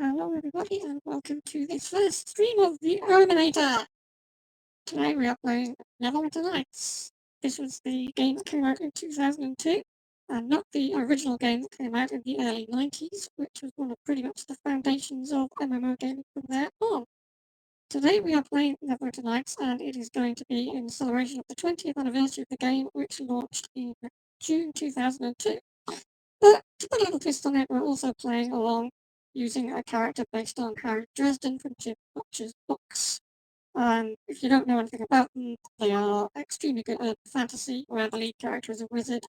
Hello everybody and welcome to this first stream of the Ermineator. Today we are playing Neverwinter Nights. This was the game that came out in 2002 and not the original game that came out in the early 90s, which was one of pretty much the foundations of MMO gaming from there on. Today we are playing Neverwinter Nights and it is going to be in celebration of the 20th anniversary of the game, which launched in June 2002. But to put a little twist on it, we're also playing along using a character based on Harry Dresden from Jim Butcher's books. If you don't know anything about them, they are extremely good at fantasy, where the lead character is a wizard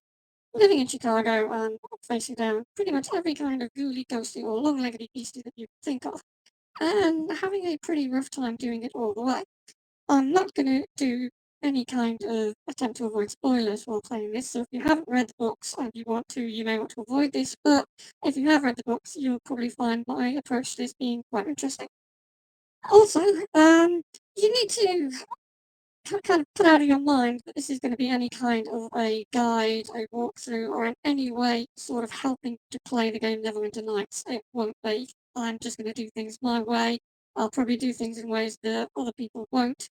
living in Chicago and facing down pretty much every kind of ghouly, ghostly, or long-legged beastie that you can think of, and having a pretty rough time doing it all the way. I'm not going to do any kind of attempt to avoid spoilers while playing this, so if you haven't read the books and you want to, you may want to avoid this, but if you have read the books, you'll probably find my approach to this being quite interesting. Also, you need to kind of put out of your mind that this is going to be any kind of a guide, a walkthrough, or in any way sort of helping to play the game Neverwinter Nights. It won't be. I'm just going to do things my way. I'll probably do things in ways that other people won't.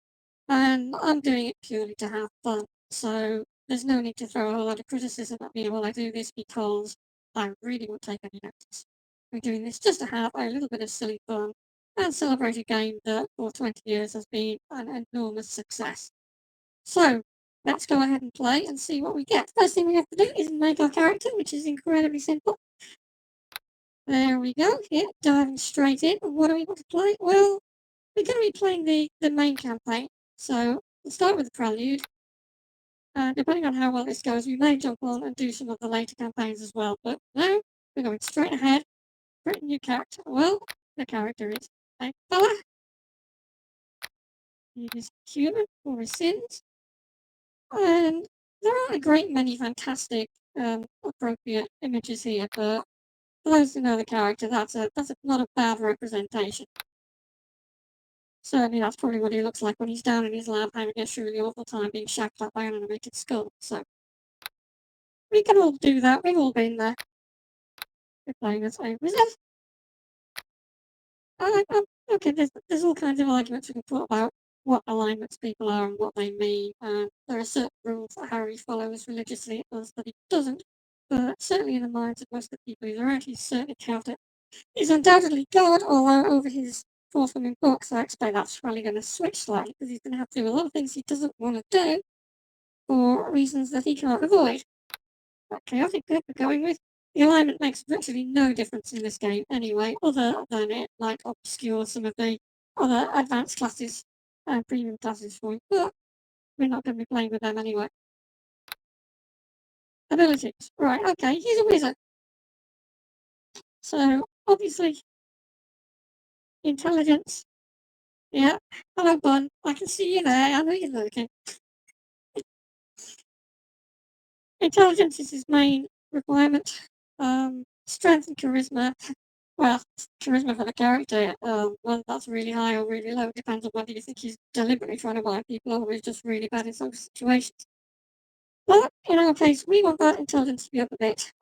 And I'm doing it purely to have fun. So there's no need to throw a whole lot of criticism at me while I do this because I really won't take any notice. I'm doing this just to have a little bit of silly fun and celebrate a game that for 20 years has been an enormous success. So let's go ahead and play and see what we get. First thing we have to do is make our character, which is incredibly simple. There we go. Here, diving straight in. What do we want to play? Well, we're going to be playing the main campaign. So we'll start with the Prelude. Depending on how well this goes, we may jump on and do some of the later campaigns as well. But no, we're going straight ahead. Pretty new character. Well, the character is a fella. He is human for his sins. And there are a great many fantastic, appropriate images here, but for those who know the character, that's not a bad representation. Certainly, that's probably what he looks like when he's down in his lab having a truly awful time being shacked up by an animated skull. So we can all do that. We've all been there. We're playing as a wizard. Okay, there's all kinds of arguments we can put about what alignments people are and what they mean. There are certain rules that Harry follows religiously, others that he doesn't. But certainly in the minds of most of the people he's around, he's certainly counted. He's undoubtedly God, although over his forthcoming books, I expect that's probably going to switch slightly because he's going to have to do a lot of things he doesn't want to do for reasons that he can't avoid. That chaotic group we're going with. The alignment makes virtually no difference in this game anyway, other than it might obscure some of the other advanced classes and premium classes for you, but we're not going to be playing with them anyway. Abilities. Right, okay, he's a wizard. So, obviously, intelligence. Yeah, hello, Bun. I can see you there. I know you're looking. Intelligence is his main requirement. Strength and charisma. Well, charisma for the character, whether that's really high or really low, depends on whether you think he's deliberately trying to buy people or he's just really bad in social situations. But in our case, we want that intelligence to be up a bit.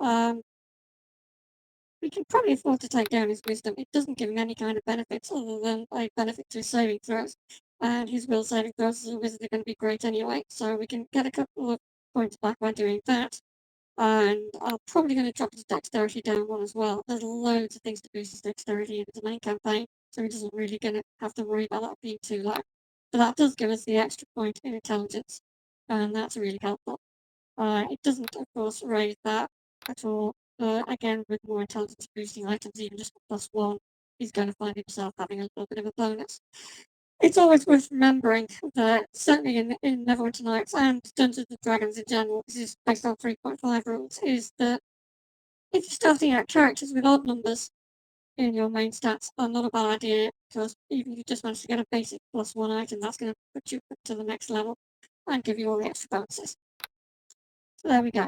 We can probably afford to take down his wisdom. It doesn't give him any kind of benefits other than a benefit to his saving throws. And his will saving throws as a wizard are going to be great anyway, so we can get a couple of points back by doing that. And I'm probably going to drop his dexterity down one as well. There's loads of things to boost his dexterity in the main campaign, so he doesn't really going to have to worry about that being too low. But that does give us the extra point in intelligence, and that's really helpful. It doesn't, of course, raise that at all. Again, with more intelligence boosting items, even just +1, he's going to find himself having a little bit of a bonus. It's always worth remembering that certainly in Neverwinter Nights and Dungeons and Dragons in general, this is based on 3.5 rules, is that if you're starting out characters with odd numbers in your main stats, are not a bad idea, because even if you just manage to get a basic +1 item, that's going to put you to the next level and give you all the extra bonuses. So there we go.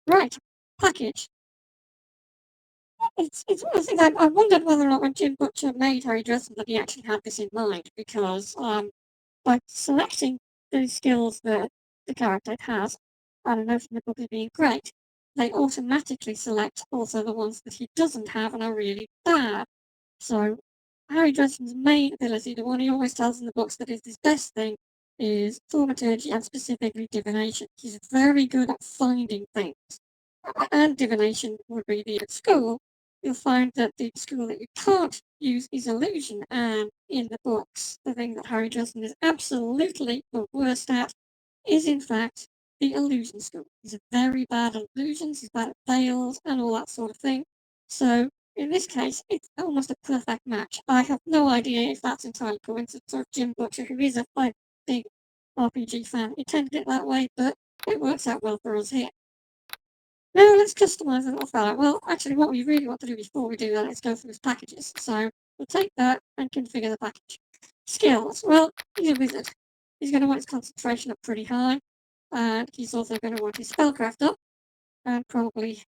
Right, package. It's one of the things I wondered whether or not when Jim Butcher made Harry Dresden that he actually had this in mind, because by selecting the skills that the character has, and I know from the book as being great, they automatically select also the ones that he doesn't have and are really bad. So Harry Dresden's main ability, the one he always tells in the books that is his best thing, is thaumaturgy and specifically divination. He's very good at finding things. And divination would be the school. You'll find that the school that you can't use is illusion, and in the books, the thing that Harry Dresden is absolutely the worst at is in fact the illusion school. He's very bad at illusions, he's bad at veils and all that sort of thing. So in this case, it's almost a perfect match. I have no idea if that's entirely coincidence or if Jim Butcher, who is a big RPG fan, intended it that way, but it works out well for us here. Now let's customize the little fella. Well, actually what we really want to do before we do that is go through his packages. So we'll take that and configure the package. Skills. Well, he's a wizard. He's going to want his concentration up pretty high. And he's also going to want his spellcraft up. And probably,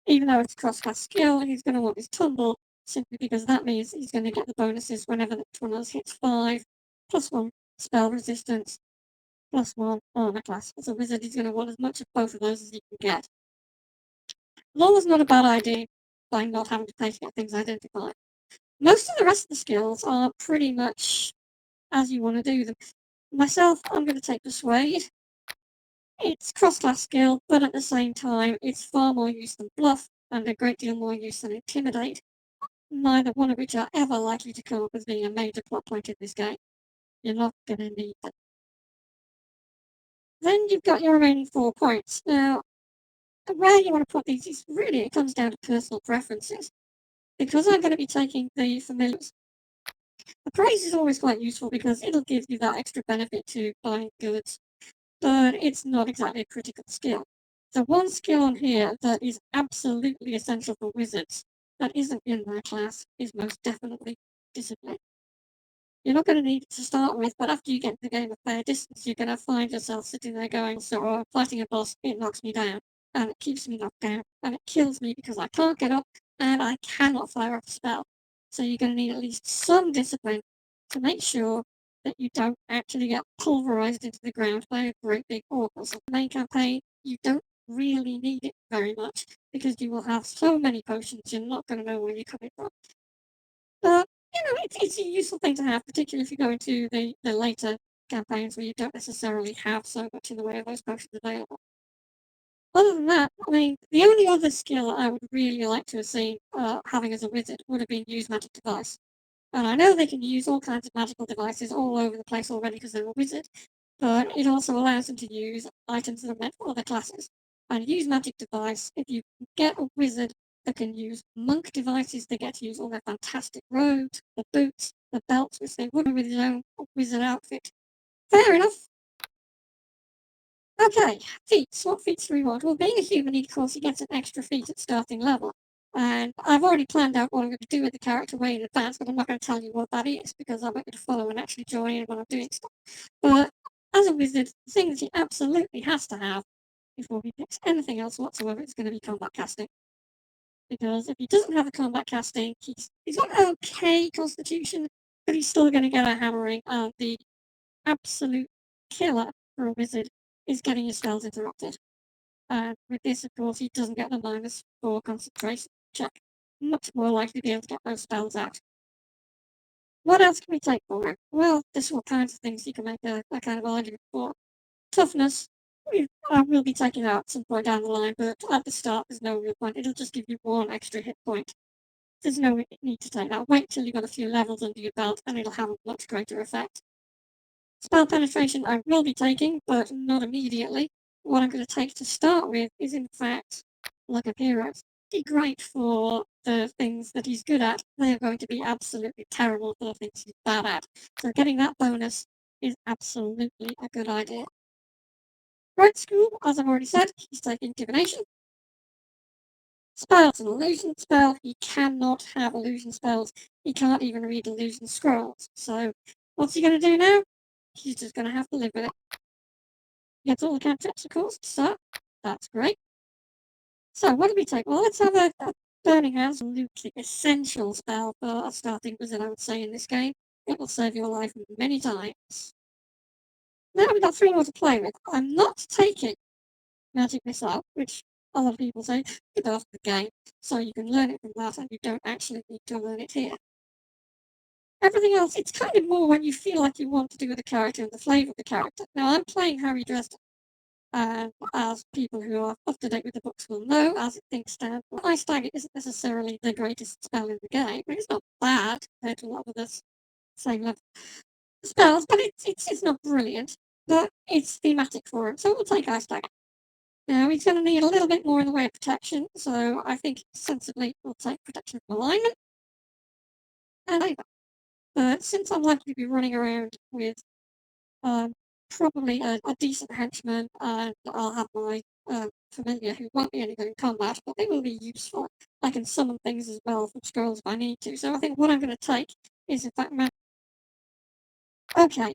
even though it's cross-class skill, he's going to want his tumble, simply because that means he's going to get the bonuses whenever one of us hits 5, +1 spell resistance, +1 armor class. As a wizard, he's going to want as much of both of those as he can get. Law's not a bad idea by not having to pay to get things identified. Most of the rest of the skills are pretty much as you want to do them. Myself, I'm going to take Persuade. It's cross-class skill, but at the same time, it's far more use than Bluff, and a great deal more use than Intimidate, neither one of which are ever likely to come up as being a major plot point in this game. You're not going to need them. Then you've got your remaining 4 points. Now, where you want to put these is really, it comes down to personal preferences. Because I'm going to be taking the familiars, the praise is always quite useful because it'll give you that extra benefit to buying goods, but it's not exactly a critical skill. The one skill on here that is absolutely essential for wizards that isn't in my class is most definitely discipline. You're not going to need it to start with, but after you get the game a fair distance, you're going to find yourself sitting there going, so I'm fighting a boss, it knocks me down, and it keeps me knocked down, and it kills me because I can't get up, and I cannot fire off a spell. So you're going to need at least some discipline to make sure that you don't actually get pulverized into the ground by a great big orc. So the main campaign, you don't really need it very much, because you will have so many potions, you're not going to know where you're coming from. But it's a useful thing to have, particularly if you go into the later campaigns where you don't necessarily have so much in the way of those potions available. Other than that, I mean, the only other skill I would really like to have seen having as a wizard would have been use magic device. And I know they can use all kinds of magical devices all over the place already because they're a wizard, but it also allows them to use items that are meant for other classes. And use magic device, if you get a wizard that can use monk devices, they get to use all their fantastic robes, the boots, the belts, which they wouldn't with his own wizard outfit. Fair enough. Okay, feats. What feats do we want? Well, being a human, of course, he gets an extra feat at starting level. And I've already planned out what I'm going to do with the character way in advance, but I'm not going to tell you what that is because I want you to follow and actually join in when I'm doing stuff. But as a wizard, the thing that he absolutely has to have before he picks anything else whatsoever is going to be combat casting. Because if he doesn't have the combat casting, he's got an okay constitution, but he's still going to get a hammering. And the absolute killer for a wizard is getting his spells interrupted. And with this, of course, he doesn't get the -4 concentration check. Much more likely to be able to get those spells out. What else can we take for him? Well, there's all kinds of things you can make a kind of argument for. Toughness, I will be taking out at some point down the line, but at the start, there's no real point. It'll just give you 1 extra hit point. There's no need to take that. Wait till you've got a few levels under your belt, and it'll have a much greater effect. Spell penetration I will be taking, but not immediately. What I'm going to take to start with is, in fact, Luck of Heroes. Be great for the things that he's good at. They are going to be absolutely terrible for the things he's bad at. So getting that bonus is absolutely a good idea. Right school, as I've already said, he's taking divination. Spells, an illusion spell. He cannot have illusion spells. He can't even read illusion scrolls. So what's he going to do now? He's just going to have to live with it. Gets all the cantrips, of course, to start. That's great. So, what do we take? Well, let's have a Burning Hands, absolutely essential spell for a starting wizard, I would say, in this game. It will save your life many times. Now we've got 3 more to play with. I'm not taking Magic Missile, which a lot of people say is after the game, so you can learn it from that and you don't actually need to learn it here. Everything else, it's kind of more when you feel like you want to do with the character and the flavour of the character. Now, I'm playing Harry Dresden, and as people who are up to date with the books will know, as things stand, Ice Dagger isn't necessarily the greatest spell in the game. It's not bad compared to a lot of the same level spells, but it's not brilliant. But it's thematic for him, so we'll take Ice Dagger. Now, he's going to need a little bit more in the way of protection, so I think sensibly we'll take Protection from Alignment. And over. But since I'm likely to be running around with probably a decent henchman, and I'll have my familiar who won't be any good in combat, but they will be useful. I can summon things as well from scrolls if I need to. So I think what I'm going to take is, in fact, okay.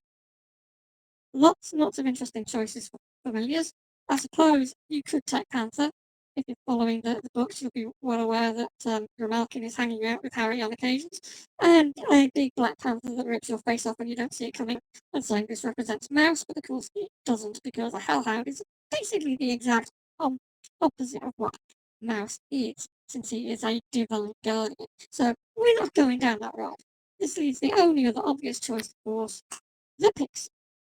Lots and lots of interesting choices for familiars. I suppose you could take Panther. If you're following the books, you'll be well aware that Grimalkin is hanging out with Harry on occasions, and a big black panther that rips your face off when you don't see it coming, and saying this represents Mouse, but of course it doesn't, because a Hellhound is basically the exact opposite of what Mouse is, since he is a divine guardian. So we're not going down that road. This leaves the only other obvious choice, of course, the Pixie,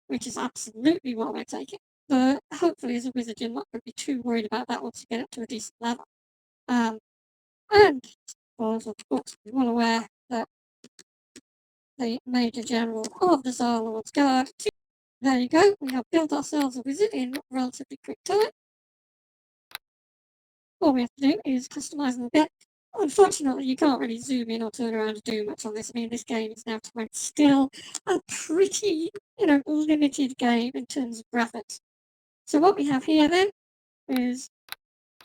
which is absolutely what we're taking. But hopefully as a wizard you're not going to be too worried about that once you get up to a decent level. And of course we're well aware that the Major General of the Tsar-Lord's Guard, there you go, we have built ourselves a wizard in relatively quick time. All we have to do is customise them a bit. Unfortunately, you can't really zoom in or turn around and do much on this. I mean, this game is now still a pretty, limited game in terms of graphics. So what we have here then is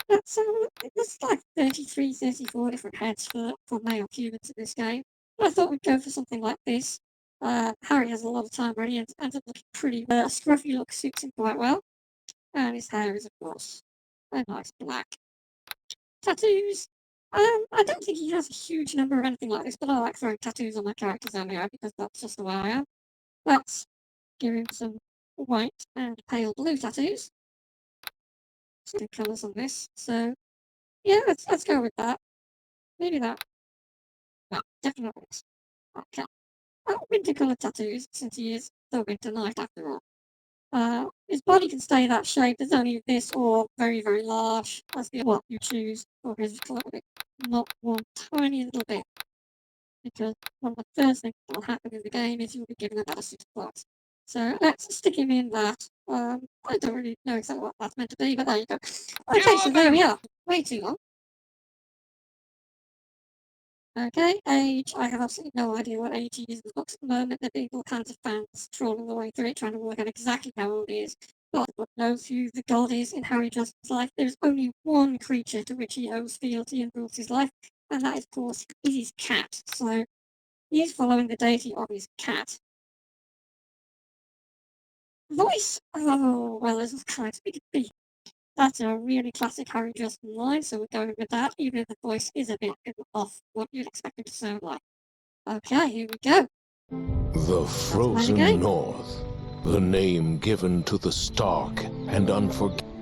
there's like 33, 34 different heads for male humans in this game. But I thought we'd go for something like this. Harry has a lot of time already and ends up looking pretty well. A scruffy look suits him quite well. And his hair is, of course, a nice black. Tattoos. I don't think he has a huge number of anything like this, but I like throwing tattoos on my characters anyway, because that's just the way I am. Let's give him some white and pale blue tattoos. Some colours on this. So yeah, let's go with that. Maybe that. No, definitely this. Okay. Winter coloured tattoos, since he is the Winter Knight after all. His body can stay that shape. There's only this or very, very large. That's what you choose for his clothing. Not one tiny little bit. Because one of the first things that will happen in the game is you'll be given a better suit of clothes. So let's stick him in that. I don't really know exactly what that's meant to be, but there you go. Okay, so there we are. Way too long. Okay, age. I have absolutely no idea what age he is in the books at the moment. There are all kinds of fans trawling the way through it, trying to work out exactly how old he is. God knows who the god is in Harry Dresden's life. There's only one creature to which he owes fealty and rules his life, and that, of course, is his cat. So he's following the deity of his cat. Voice. Oh, well, there's all kinds of be. That's a really classic Harry Dresden line, so we're going with that, even if the voice is a bit off what you'd expect it to sound like. Okay, here we go. The Frozen North, the name given to the stark and unforgettable.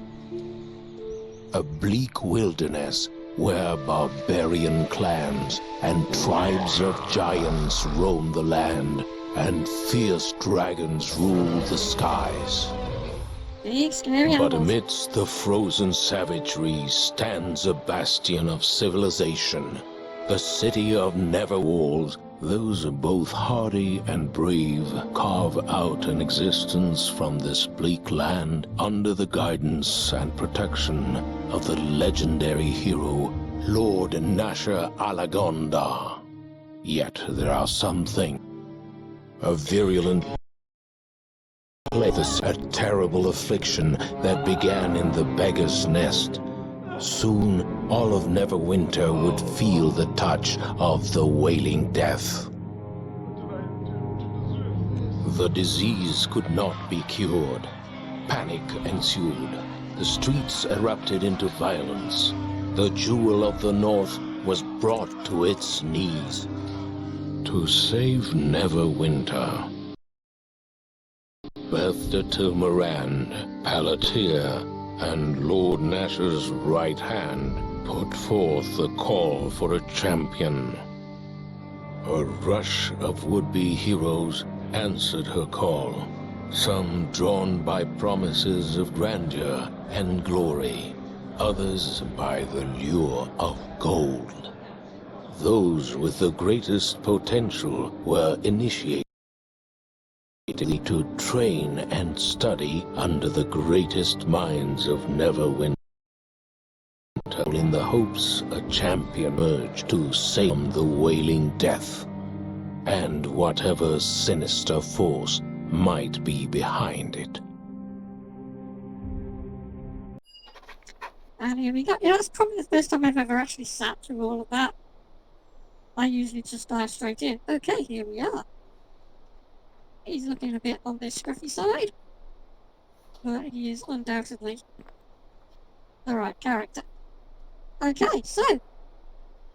A bleak wilderness where barbarian clans and tribes of giants roam the land, and fierce dragons rule the skies. But amidst the frozen savagery stands a bastion of civilization, the city of Neverwinter. Those both hardy and brave carve out an existence from this bleak land under the guidance and protection of the legendary hero, Lord Nasher Alagonda. Yet there are some things. A virulent a terrible affliction that began in the beggar's nest. Soon, all of Neverwinter would feel the touch of the wailing death. The disease could not be cured. Panic ensued. The streets erupted into violence. The jewel of the North was brought to its knees. To save Neverwinter, Beth de Tilmarand, Palantir, and Lord Nasher's right hand put forth the call for a champion. A rush of would-be heroes answered her call, some drawn by promises of grandeur and glory, others by the lure of gold. Those with the greatest potential were initiated to train and study under the greatest minds of Neverwinter, in the hopes a champion emerged to save the wailing death, and whatever sinister force might be behind it. And here we go. Yeah, that's probably the first time I've ever actually sat through all of that. I usually just dive straight in. Okay, here we are. He's looking a bit on the scruffy side, but he is undoubtedly the right character. Okay, so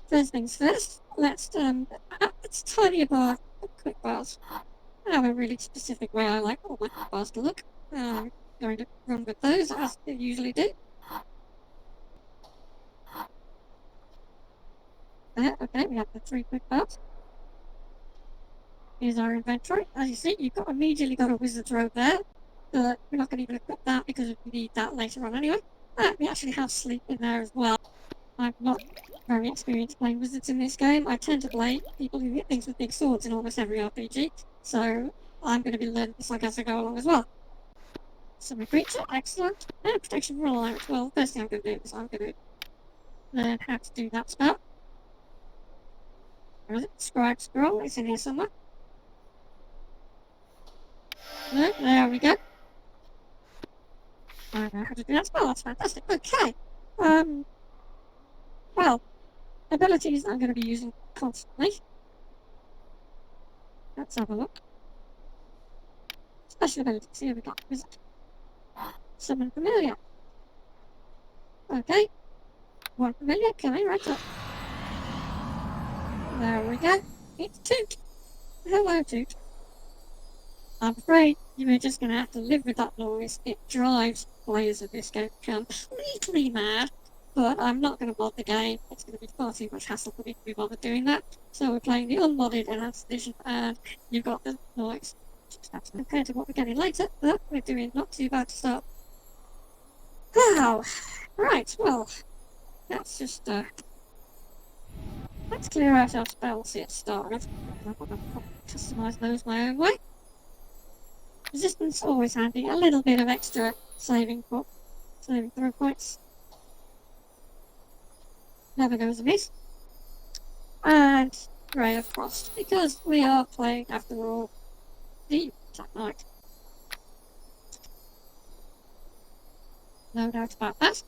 first things first, let's tidy up our quick bars. I have a really specific way I like all my bars to look. I'm going to run with those as they usually do. Okay, we have the 3 quick bars. Here's our inventory. As you see, you've immediately got a wizard's robe there, but we're not going to even equip that because we need that later on anyway. We actually have sleep in there as well. I'm not very experienced playing wizards in this game. I tend to play people who hit things with big swords in almost every RPG, so I'm going to be learning this as I go along as well. Summon creature, excellent. And protection roll as well. First thing I'm going to do is I'm going to learn how to do that spell. Where is it? Scribe scroll, it's in here somewhere. No, there we go. I know how to do that spell, that's fantastic. Okay. Well, abilities I'm going to be using constantly. Let's have a look. Special abilities, here we go. Wizard. Summon familiar. Okay. 1 familiar coming right up. There we go. It's Toot. Hello, Toot. I'm afraid you're just going to have to live with that noise. It drives players of this game completely mad. But I'm not going to mod the game. It's going to be far too much hassle for me to be bothered doing that. So we're playing the unmodded enhanced edition, and you've got the noise. Just have to compare to what we're getting later, but we're doing not too bad to start. Wow. Right, well, let's just, let's clear out our spells here to start with. I'm going to customise those my own way. Resistance, always handy. A little bit of extra saving throw points. Never goes amiss. And Ray of Frost, because we are playing, after all, the Black Knight. No doubt about that.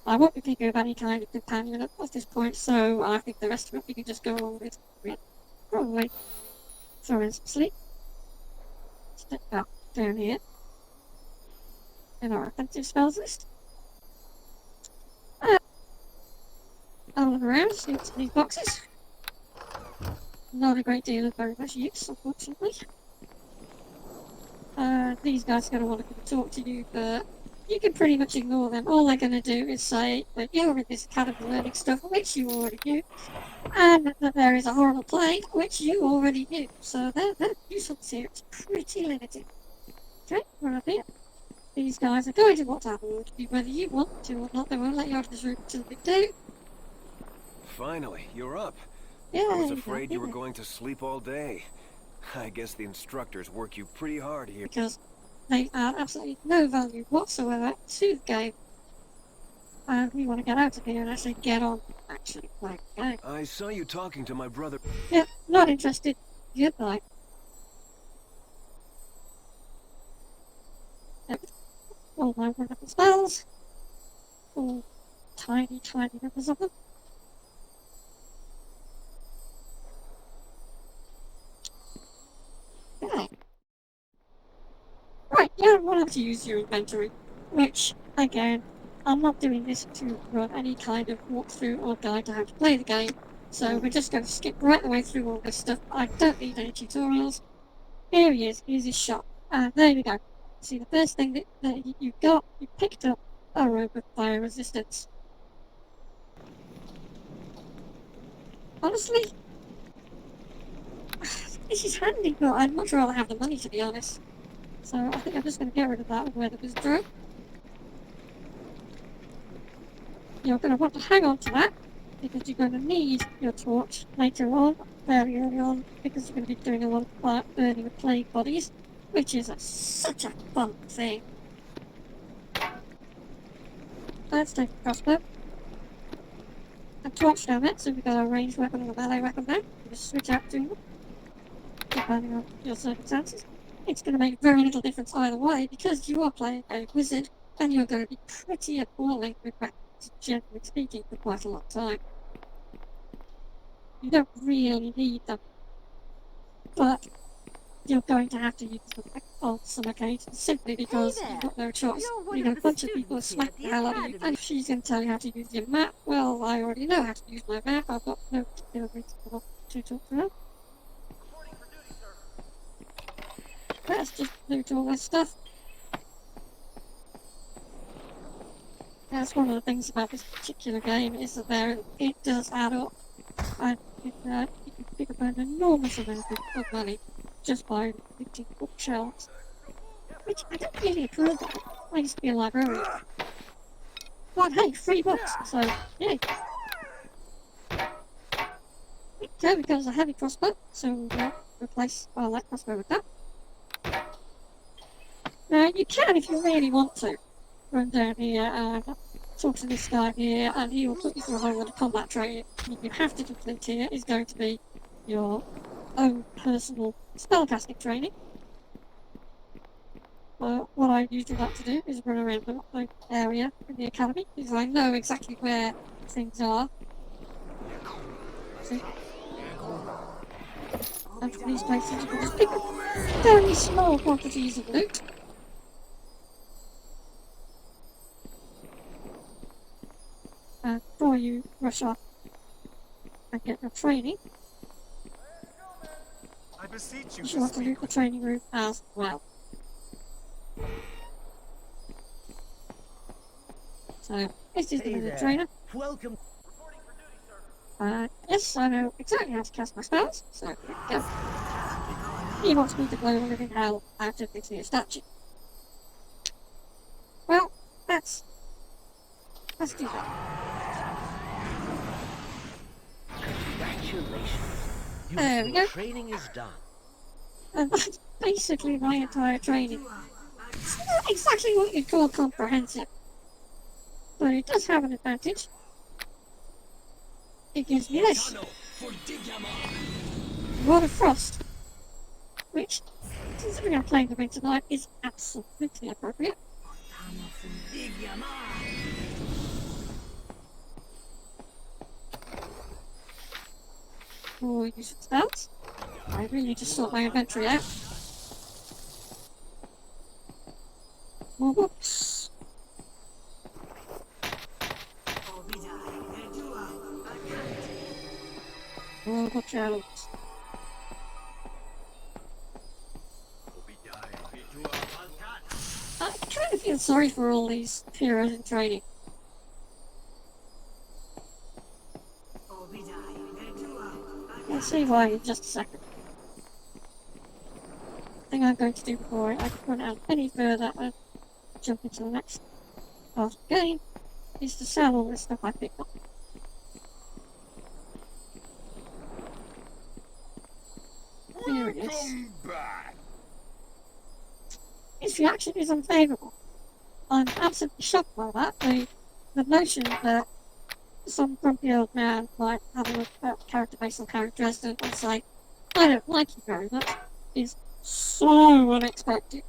I won't be thinking of any kind of companion at this point, so I think the rest of it we can just go on with. Probably throw in some sleep. Stick that down here in our offensive spells list. I'll look around, see what's in these boxes. Not a great deal of very much use, unfortunately. These guys are going to want to talk to you, but you can pretty much ignore them. All they're going to do is say that you're in this academy learning stuff, which you already knew, and that there is a horrible plague, which you already knew. So their usefulness here is pretty limited. Okay, right up here. These guys are going to want to have a word with you, whether you want to or not. They won't let you out of this room until they do. Finally, you're up. Yeah, I was afraid you were going to sleep all day. I guess the instructors work you pretty hard here. Because they add absolutely no value whatsoever to the game. And we want to get out of here and actually get on actually playing the game. I saw you talking to my brother. Yeah, not interested. Goodbye. All my wonderful spells. All tiny numbers of them. Okay. Right, you don't have to use your inventory, which, again, I'm not doing this to run any kind of walkthrough or guide to how to play the game, so we're just going to skip right the way through all this stuff. I don't need any tutorials. Here he is, here's his shop, and there we go. See, the first thing that you got, you picked up a robe of fire resistance. Honestly, This is handy, but I'd much rather have the money, to be honest. So I think I'm just going to get rid of that and wear the withdraw. You're going to want to hang on to that, because you're going to need your torch later on, very early on, because you're going to be doing a lot of burning of plague bodies, which is such a fun thing. Let's take a crossbow. A torch down it, so we've got a ranged weapon and a melee weapon now. You just switch out between them, depending on your circumstances. It's going to make very little difference either way, because you are playing a wizard, and you're going to be pretty appalling with weapons, generally speaking, for quite a long time. You don't really need them, but you're going to have to use them on some occasions, simply because you've got no choice. You've got a bunch of people who smack the hell out of you, and she's going to tell you how to use your map. Well, I already know how to use my map. I've got no particular reason to talk to her. Let's just loot all this stuff. That's one of the things about this particular game, is that it does add up. And you can pick up an enormous amount of money just by looting bookshelves, which I don't really approve of. I used to be a librarian. But hey, free books, so yay. There becomes a heavy crossbow, so we'll replace our light crossbow with that. Now you can, if you really want to, run down here and talk to this guy here, and he will put you through a whole lot of combat training. What you have to complete here is going to be your own personal spellcasting training. What I usually like to do is run around the area in the academy, because I know exactly where things are. See? And from these places you can just pick up very small quantities of loot. And before you rush off and get your training, I beseech you you want to loot the training room as well. So, this is the wizard trainer. Welcome. Yes, I know exactly how to cast my spells, so here we go. He wants me to blow the living hell out of this here statue. Well, let's do that. Congratulations. There we go. Training is done. And that's basically my entire training. It's not exactly what you'd call comprehensive, but it does have an advantage. It gives me this. Rod of Frost, which, since we're going to play the winter night, is absolutely appropriate. For use of spells, I really need to sort my inventory out. More books. More bookshelves. I kind of feel sorry for all these heroes in training. We'll see why in just a second. The thing I'm going to do before I run out any further and jump into the next part of the game is to sell all this stuff I picked up. Here it is. His reaction is unfavourable. I'm absolutely shocked by that. The notion that some grumpy old man might have a look at the character based on Harry Dresden and say, I don't like you very much, is so unexpected.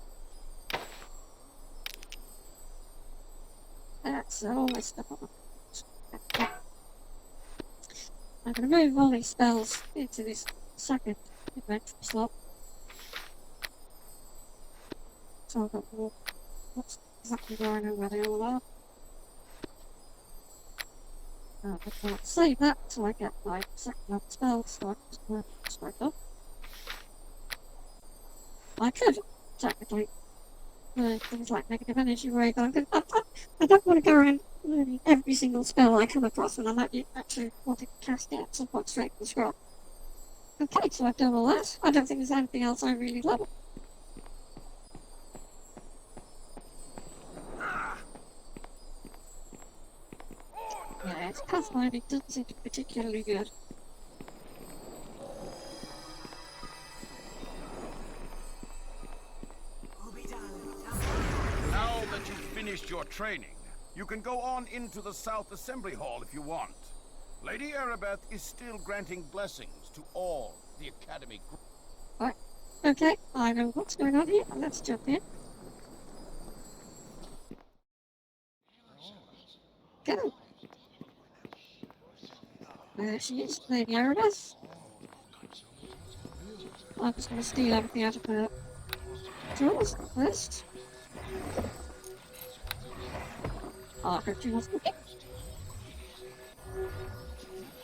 Let's sell all this stuff on. I'm going to move all these spells into this second inventory slot. So I've got more. That's exactly where I know where they all are. I can't save that until I get my second level spells, so I can just work straight off. I could, technically, learn things like negative energy ray, but I don't want to go around learning every single spell I come across when I'm actually wanting to cast it at some point straight from the scroll. Okay, so I've done all that. I don't think there's anything else I really love. Yeah, its pathfinding doesn't seem to be particularly good. Now that you've finished your training, you can go on into the South Assembly Hall if you want. Lady Erebeth is still granting blessings to all the Academy group. Right. Okay, I know what's going on here. Let's jump in. Go. There she is, Lady Erebeth. I'm just going to steal everything out of her drawers first. I heard she was cooking.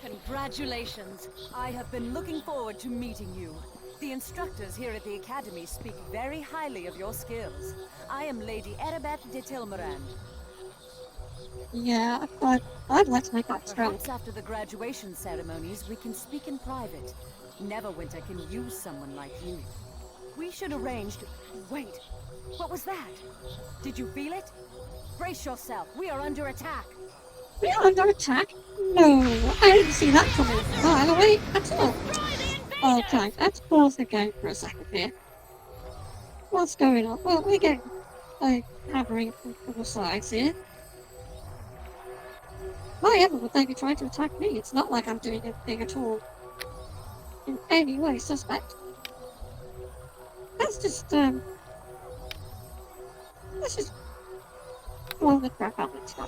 Congratulations! I have been looking forward to meeting you. The instructors here at the Academy speak very highly of your skills. I am Lady Erebeth de Tilmerand. Yeah, I'd like to make that strong. Perhaps after the graduation ceremonies, we can speak in private. Neverwinter can use someone like you. We should arrange to... Wait, what was that? Did you feel it? Brace yourself, we are under attack. We are under attack? No, I didn't see that coming a mile away at all. Okay, let's pause the game for a second here. What's going on? Well, we're getting a hammering from the sides here. Why ever would they be trying to attack me? It's not like I'm doing anything at all in any way suspect. Let's just blow the crap out of this guy.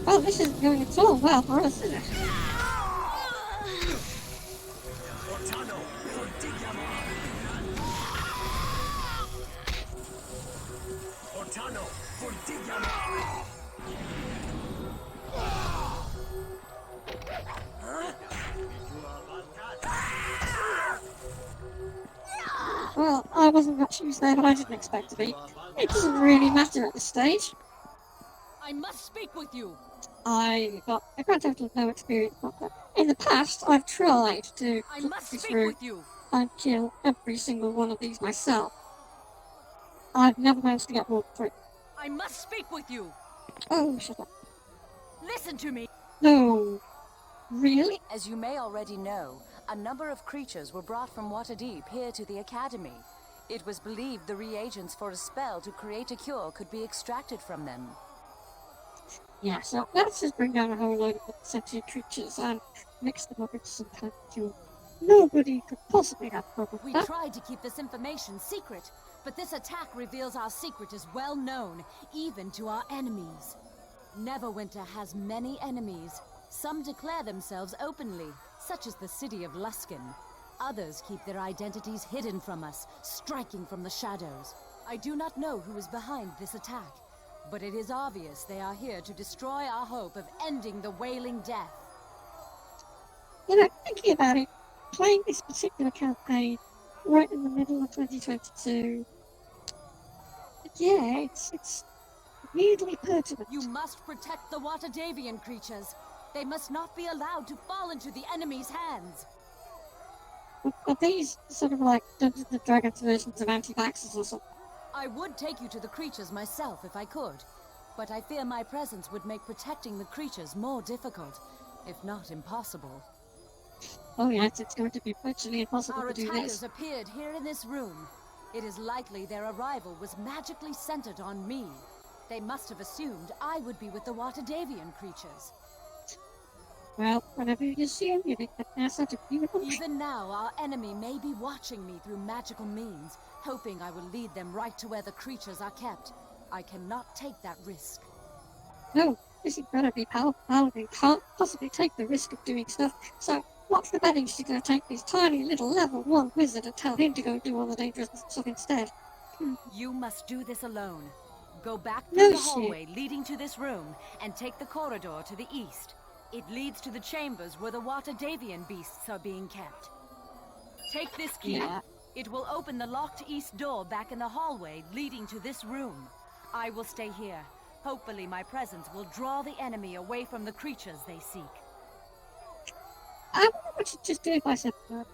Well, this isn't going at all well for us, is it? Well, I wasn't much use there, but I didn't expect to be. It doesn't really matter at this stage. I must speak with you. I got total no experience of that. In the past, I've tried to I look must this speak through with you. and kill every single one of these myself. I've never managed to get more than 3. I must speak with you. Oh, shut up. Listen to me. No. Really? As you may already know, a number of creatures were brought from Waterdeep here to the Academy. It was believed the reagents for a spell to create a cure could be extracted from them. Yeah, so let's just bring down a whole load of sentient creatures and mix them up into some kind of cure. Nobody could possibly have a problem We with that. tried to keep this information secret, but this attack reveals our secret is well known, even to our enemies. Neverwinter has many enemies. Some declare themselves openly, such as the city of Luskan. Others keep their identities hidden from us, striking from the shadows. I do not know who is behind this attack, but it is obvious they are here to destroy our hope of ending the Wailing Death. You know, thinking about it, playing this particular campaign right in the middle of 2022, yeah, it's weirdly pertinent. You must protect the Waterdavian creatures. They must not be allowed to fall into the enemy's hands. Are these sort of like Dungeons and Dragons versions of anti-vaxxers or something? I would take you to the creatures myself if I could, but I fear my presence would make protecting the creatures more difficult, if not impossible. Oh yes, it's going to be virtually impossible Our to do attackers this. appeared here in this room. It is likely their arrival was magically centered on me. They must have assumed I would be with the Waterdavian creatures. Well, whenever you assume, you think that they're such a beautiful... Even now, our enemy may be watching me through magical means, hoping I will lead them right to where the creatures are kept. I cannot take that risk. No, this incredibly powerful paladin can't possibly take the risk of doing stuff, so what's the betting she's going to take this tiny little level 1 wizard and tell him to go do all the dangerous stuff instead? You must do this alone. Go back through No the shit. hallway leading to this room, and take the corridor to the east. It leads to the chambers where the Waterdavian beasts are being kept. Take this key. Yeah. It will open the locked east door back in the hallway leading to this room. I will stay here. Hopefully my presence will draw the enemy away from the creatures they seek. I wonder what you just do if I said that.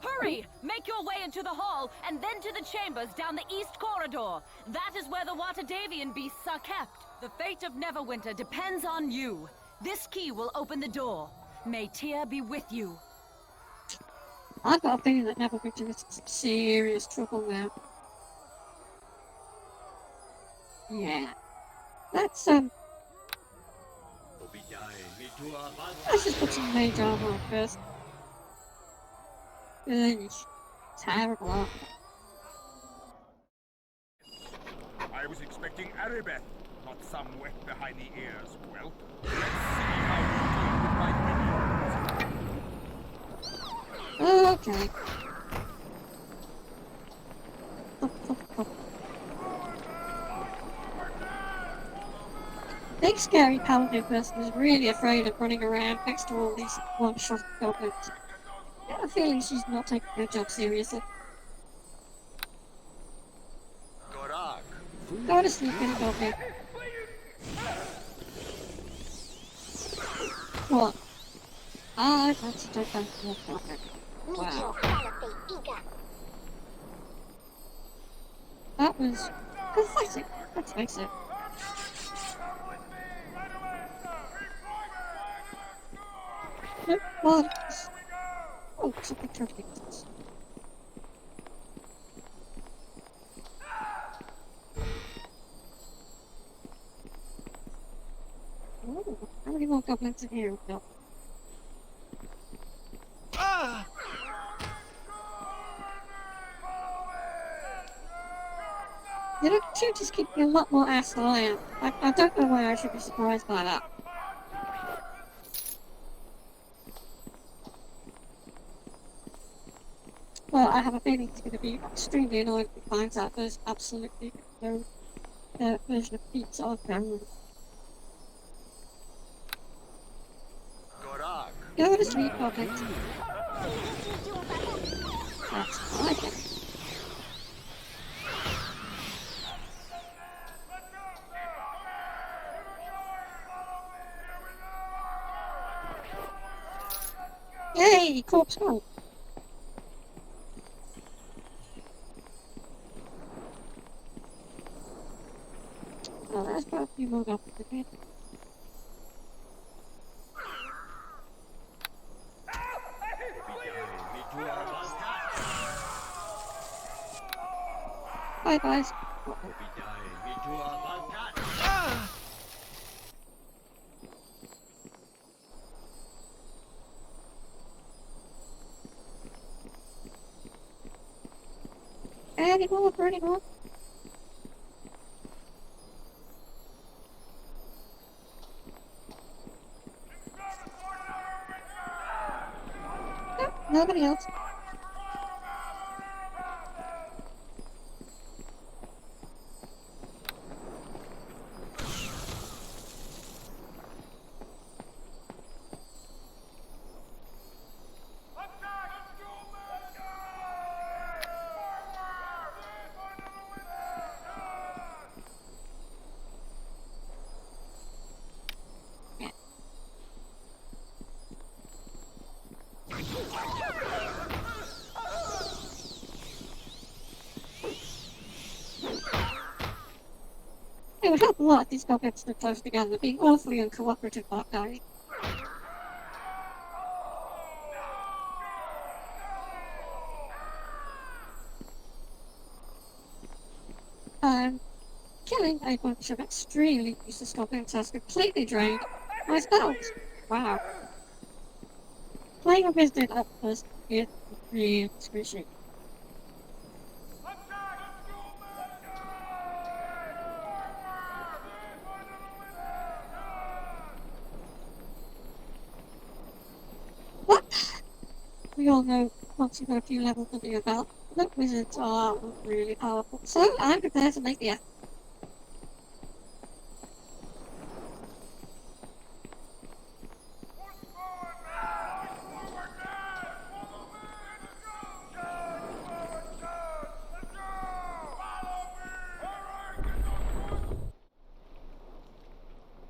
Hurry! Make your way into the hall, and then to the chambers down the east corridor. That is where the Watadavian beasts are kept. The fate of Neverwinter depends on you. This key will open the door. May Tyr be with you. I've got a feeling that Neverwinter is in some serious trouble now. Yeah. Let's just put some mage armor on first. Ugh, terrible armor. I was expecting Arabeth, not some wet behind the ears. Well, let's see how you deal with my minions. Okay. Big scary paladin person is really afraid of running around next to all these one-shot goblins. I have a feeling she's not taking her job seriously. Go to sleep, little goblin. What? I fancy to go to the goblin. Wow. That was pathetic, let's face it. Nope, well, oh, something totally different. Oh, how many more goblins in here? No. You know, two just keep me a lot more ass than I am. I don't know why I should be surprised by that. Well, I have a feeling he's going to be extremely annoyed if he finds out there's absolutely no version of pizza on camera. Go to sleep, Goblin. That's what I think. Yay, corpse hole. Well, there's got a few more goblins again. Bye, guys. Any more? Nope, nobody else. It would help a lot if these goblins stood close together, being awfully uncooperative about dying. Killing a bunch of extremely useless goblins has completely drained my spells. Wow. Playing a wizard up first is really excruciating. What? We all know once you've got a few levels under your belt, that wizards are really powerful. So I'm prepared to make the effort.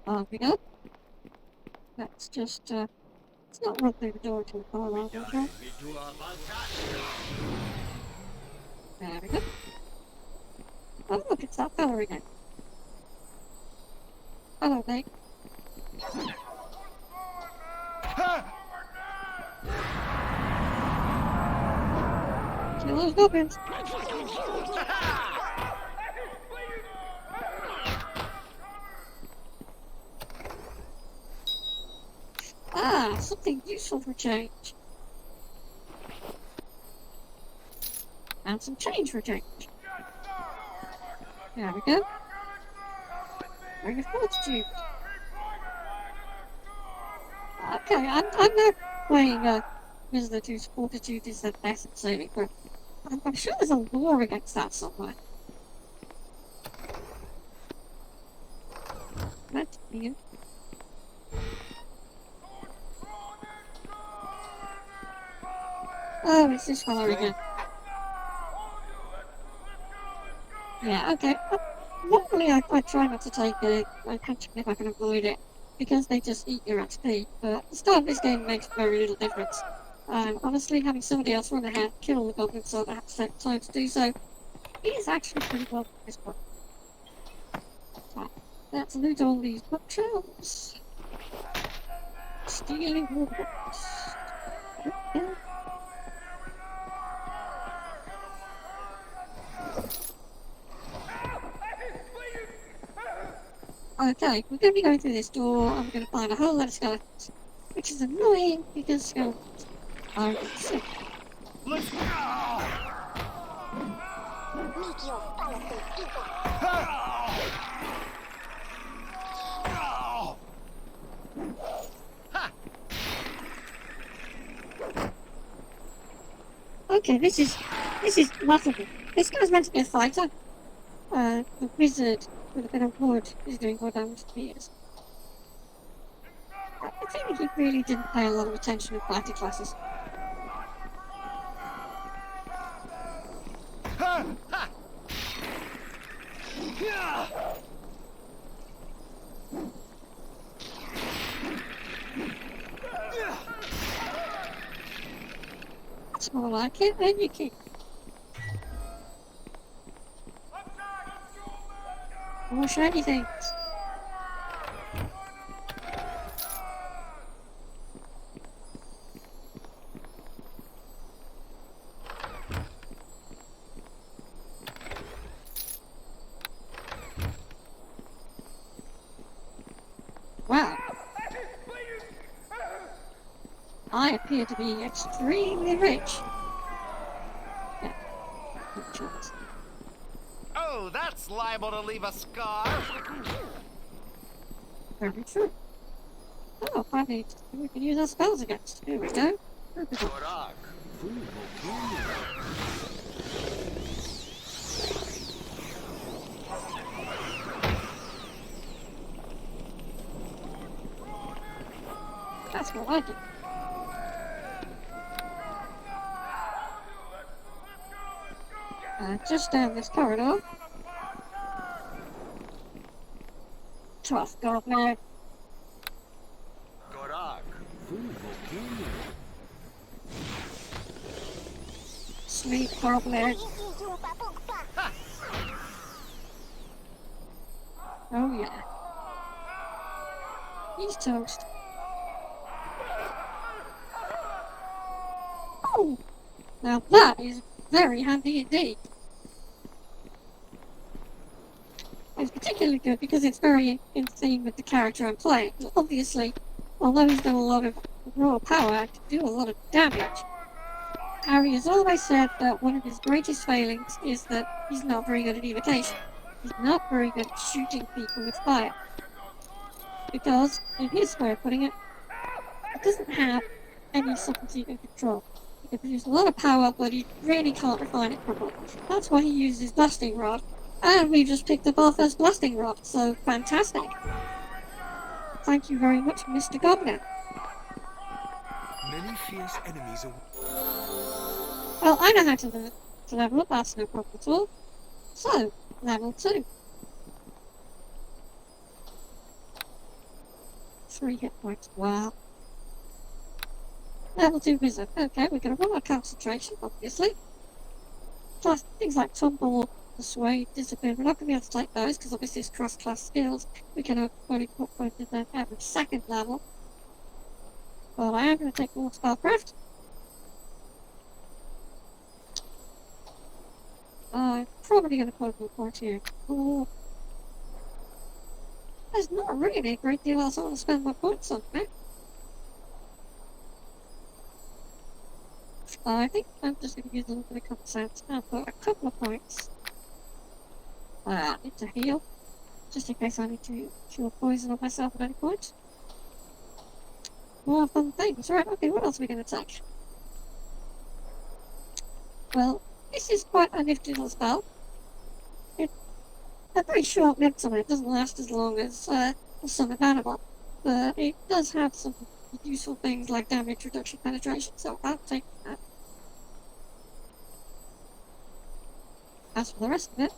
On we go. Let's just, let's not run through the door too far around the door. There we go. Oh, look, it's that fella again. Hello, mate. Kill those goblins. Ah, something useful for change. And some change for change. There we go. Bring a fortitude. Okay, I'm not playing Visitor 2's Fortitude is the best saving, but I'm sure there's a law against that somewhere. That's weird. Oh, it's this fella again. Yeah, okay. Normally I try not to take a punch if I can avoid it, because they just eat your XP, but the start of this game makes very little difference. Honestly, having somebody else run ahead, kill the goblins so I have to take time to do so, is actually pretty well at this point. Right, let's loot all these bookshelves. Stealing all the books. Okay. Okay, we're going to be going through this door, and we're going to find a whole lot of skeletons, which is annoying because skeletons are sick. Let's go! Okay, this is laughable. This guy's meant to be a fighter. The wizard with a bit of wood is doing more damage to me. I think he really didn't pay a lot of attention in fighting classes. That's more like it, then you keep. More shiny things. Wow. I appear to be extremely rich. Yeah, no chance. Oh, that's liable to leave a scar. Very true. Oh, finally, we can use our spells against. Here we go. That's what I do. Just down this corridor. Tough goblin. Sweet goblin. Oh yeah. He's toast. Oh! Now that is very handy indeed. It's particularly good because it's very in theme with the character I'm playing. Obviously, although he's got a lot of raw power and can do a lot of damage, Harry has always said that one of his greatest failings is that he's not very good at evocation. He's not very good at shooting people with fire. Because, in his way of putting it, he doesn't have any subtlety and control. He can produce a lot of power, but he really can't refine it properly. That's why he uses his blasting rod. And we just picked up our first blasting rod, so fantastic. Thank you very much, Mr. Goblin. Many fierce enemies are... Well, I know how to level up, that's no problem at all. So, level 2. 3 hit points. Wow. Level 2 wizard. Okay, we're going to roll our concentration, obviously. Plus, things like tumble, persuade, discipline. We're not going to be able to take those because obviously it's cross-class skills. We can only put both of them at the 2nd level. But I am going to take more spellcraft. I'm probably going to put a point here. Oh, there's not really a great deal else I want to spend my points on, man. I think I'm just going to use a little bit of common sense and put a couple of points into heal, just in case I need to cure poison on myself at any point. More fun things. Right, okay, what else are we going to take? Well, this is quite a nifty little spell. It's a very short-lived summon. It doesn't last as long as a summon animal, but it does have some useful things like damage reduction penetration, so I'll take that. As for the rest of it,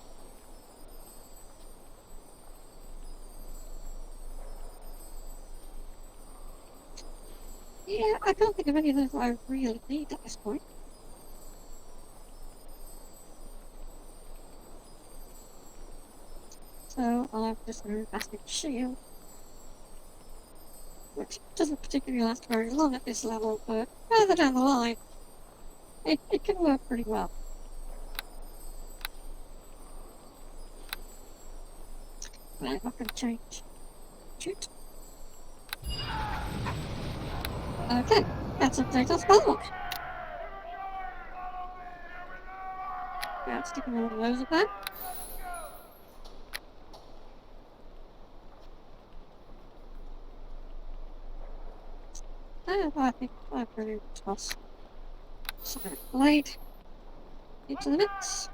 yeah, I can't think of any of those I really need at this point. So I'm just going to invest in shield, which doesn't particularly last very long at this level, but further down the line, it can work pretty well. Right, I'm not going to change. Shoot. Okay, let's update our spell book. Yeah, stick a lot of those up there. And I think I'm going to toss Sonic Blade into the mix.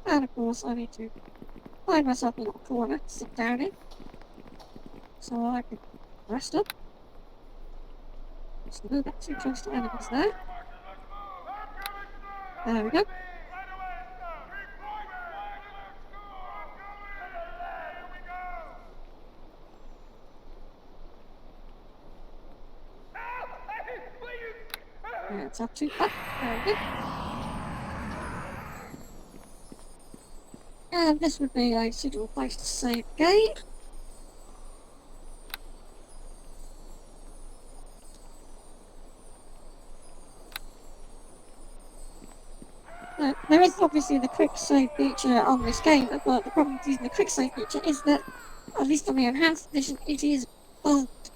And of course I need to find myself a little corner to sit down in, so I can rest up. Just move that too close to enemies there. There we go. It's up too far. There we go. And this would be a suitable place to save game. There is obviously the quick save feature on this game, but the problem with using the quick save feature is that, at least on the enhanced edition, it is bugged,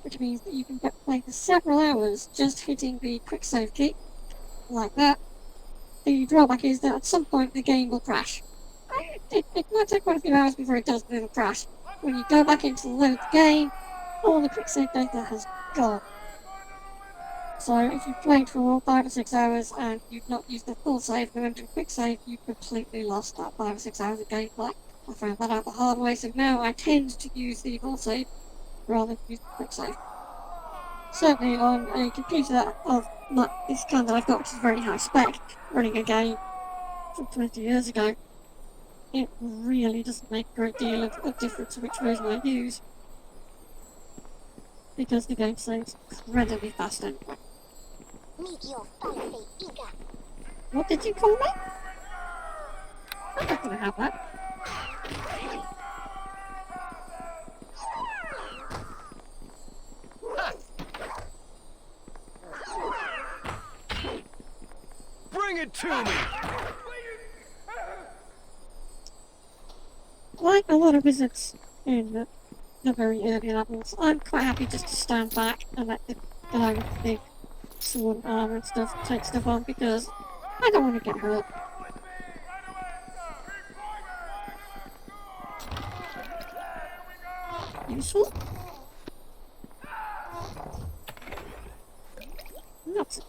which means that you can play for several hours just hitting the quick save key, like that. The drawback is that at some point the game will crash. It might take quite a few hours before it does, but it'll crash. When you go back into load the game, all the quick save data has gone. So if you played for all 5 or 6 hours and you've not used the full save and went to quick save, you completely lost that 5 or 6 hours of gameplay. I found that out the hard way, so now I tend to use the full save rather than use the quick save. Certainly on a computer of this kind that I've got, which is very high spec, running a game from 20 years ago, it really doesn't make a great deal of difference which version I use, because the game saves incredibly fast anyway. What did you call me? I'm not gonna have that. Bring it to me! Like a lot of wizards in the very early levels, I'm quite happy just to stand back and let the guy with the big sword and armor and stuff take stuff on, because I don't want to get hurt. Useful? Nonsense.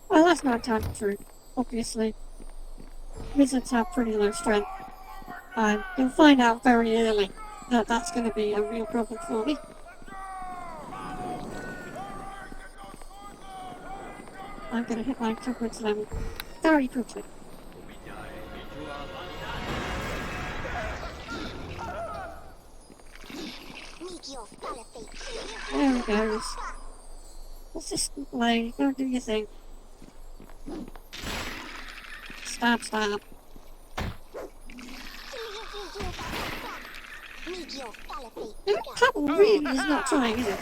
Well, that's not entirely true. Obviously, wizards have pretty low strength, and you'll find out very early that that's going to be a real problem for me. I'm going to hit my encumbrance level very quickly. There he goes. Assistant blade, go do your thing. Stab, stab. That couple really is not trying, is it?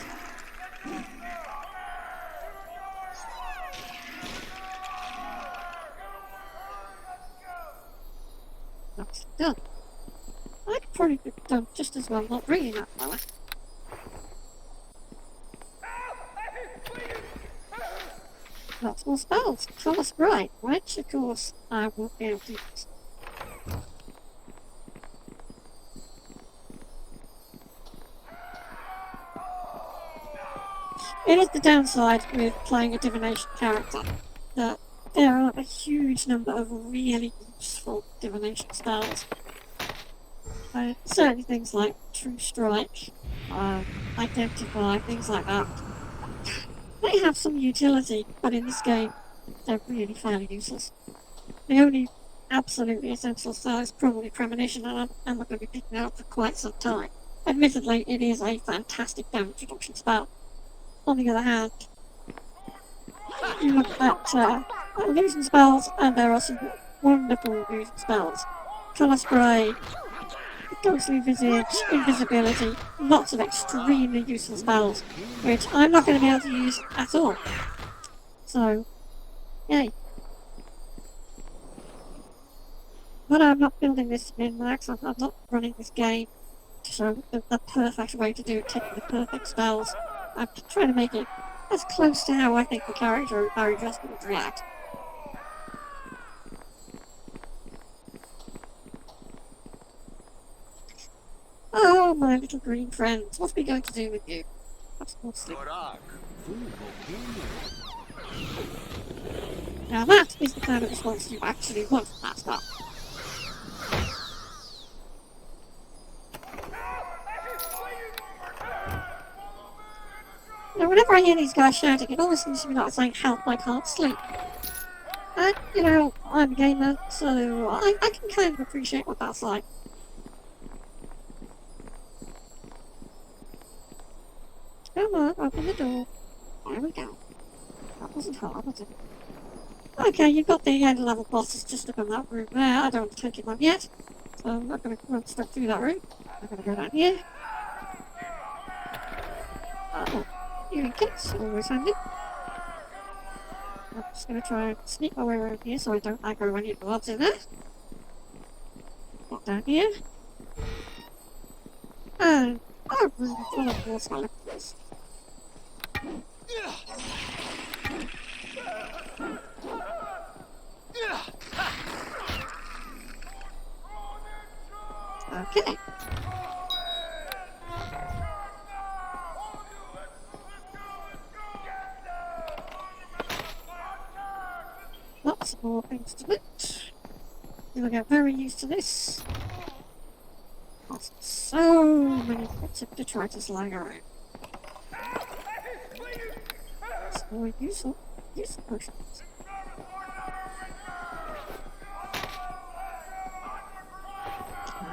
That's done. I could probably have done just as well not bringing that fella. Lots more spells. Colour bright, which of course I won't be able to use. It is the downside with playing a divination character, that there are a huge number of really useful divination spells. Certainly things like True Strike, Identify, things like that. They have some utility, but in this game, they're really fairly useless. The only absolutely essential spell is probably Premonition, and I'm not going to be picking it up for quite some time. Admittedly, it is a fantastic damage reduction spell. On the other hand, you look at illusion spells, and there are some wonderful illusion spells. Colour Spray, Ghostly Visage, Invisibility, lots of extremely useful spells, which I'm not going to be able to use at all. So, yay. But I'm not building this to min-max, I'm not running this game to show the perfect way to do it, taking the perfect spells. I'm trying to make it as close to how I think the character of Harry Dresden would react. Oh, my little green friends, what are we going to do with you? That's mostly. Now that is the kind of response you actually want from that spell. Now, whenever I hear these guys shouting, it always seems to me like saying, "Help, I can't sleep." And, you know, I'm a gamer, so I can kind of appreciate what that's like. Come on, open the door. There we go. That wasn't hard, was it? Okay, you've got the end level bosses just up in that room there. I don't want to take him on yet, so I'm not going to run straight through that room. I'm going to go down here. Oh, healing kits, always handy. I'm just going to try and sneak my way around here so I don't aggro any of the mobs in there. Not down here. And a room full of more skeletons. Okay. Lots more things to loot. You'll get very used to this. There's so many bits of detritus lying around. It's more useful potions.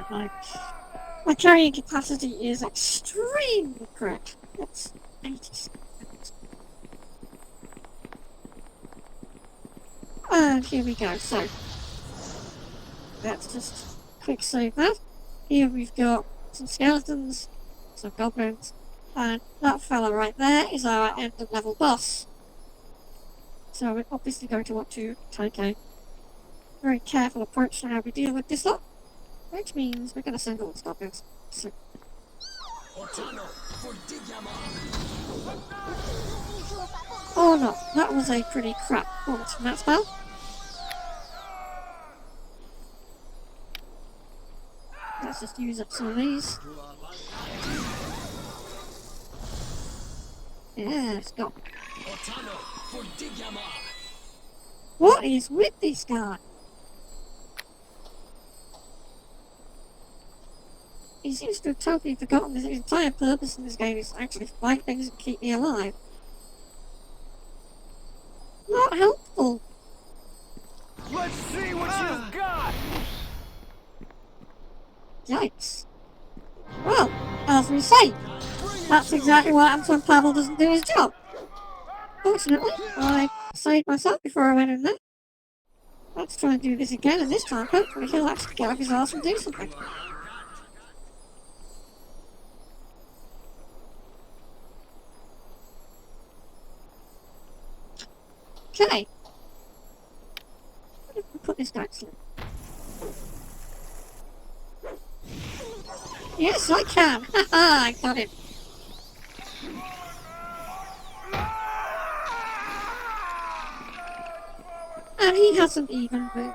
My carrying capacity is extremely quick. It's 80 seconds. And here we go. So let's just quick save that. Here we've got some skeletons, some goblins, and that fella right there is our end of level boss. So we're obviously going to want to take a very careful approach to how we deal with this lot. Which means we're going to send all the goblins. So. Oh no, that was a pretty crap performance from that spell. Let's just use up some of these. Yeah, it's gone. What is with this guy? He seems to have totally forgotten that his entire purpose in this game is to actually fight things and keep me alive. Not helpful. Let's see what you've got! Yikes. Well, as we say, That's exactly what happens when Pavel doesn't do his job. Fortunately, I saved myself before I went in there. Let's try and do this again, and this time, hopefully, he'll actually get off his arse and do something. Okay. Put this guy to sleep. Yes, I can. Haha, I got it. And he hasn't even moved.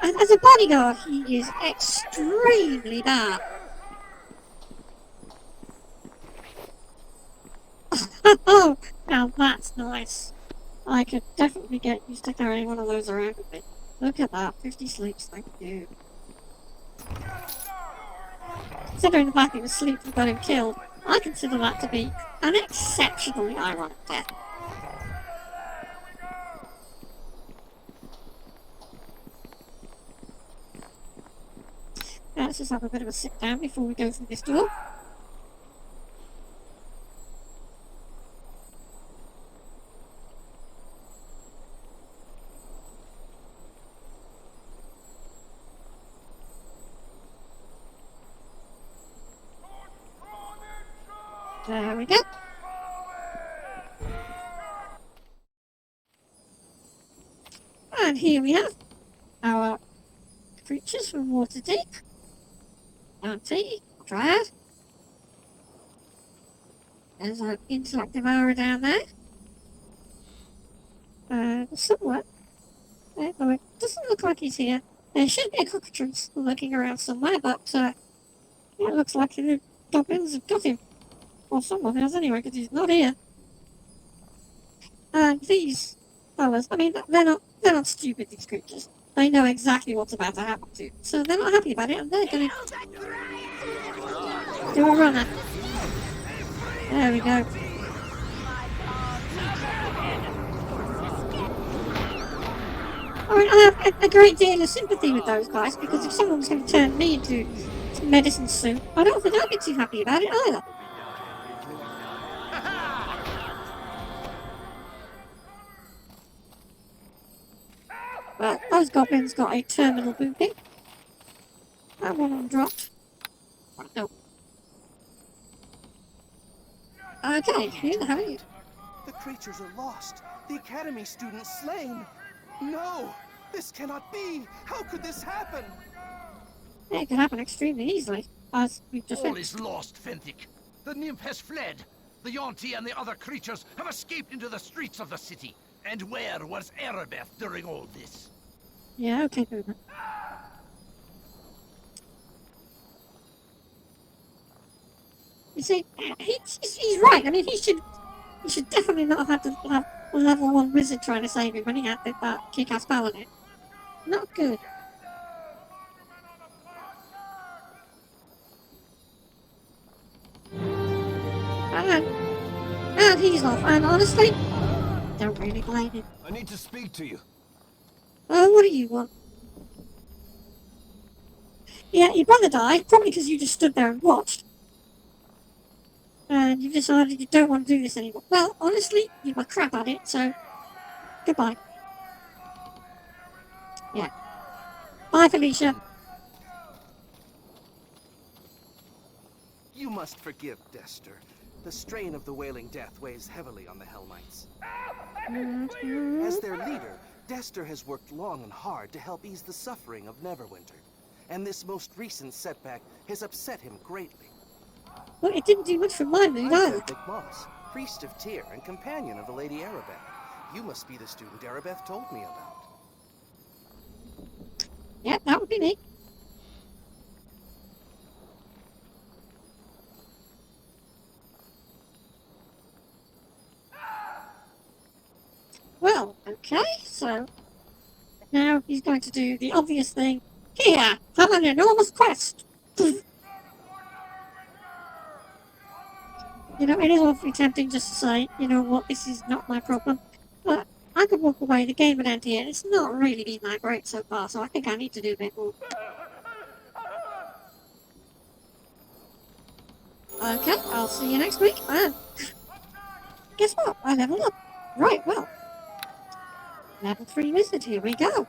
As a bodyguard, he is extremely bad. Oh, now that's nice. I could definitely get used to carrying one of those around with me. Look at that, 50 sleeps, thank you. Considering the fact he was asleep and got him killed, I consider that to be an exceptionally ironic death. Let's just have a bit of a sit down before we go through this door. There we go. And here we have our creatures from Waterdeep. Bounty, Dryad. There's an interactive aura down there. Somewhat. Though it doesn't look like he's here. There should be a cockatrice lurking around somewhere, but it looks like the goblins have got him. Or someone has anyway, because he's not here. And these fellas, I mean, they're not stupid, these creatures. They know exactly what's about to happen to them. So they're not happy about it, and they're going to do a runner. There we go. I have a great deal of sympathy with those guys, because if someone's going to turn me into medicine soup, I don't think I'd be too happy about it either. Well, those goblins got a terminal booping. That one of them dropped. No. Okay, who the hell are you? The creatures are lost. The Academy students slain. No! This cannot be! How could this happen? It could happen extremely easily, as we've just All said. is lost, Fentic. The nymph has fled. The Yonti and the other creatures have escaped into the streets of the city. And where was Erebeth during all this? Yeah, okay, Boomer. You see, he's right. I mean, he should definitely not have had to have a level 1 wizard trying to save him when he had that kick-ass paladin. Not good. And he's off. And honestly, don't really blame him. I need to speak to you. Oh, what do you want? Yeah, your brother died, probably because you just stood there and watched. And you've decided you don't want to do this anymore. Well, honestly, you were crap at it, so goodbye. Yeah. Bye, Felicia. You must forgive Dester. The strain of the Wailing Death weighs heavily on the Hell Knights. As their leader, Dester has worked long and hard to help ease the suffering of Neverwinter. And this most recent setback has upset him greatly. Well, it didn't do much for my mood either. I'm Moss, priest of Tyr and companion of the Lady Erebeth. You must be the student Erebeth told me about. Yeah, that would be me. Well, okay, so now he's going to do the obvious thing. Here, have an enormous quest. You know, it is awfully tempting just to say, you know what, this is not my problem. But I could walk away, the game would end here. It's not really been that great so far, so I think I need to do a bit more. Okay, I'll see you next week. And guess what? I leveled up. Right, well. Level 3 wizard, here we go.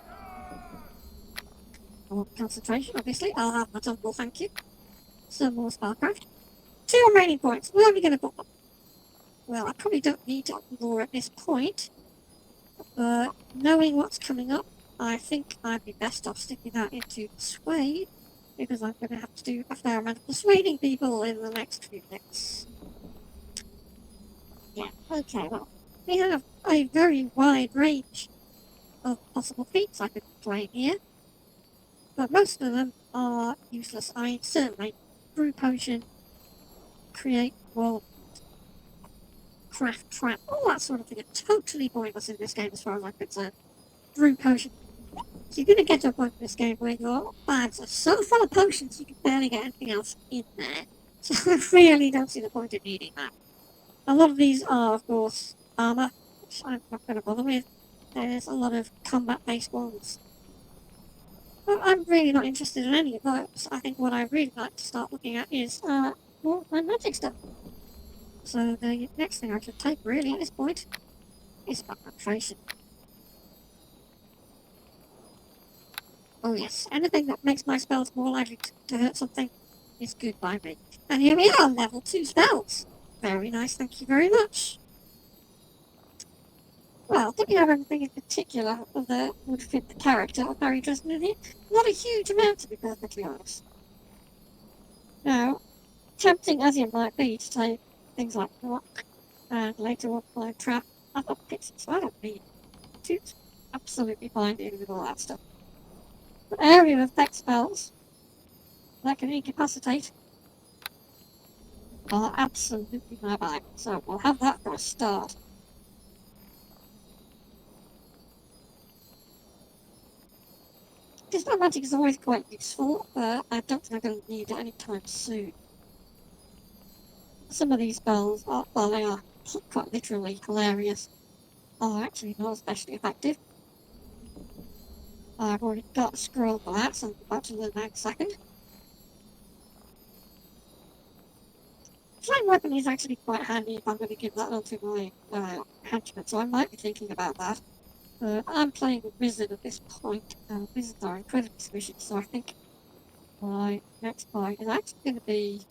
I want concentration, obviously. I'll have my tumble, thank you. Some more Spellcraft. 2 remaining points. Where are we going to put them? Well, I probably don't need more at this point. But knowing what's coming up, I think I'd be best off sticking that into Persuade. Because I'm going to have to do a fair amount of persuading people in the next few minutes. Yeah, okay, well. We have a very wide range of possible feats I could play here. But most of them are useless. I mean, certainly, brew potion, create wall, craft trap, all that sort of thing are totally pointless in this game as far as I'm concerned. Brew potion. So you're going to get to a point in this game where your bags are so full of potions you can barely get anything else in there. So I really don't see the point of needing that. A lot of these are, of course, armor, which I'm not going to bother with. There's a lot of combat-based ones. But I'm really not interested in any of those. I think what I'd really like to start looking at is more my magic stuff. So the next thing I should take really at this point is concentration. Oh yes, anything that makes my spells more likely to hurt something is good by me. And here we are, level 2 spells. Very nice, thank you very much. Well, did you have anything in particular that would fit the character of Harry Dresden in here? Not a huge amount, to be perfectly honest. Now, tempting as it might be to take things like rock and later on my trap, I've got pixels, so I don't need to. Absolutely fine dealing with all that stuff. But area of effect spells that can incapacitate are absolutely my bag, so we'll have that for a start. Dispel magic is always quite useful, but I don't think I'm going to need it anytime soon. Some of these spells are, well, they are quite literally hilarious, are actually not especially effective. I've already got a scroll for that, so I'm about to learn that in a second. Flame weapon is actually quite handy if I'm going to give that onto my henchman, so I might be thinking about that. I'm playing a wizard at this point, and wizards are incredibly squishy, so I think my next fight is actually going to be,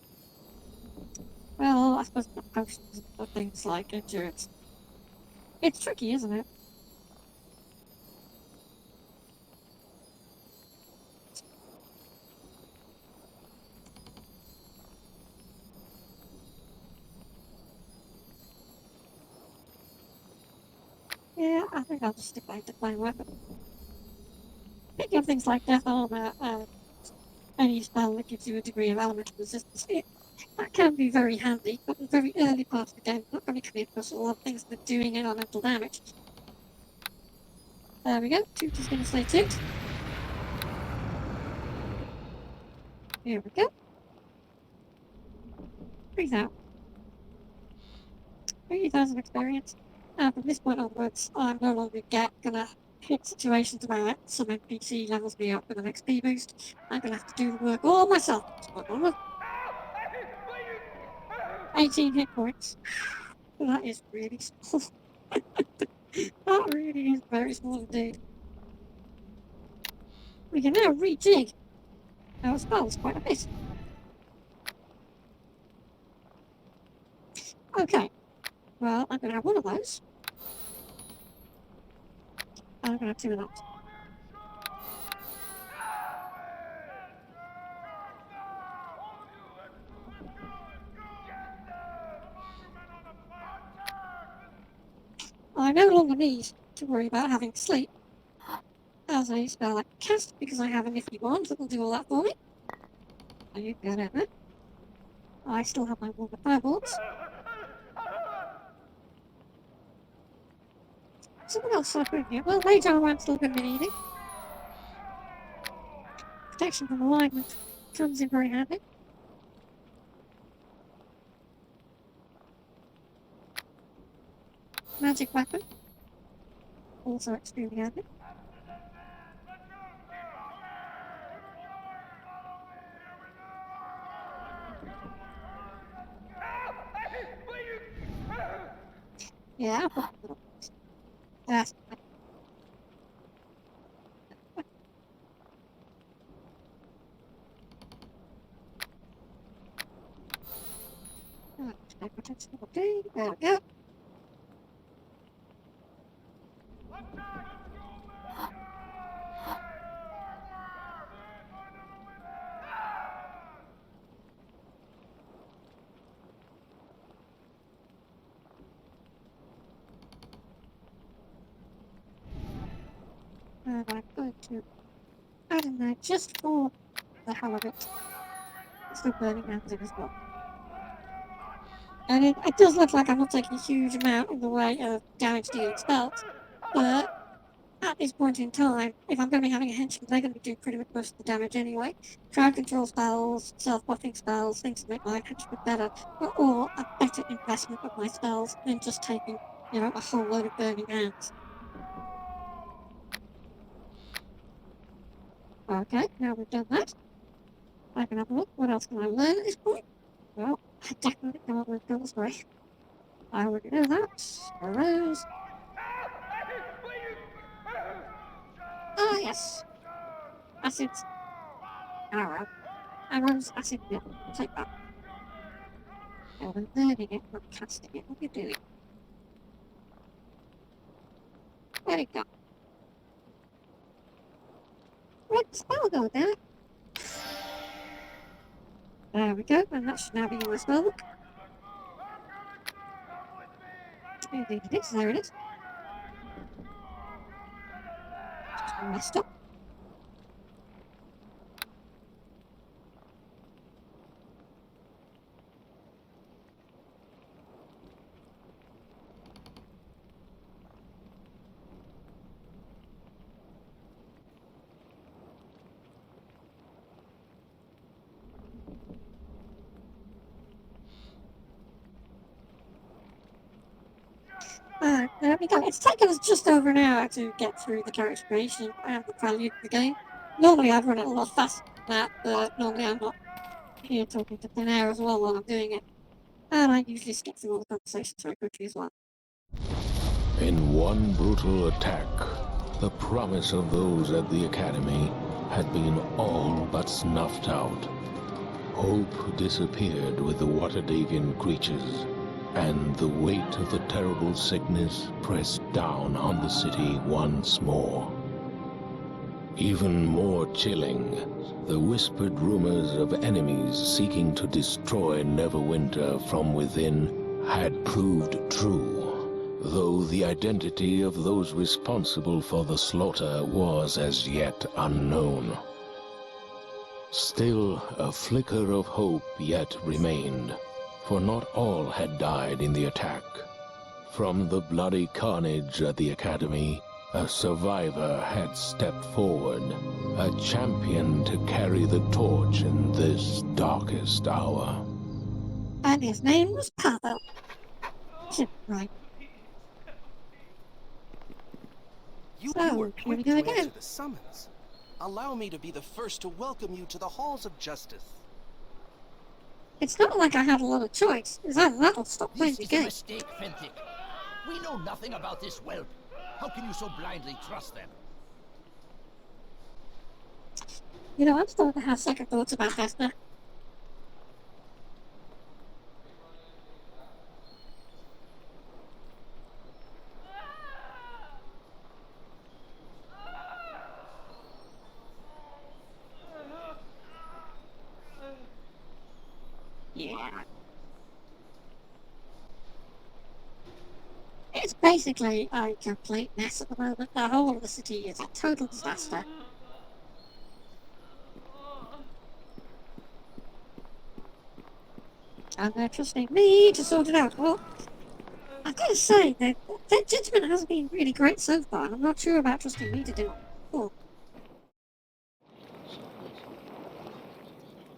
well, I suppose the potions and things like endurance. It's tricky, isn't it? Yeah, I think I'll just stick back to flame weapon. Picking up things like death armor and any spell that gives you a degree of elemental resistance, that can be very handy, but in the very early part of the game, not going to come in because a lot of things that are doing elemental damage. There we go, Toot is going to say Toot. Here we go. Breathe out. 3,000 experience. And from this point onwards, I'm no longer gonna hit situations where some NPC levels me up with an XP boost. I'm gonna have to do the work all myself. 18 hit points. That is really small. That really is very small indeed. We can now rejig our spells quite a bit. Okay, well, I'm gonna have one of those. And I'm gonna have 2 of those. I no longer need to worry about having sleep as a spell I can cast because I have a nifty wand that will do all that for me. And you can get it. I still have my water fireballs. Someone else started putting it. Well, later I'm still going to be needing. Protection from alignment comes in very handy. Magic weapon. Also extremely handy. Yeah, that's okay, there we go. And I'm going to add in there just for the hell of it. It's still burning hands in as well. And it does look like I'm not taking a huge amount in the way of damage dealing spells, but at this point in time, if I'm going to be having a henchman, they're going to be doing pretty much most of the damage anyway. Crowd control spells, self-buffing spells, things to make my henchman better, are all a better investment of my spells than just taking, a whole load of burning hands. Okay, now we've done that. I can have a look. What else can I learn at this point? Well, I definitely can't learn Double Strike. I already know that. Arrows. Ah, yes. Acids. Arrow. Arrows, acid, yeah. Take that. Oh, I'm learning it, not casting it. What are you doing? Where'd it go? Where'd the spell go there? There we go, and that should now be in the spellbook. Indeed it is, there it is. Just messed up. There we go. It's taken us just over an hour to get through the character creation and the Prelude of the game. Normally I'd run it a lot faster than that, but normally I'm not here talking to thin air as well while I'm doing it. And I usually skip through all the conversations very quickly as well. In one brutal attack, the promise of those at the Academy had been all but snuffed out. Hope disappeared with the Waterdavian creatures, and the weight of the terrible sickness pressed down on the city once more. Even more chilling, the whispered rumors of enemies seeking to destroy Neverwinter from within had proved true, though the identity of those responsible for the slaughter was as yet unknown. Still, a flicker of hope yet remained, for not all had died in the attack. From the bloody carnage at the Academy, a survivor had stepped forward, a champion to carry the torch in this darkest hour. And his name was Pavel. Right. You So, were here quick we go to again. answer the summons. Allow me to be the first to welcome you to the halls of justice. It's not like I had a lot of choice. Is that'll stop playing This the is a game. mistake, Fentic. We know nothing about this whelp. How can you so blindly trust them? I'm starting to have second thoughts about Hester. Yeah. It's basically a complete mess at the moment. The whole of the city is a total disaster. And they're trusting me to sort it out. Well, I've got to say that their judgment hasn't been really great so far, and I'm not sure about trusting me to do it. Oh.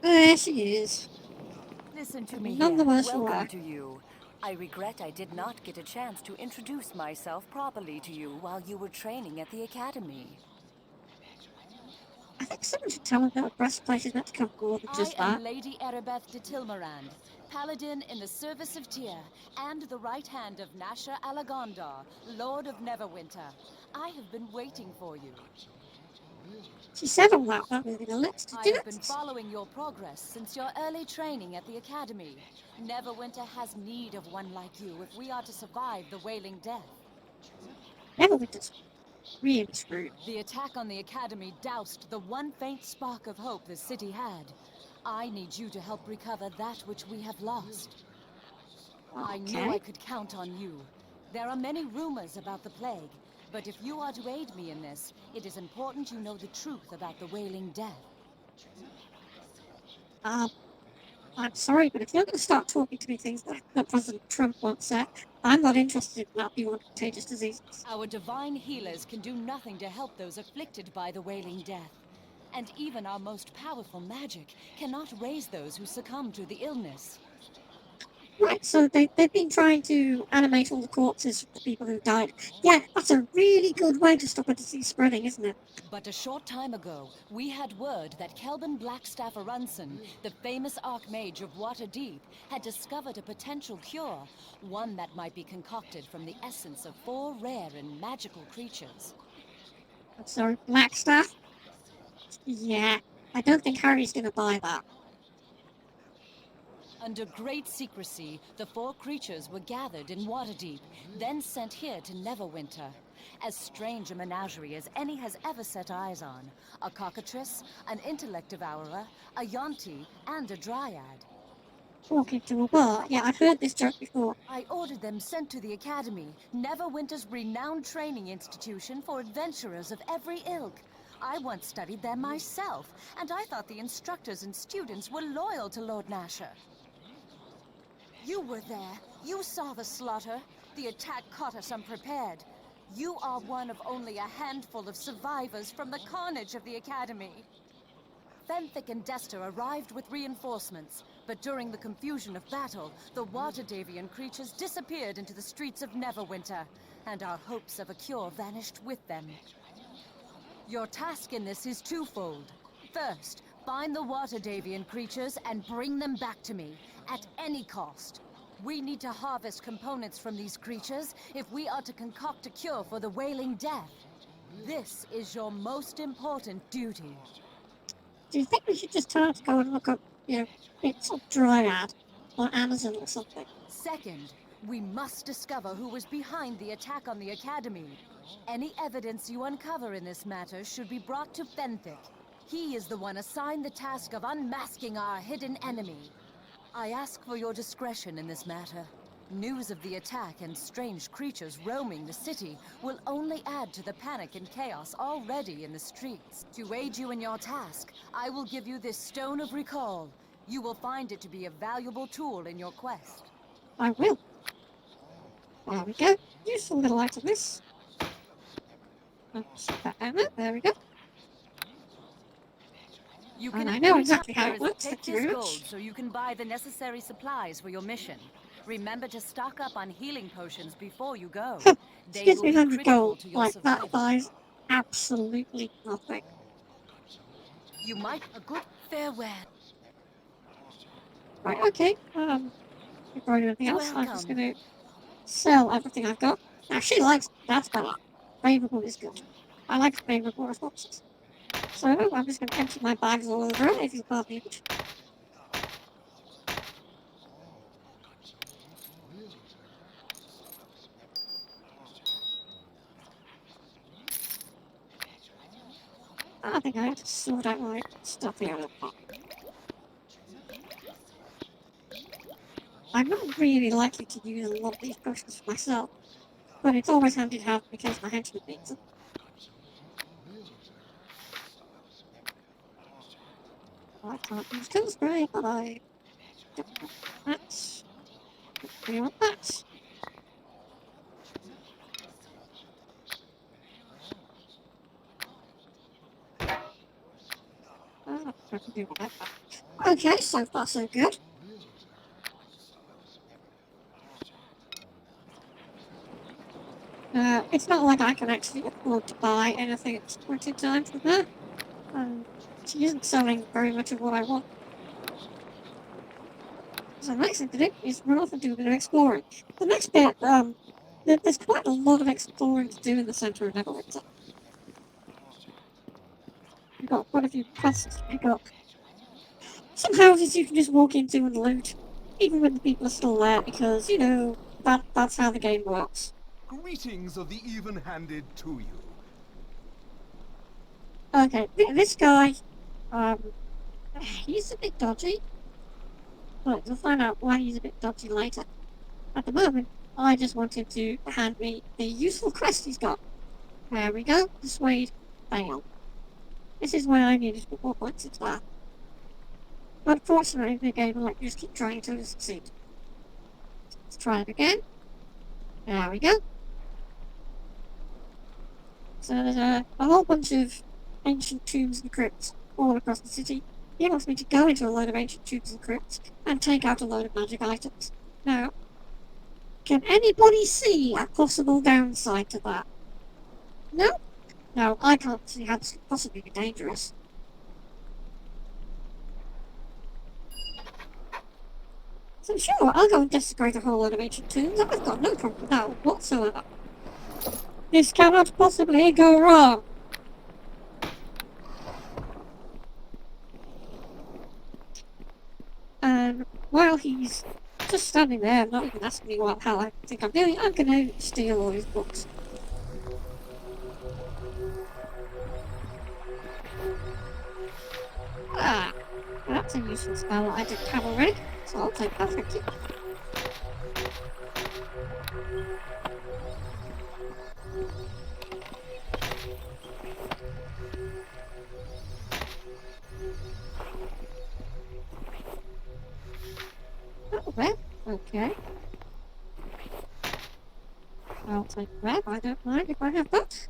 There she is. Listen to me None the here. worse for Welcome wear. to you. I regret I did not get a chance to introduce myself properly to you while you were training at the Academy. I think someone should tell me that a breastplate is meant to come more than I just that. am Lady Erebeth de Tilmarand, paladin in the service of Tyr, and the right hand of Nasha Alagondar, Lord of Neverwinter. I have been waiting for you. She said all that without moving her lips. I have been following your progress since your early training at the Academy. Neverwinter has need of one like you if we are to survive the Wailing Death. Neverwinter's really screwed. The attack on the Academy doused the one faint spark of hope the city had. I need you to help recover that which we have lost. Okay. I knew I could count on you. There are many rumors about the plague, but if you are to aid me in this, it is important you know the truth about the Wailing Death. I'm sorry, but if you're going to start talking to me things that President Trump once said, I'm not interested in that beyond contagious diseases. Our divine healers can do nothing to help those afflicted by the Wailing Death. And even our most powerful magic cannot raise those who succumb to the illness. Right, so they've been trying to animate all the corpses of the people who died. Yeah, that's a really good way to stop a disease spreading, isn't it? But a short time ago, we had word that Kelvin Blackstaff Arunson, the famous Archmage of Waterdeep, had discovered a potential cure, one that might be concocted from the essence of 4 rare and magical creatures. I'm sorry, Blackstaff? Yeah, I don't think Harry's gonna buy that. Under great secrecy, the 4 creatures were gathered in Waterdeep, then sent here to Neverwinter. As strange a menagerie as any has ever set eyes on. A cockatrice, an intellect devourer, a yonti, and a dryad. Walking to a bar. Yeah, I've heard this joke before. I ordered them sent to the Academy, Neverwinter's renowned training institution for adventurers of every ilk. I once studied there myself, and I thought the instructors and students were loyal to Lord Nasher. You were there. You saw the slaughter. The attack caught us unprepared. You are one of only a handful of survivors from the carnage of the Academy. Fenthic and Dester arrived with reinforcements, but during the confusion of battle, the Waterdavian creatures disappeared into the streets of Neverwinter, and our hopes of a cure vanished with them. Your task in this is twofold. First, find the Waterdavian creatures and bring them back to me, at any cost. We need to harvest components from these creatures if we are to concoct a cure for the Wailing Death. This is your most important duty. Do you think we should just try to go and look up, bits of Dryad on Amazon or something? Second, we must discover who was behind the attack on the Academy. Any evidence you uncover in this matter should be brought to Fenthic. He is the one assigned the task of unmasking our hidden enemy. I ask for your discretion in this matter. News of the attack and strange creatures roaming the city will only add to the panic and chaos already in the streets. To aid you in your task, I will give you this Stone of Recall. You will find it to be a valuable tool in your quest. I will. There we go. Useful little item this. Set that down there. There we go. You And can I know exactly how it works. Take Thank you very this much. gold so you can buy the necessary supplies for your mission. Remember to stock up on healing potions before you go. They Gives will me be 100 critical gold. to your Like, that survival. buys absolutely nothing. You might a good farewell. Right, okay. Before I do anything else, I'm just Welcome. going to sell everything I've got. Now, she likes that's better. Favourable is good. I like favourable responses. So, I'm just going to empty my bags all over it, if you can't believe it. I think I have to sort out my stuff here. I'm not really likely to use a lot of these potions for myself, but it's always handy to have because my henchman needs them. I can't use kill spray, but I don't want that. Do you want that? I can do that. Okay, so far so good. It's not like I can actually afford to buy anything at this point in time from her. She isn't selling very much of what I want. So the next thing to do is run off and do a bit of exploring. The next bit, there's quite a lot of exploring to do in the centre of Neverwinter. You've got quite a few quests to pick up. Some houses you can just walk into and loot, even when the people are still there, because, you know, that's how the game works. Greetings of the even-handed to you. Okay, this guy, he's a bit dodgy, but we'll find out why he's a bit dodgy later. At the moment, I just want him to hand me the useful quest he's got. There we go, Dissuade Fail. This is why I needed to put more points into that. But fortunately, the game will let you just keep trying until you succeed. Let's try it again. There we go. So there's a whole bunch of ancient tombs and crypts all across the city. He wants me to go into a load of ancient tombs and crypts and take out a load of magic items. Now, can anybody see a possible downside to that? No? No, I can't see how this could possibly be dangerous. So sure, I'll go and desecrate a whole load of ancient tombs. I've got no problem with that whatsoever. This cannot possibly go wrong. And while he's just standing there, not even asking me what the hell I think I'm doing, I'm going to steal all his books. Ah, that's a useful spell that I didn't have already, so I'll take that, thank you. Oh, well, okay. I'll take that, I don't mind if I have that.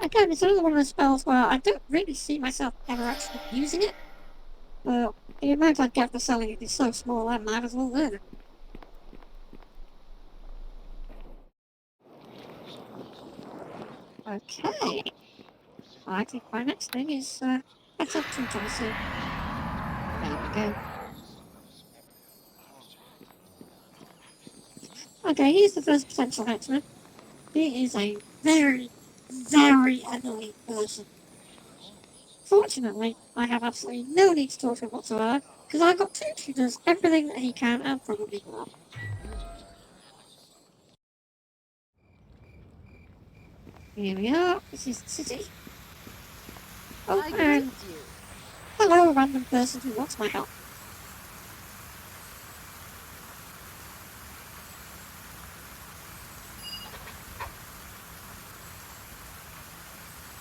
Again, it's another one of the spells where I don't really see myself ever actually using it. But the amount I get for selling it is so small, I might as well learn it. Okay. I think my next thing is, let's have two toys here. There we go. Okay, here's the first potential henchman. He is a very, very annoying person. Fortunately, I have absolutely no need to talk to him whatsoever, because I've got Toot who does everything that he can and probably more. Here we are, this is the city. Oh, and hello, random person who wants my help.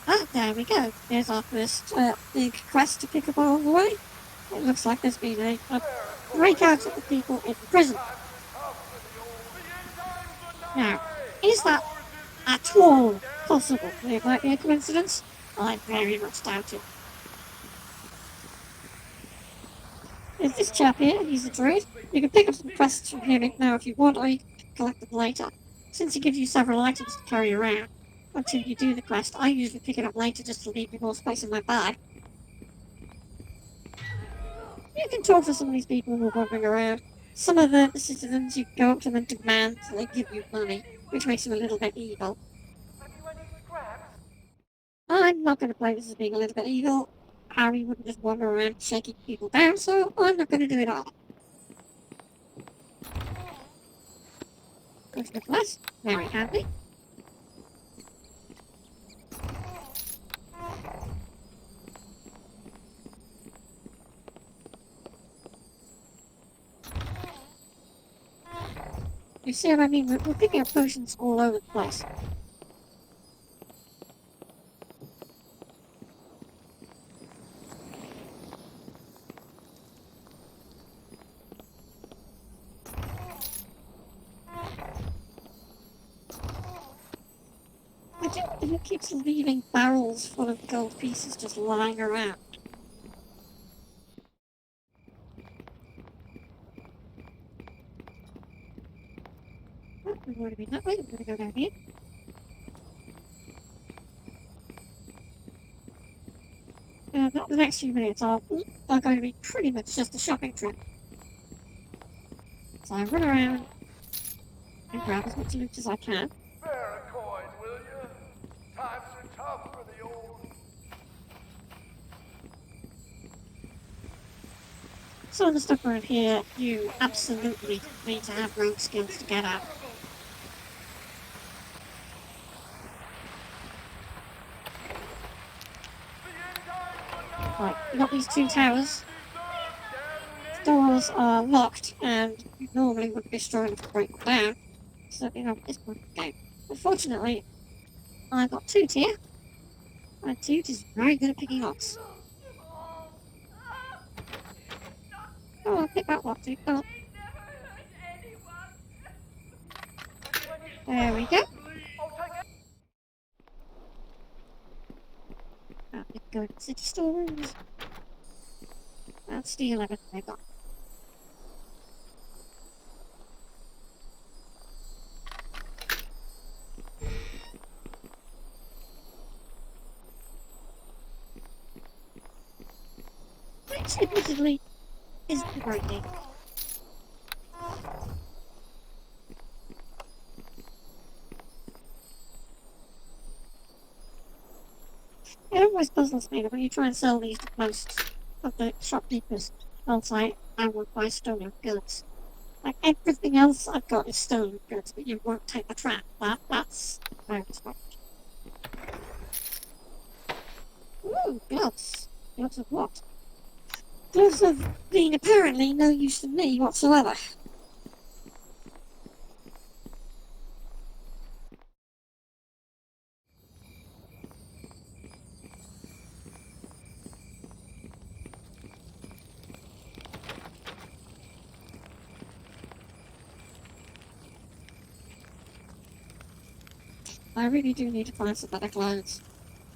Ah, there we go. There's our first big quest to pick up along the way. It looks like there's been a breakout of the people in prison. Now, is that at all possible? It might be a coincidence. I very much doubt it. There's this chap here, he's a druid. You can pick up some quests from him now if you want, or you can collect them later. Since he gives you several items to carry around until you do the quest, I usually pick it up later just to leave me more space in my bag. You can talk to some of these people who are wandering around. Some of the citizens, you can go up to them and demand that they give you money, which makes them a little bit evil. I'm not going to play this as being a little bit evil. Harry wouldn't just wander around shaking people down, so I'm not going to do it either. Go to the quest. Very handy. You see what I mean? We're picking up potions all over the place. I do wonder who keeps leaving barrels full of gold pieces just lying around. Oh, we've already been that way. I'm going to go down here. The next few minutes are going to be pretty much just a shopping trip. So I run around and grab as much loot as I can. Spare a coin, will you? Times are tough for the old. Some of the stuff around here, you absolutely need to have rogue skills to get at. Right, we got these two towers. The doors are locked, and you normally would be strong enough to break them down. Certainly not at this point in the game. Unfortunately, I got Toot here, and Toot is very good at picking locks. Go on, pick that lock, Toot, go on. There we go. Now we can go to the city storerooms. And steal everything they've got. Which admittedly isn't the right thing. It always puzzles me that when you try and sell these to most of the shopkeepers on site, I won't buy stolen goods. Like everything else I've got is stolen goods, but you won't take the trap. That's very smart. Ooh, gloves. Gloves of what? Gloves of being apparently no use to me whatsoever. I really do need to find some better clothes.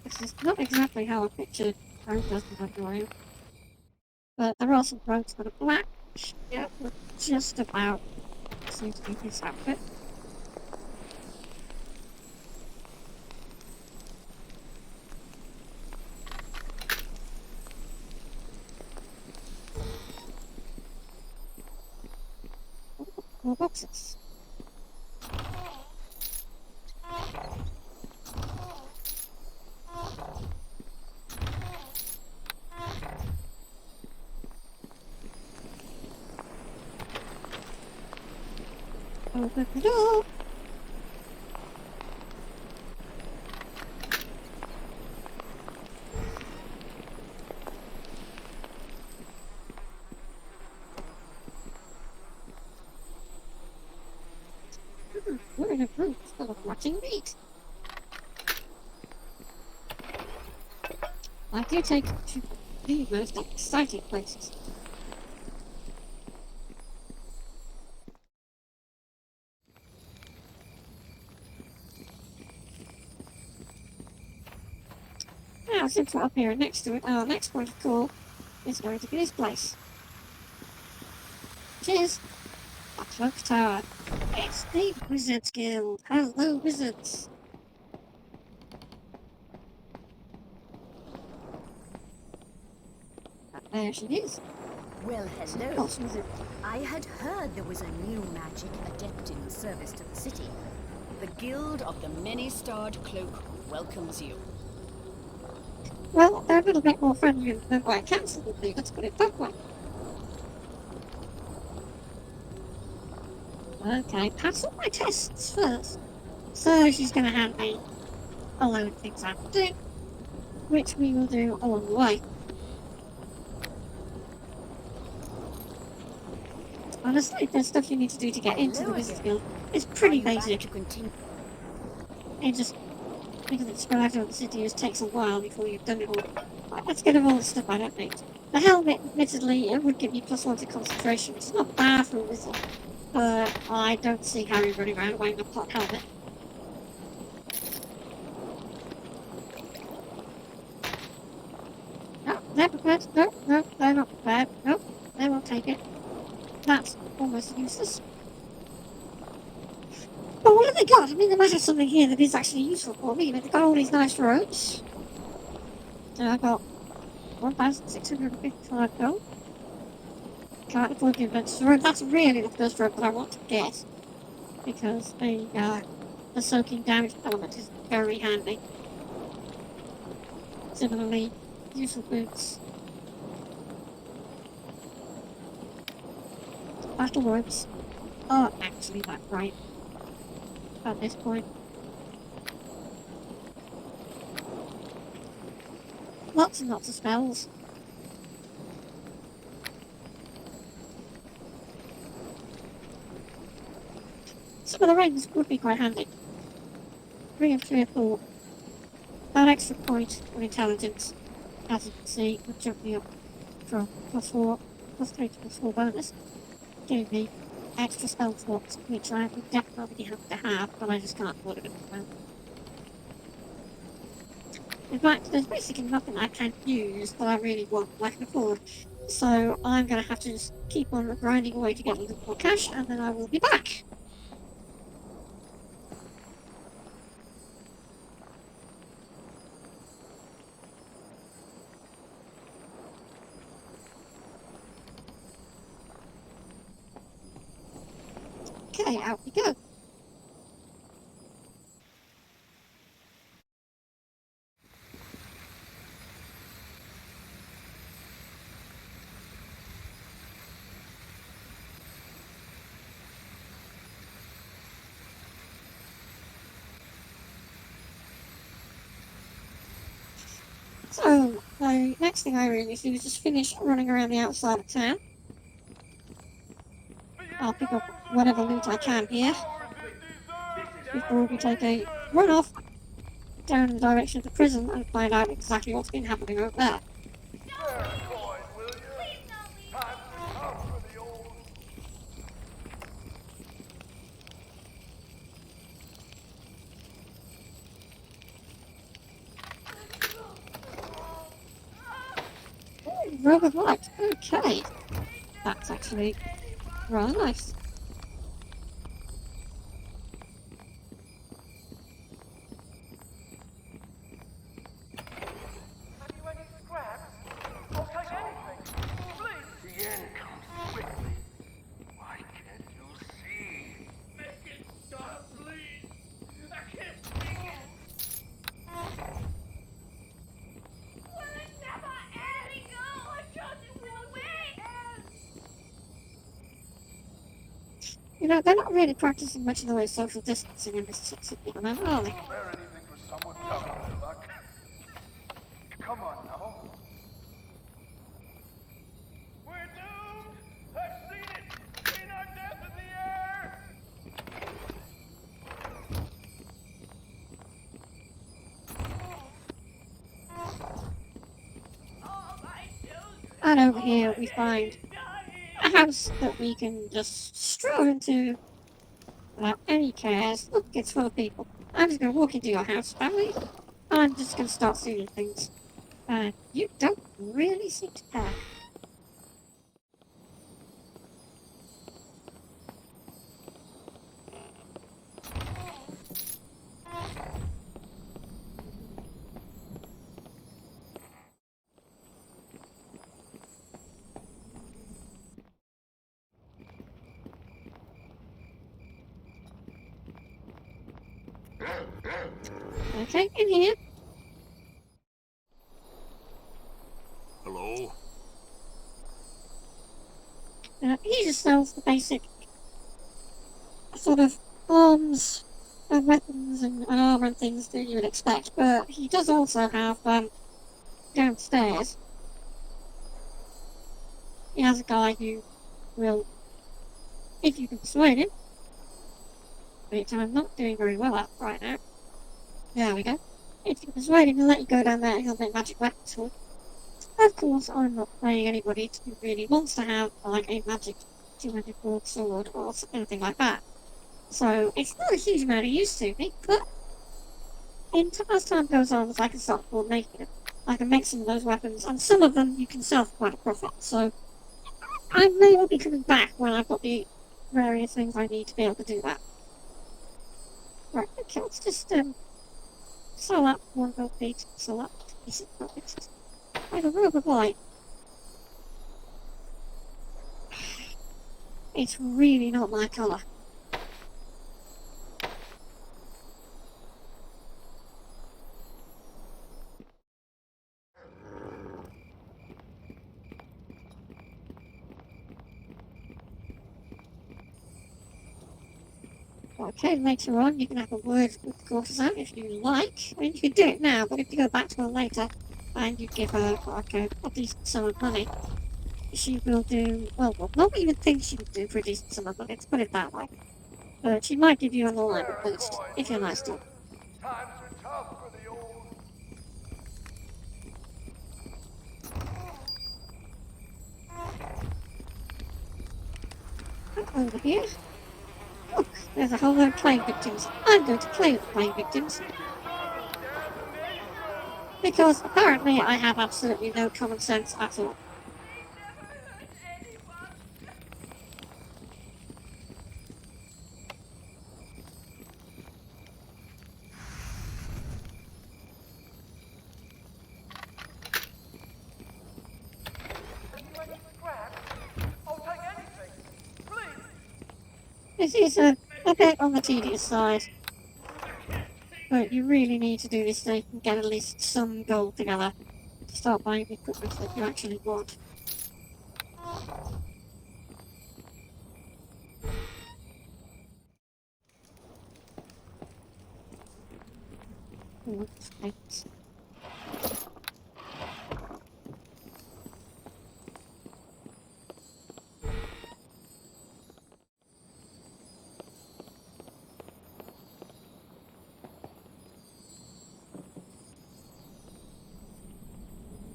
This is not exactly how I pictured Harry Dresden underwear. But there are some clothes that are black. Yeah, would just about seems to be his outfit. More boxes. Open the door. We're in a room full of rotting meat. I do take to the most exciting places. Now, since we're up here next to it, our next point of call is going to be this place. Cheers! A cloak tower. It's the Wizards Guild. Hello, wizards! And there she is. Well, hello. I had heard there was a new magic adept in service to the city. The Guild of the Many-Starred Cloak welcomes you. Well, they're a little bit more friendly than my council would be, let's put it that way. Okay, pass all my tests first. So she's going to hand me a load of things I have to do, which we will do along the way. Honestly, there's stuff you need to do to get into the Wizards Guild. It's pretty basic. It just, because it's spread out over the city, it takes a while before you've done it all. Right, let's get rid of all the stuff I don't need. The helmet, admittedly, it would give you +1 to concentration, which is not bad for a wizard. But I don't see Harry running around wearing a pot helmet. No, they're prepared. No, no, they're not prepared. No, they won't take it. That's almost useless. But what have they got? I mean, there might have something here that is actually useful for me. I mean, they've got all these nice robes. So I've got 1,655 gold. can't afford the adventure rope. That's really the first rope that I want to get, because the soaking damage element is very handy. Similarly, useful boots. Battle ropes aren't actually that great at this point. Lots and lots of spells. Some of the rings would be quite handy. Ring of 3 or 4. That extra point of intelligence, as you can see, would jump me up from +4, +3 to +4 bonus, giving me extra spell slots, which I would definitely have to have, but I just can't afford it at the moment. In fact, there's basically nothing I can use that I really want, I can afford. So I'm going to have to just keep on grinding away to get a little more cash, and then I will be back. Okay, out we go. So, the next thing I really need to do is just finish running around the outside of town. I'll pick up whatever loot I can here before we take a run off down in the direction of the prison and find out exactly what's been happening over there. Robe of Light. Okay. That's actually rather nice. You know, they're not really practicing much in the way of social distancing in this city at the moment, are they? Come on now. We're doomed! I've seen it! Seen our death in the air! And over here we find a house that we can just stroll into without any cares. Look, it's full of people. I'm just going to walk into your house, family. I'm just going to start seeing things. And you don't really seem to care. Okay, in here. Hello? He just sells the basic sort of arms and weapons and armor and things that you would expect, but he does also have, downstairs, he has a guy who will, if you can persuade him, which I'm not doing very well at right now. There we go. If you can persuade him, he'll let you go down there and he'll make magic weapons for you. Of course, I'm not playing anybody who really wants to have, like, a magic 200 sword or anything like that. So, it's not a huge amount of use to me, but as time goes on, I can start making them. I can make some of those weapons, and some of them you can sell for quite a profit, so I may well be coming back when I've got the various things I need to be able to do that. Right, okay, let's just, sell up 1 gold piece, sell up 2 gold pieces. I have a robe of light. It's really not my colour. Okay, later on you can have a word with the courtesan if you like. I mean, you can do it now, but if you go back to her later and you give her like a decent sum of money, she will do, well, not even think she would do for a decent sum of money, let's put it that way. But she might give you a little like boost, if you're nice to her. Times are tough for the old. Over here. Look, there's a whole load of playing victims. I'm going to play with the playing victims. Because apparently I have absolutely no common sense at all. This is a bit on the tedious side. But you really need to do this so you can get at least some gold together to start buying the equipment that you actually want. Thanks.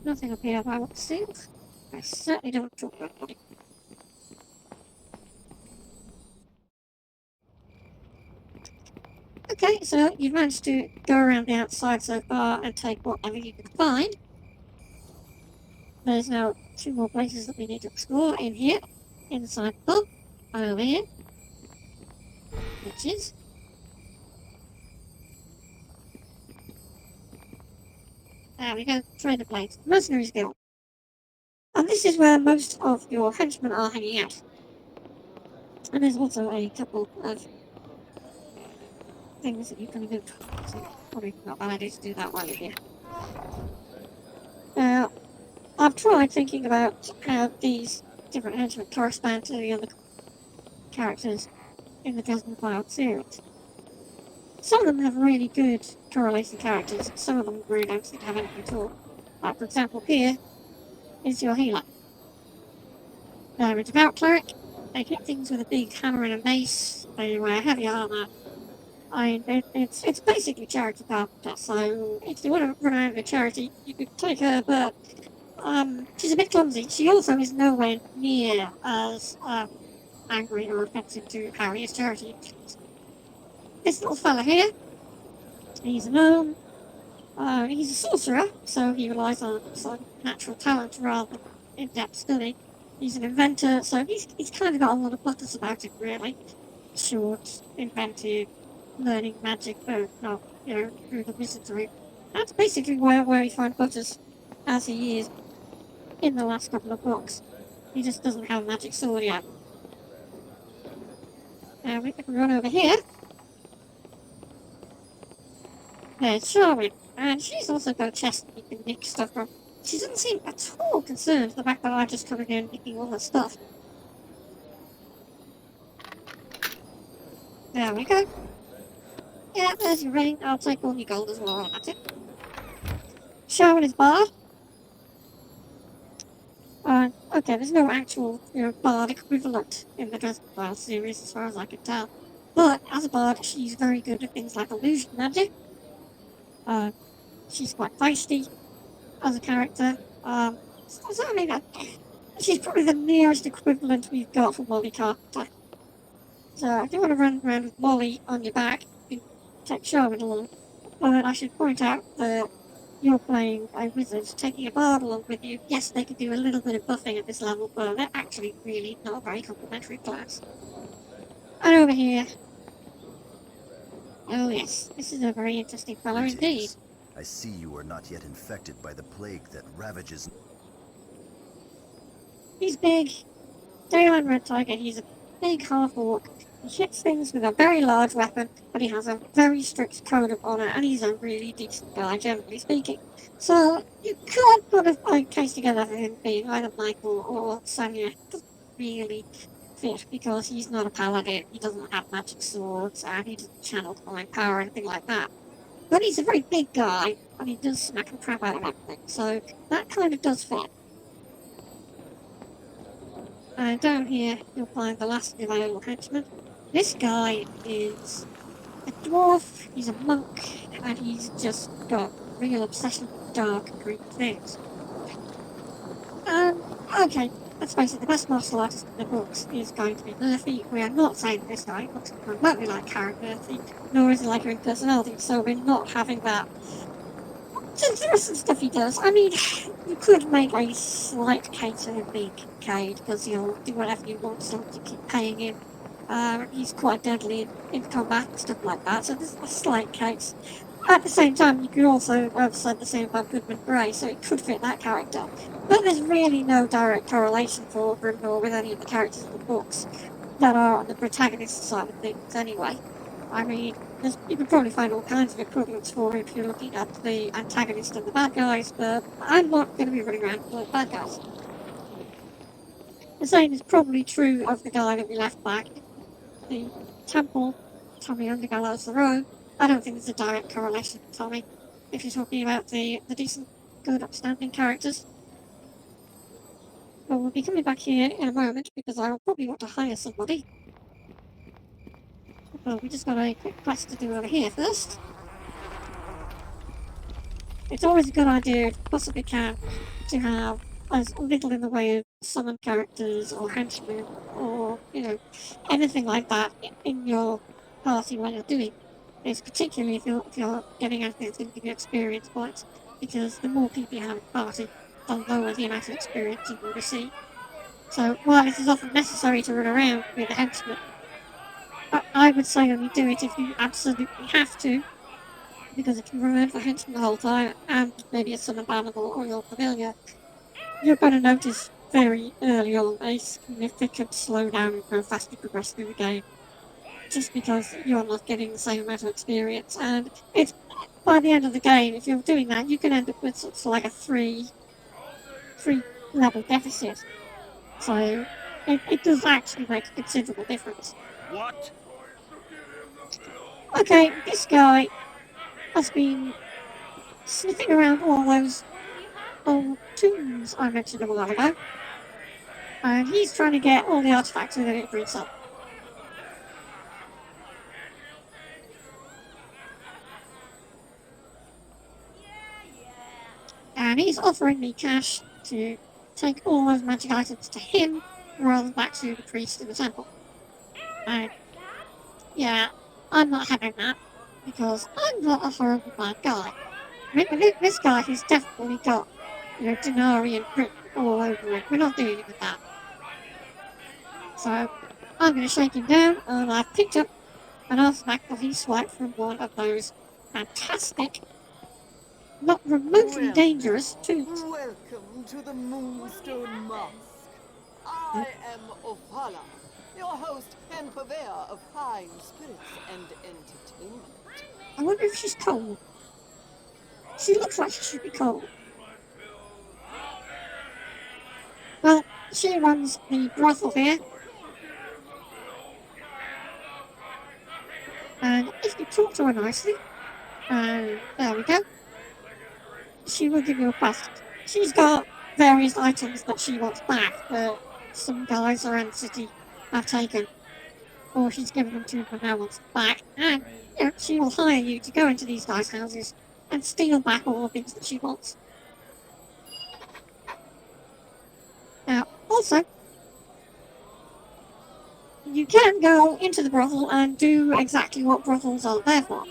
Nothing up here I want to see. I certainly don't want to talk about money. Okay, so you've managed to go around the outside so far and take whatever you can find. There's now 2 more places that we need to explore in here, inside the pub, over here, which is there we go, trader place, Mercenaries Guild. And this is where most of your henchmen are hanging out. And there's also a couple of things that you can do. So probably not a bad idea to do that while you're here. Now, I've tried thinking about how these different henchmen correspond to the other characters in the Dresden Files series. Some of them have really good correlating characters, some of them really don't seem to have anything at all. Like, for example, here is your healer. They're a devout cleric, they hit things with a big hammer and a mace, they wear heavy armour. I mean, it's basically charity carpenter, so if you want to run around with a charity, you could take her, but she's a bit clumsy. She also is nowhere near as angry or offensive to Harry as Charity. This little fella here, he's a gnome. He's a sorcerer, so he relies on some natural talent rather than in-depth study. He's an inventor, so he's kind of got a lot of butters about him, really. Short, inventive, learning magic, not, through the wizard's route. That's basically where he finds butters, as he is in the last couple of books. He just doesn't have a magic sword yet. Now we can run over here. There's Charmin, and she's also got a chest that you can nick stuff from. She doesn't seem at all concerned with the fact that I just come in here and nicking all her stuff. There we go. Yeah, there's your ring. I'll take all your gold as well, that's it. Charmin is bard. Okay, there's no actual, bard equivalent in the Dresden Files series as far as I can tell. But as a bard, she's very good at things like illusion magic. She's quite feisty as a character. She's probably the nearest equivalent we've got for Molly Carpenter. So if you want to run around with Molly on your back, you can take Charmin along. But I should point out that you're playing a wizard, taking a bard along with you. Yes, they can do a little bit of buffing at this level, but they're actually really not a very complimentary class. And over here. Oh yes, this is a very interesting fellow indeed. I see you are not yet infected by the plague that ravages... He's big. Dayline Red Tiger, he's a big half-orc. He hits things with a very large weapon, but he has a very strict code of honor, and he's a really decent guy, generally speaking. So you could put a case together for him being either Michael or Sonya. It doesn't really fit because he's not a paladin, he doesn't have magic swords, and he doesn't channel divine power or anything like that. But he's a very big guy, and he does smack the crap out of everything, so that kind of does fit. And down here, you'll find the last available henchman. This guy is a dwarf, he's a monk, and he's just got real obsession with dark and grim things. Okay, let's face it, the best martial artist in the books is going to be Murphy. We are not saying that this guy looks remotely like Karen Murphy, nor is he like her in personality, so we're not having that. There is some stuff he does. I mean, you could make a slight case of him being Kincaid, because he'll do whatever you want as long as you keep paying him. He's quite deadly in combat and stuff like that, so there's a slight case. At the same time, you could also have said the same about Goodman Gray, so it could fit that character. But there's really no direct correlation for Grimnor with any of the characters in the books that are on the protagonist side of things anyway. I mean, you can probably find all kinds of equivalents for him if you're looking at the antagonist and the bad guys, but I'm not going to be running around for the bad guys. The same is probably true of the guy that we left back in the temple, Tommy Undergallows the Rogue. I don't think there's a direct correlation with Tommy, if you're talking about the decent, good, upstanding characters. But we'll be coming back here in a moment, because I'll probably want to hire somebody. Well, we just got a quick quest to do over here first. It's always a good idea, if you possibly can, to have as little in the way of summon characters or henchmen or, anything like that in your party while you're doing this, particularly if you're getting anything that's going to give you experience points, because the more people you have in the party, the lower the amount of experience you will receive. So while it is often necessary to run around with a henchman, I would say only do it if you absolutely have to, because if you remain for henchman the whole time, and maybe a summoned animal or your familiar, you're going to notice very early on a significant slowdown in how fast you progress through the game, just because you're not getting the same amount of experience. And it's by the end of the game, if you're doing that, you can end up with sort of like a three level deficit. So it does actually make a considerable difference. What? Okay, this guy has been sniffing around all those old tombs I mentioned a while ago, and he's trying to get all the artifacts within it for himself. And he's offering me cash to take all those magic items to him rather than back to the priest in the temple. And yeah, I'm not having that, because I'm not a horrible bad guy. I mean, this guy has definitely got, Denarian print all over it. We're not doing it with that. So I'm going to shake him down, and I've picked up an artifact that he swiped from one of those fantastic, not remotely dangerous tombs. Welcome to the Moonstone Mosque. I am Ophala, your host and purveyor of fine spirits and entertainment. I wonder if she's cold. She looks like she should be cold. Well, she runs the brothel here. And if you talk to her nicely, and there we go, she will give you a quest. She's got various items that she wants back that some guys around the city have taken, or she's given them to them and now wants them back. And she will hire you to go into these guys' houses and steal back all the things that she wants. Now, also, you can go into the brothel and do exactly what brothels are there for.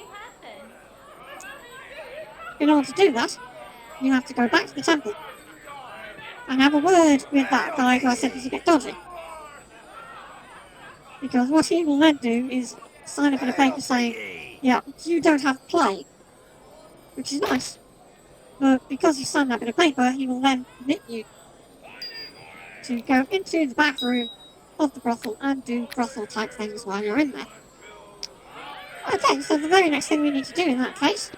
In order to do that, you have to go back to the temple and have a word with that guy who I said was a bit dodgy. Because what he will then do is sign up in a paper saying, yeah, you don't have plague, which is nice. But because you signed up in a paper, he will then permit you to go into the back room of the brothel and do brothel type things while you're in there. Okay, so the very next thing we need to do in that case,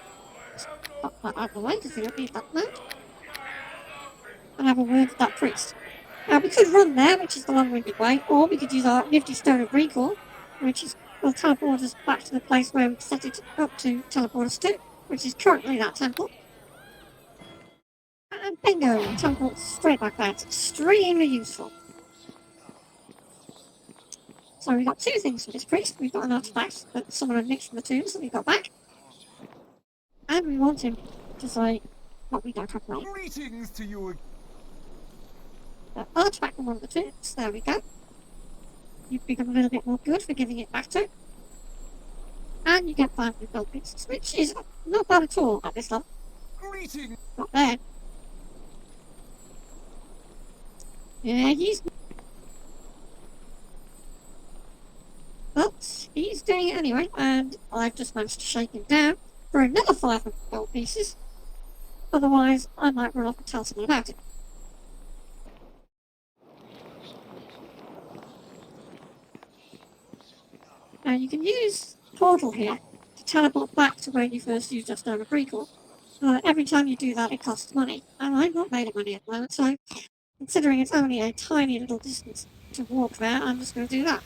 pop that out of the way because we don't need that now, and have a word with that priest. Now we could run there, which is the long-winded way, or we could use our nifty stone of recall, which will teleport us back to the place where we set it up to teleport us to, which is currently that temple. And bingo, teleport straight back there. It's extremely useful. So we've got two things for this priest. We've got an artifact that someone had nicked from the tombs that we got back. And we want him to say what we don't have right. Greetings to you. Artifact from one of the tombs. There we go. You've become a little bit more good for giving it back to. And you get 500 gold pieces, which is not bad at all at this level. Greetings. Not bad. Yeah, but he's doing it anyway, and I've just managed to shake him down for another 500 gold pieces. Otherwise, I might run off and tell someone about it. Now you can use Portal here to teleport back to where you first used your stone of recall. Every time you do that, it costs money, and I'm not made of money at the moment, so considering it's only a tiny little distance to walk there, I'm just going to do that.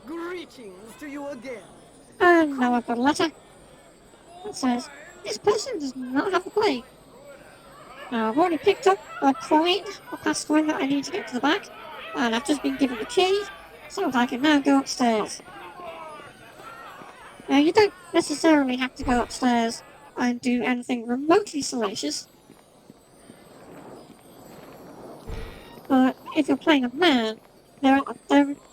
Greetings to you again. And now I've got a letter that says, this person does not have the plague. Now I've already picked up a coin, a pass coin that I need to get to the back, and I've just been given the key, so I can now go upstairs. Now you don't necessarily have to go upstairs and do anything remotely salacious, but if you're playing a man, there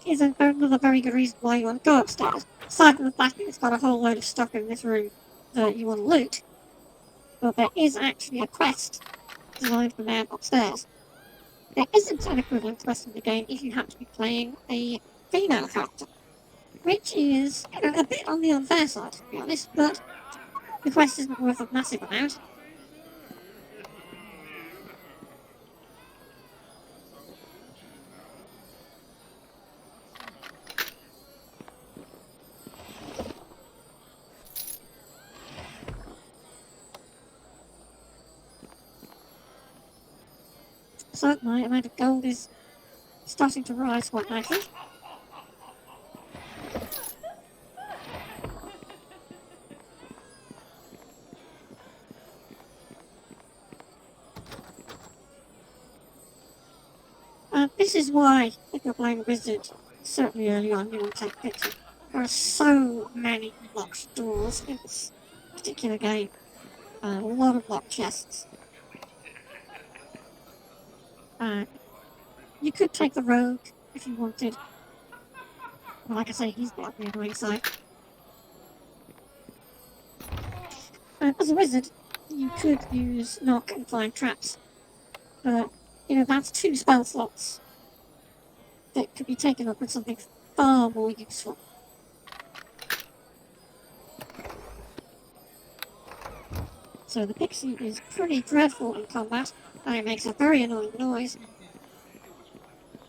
is another very good reason why you want to go upstairs, aside from the fact that it's got a whole load of stuff in this room that you want to loot. But there is actually a quest designed for man upstairs. There isn't an equivalent quest in the game if you happen to be playing a female character, which is a bit on the unfair side, to be honest, but the quest isn't worth a massive amount. So my amount of gold is starting to rise quite nicely. And this is why, if you're playing a wizard, certainly early on you want to take pictures. There are so many locked doors in this particular game. A lot of locked chests. You could take the rogue if you wanted. But like I say, he's got the annoying side. As a wizard, you could use knock and find traps. But, that's 2 spell slots that could be taken up with something far more useful. So the pixie is pretty dreadful in combat, and it makes a very annoying noise.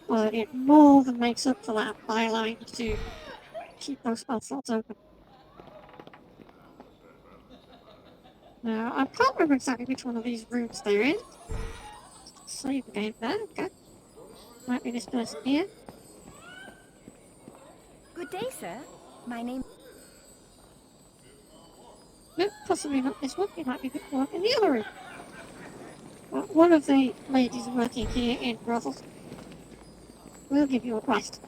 But it more than makes up for that by allowing you to keep those spell slots open. Now, I can't remember exactly which one of these rooms they're in. Save the game there, okay. Might be this person here. Good day, sir. My name... No, possibly not this one. It might be a bit more in the other room. One of the ladies working here in brothels will give you a quest.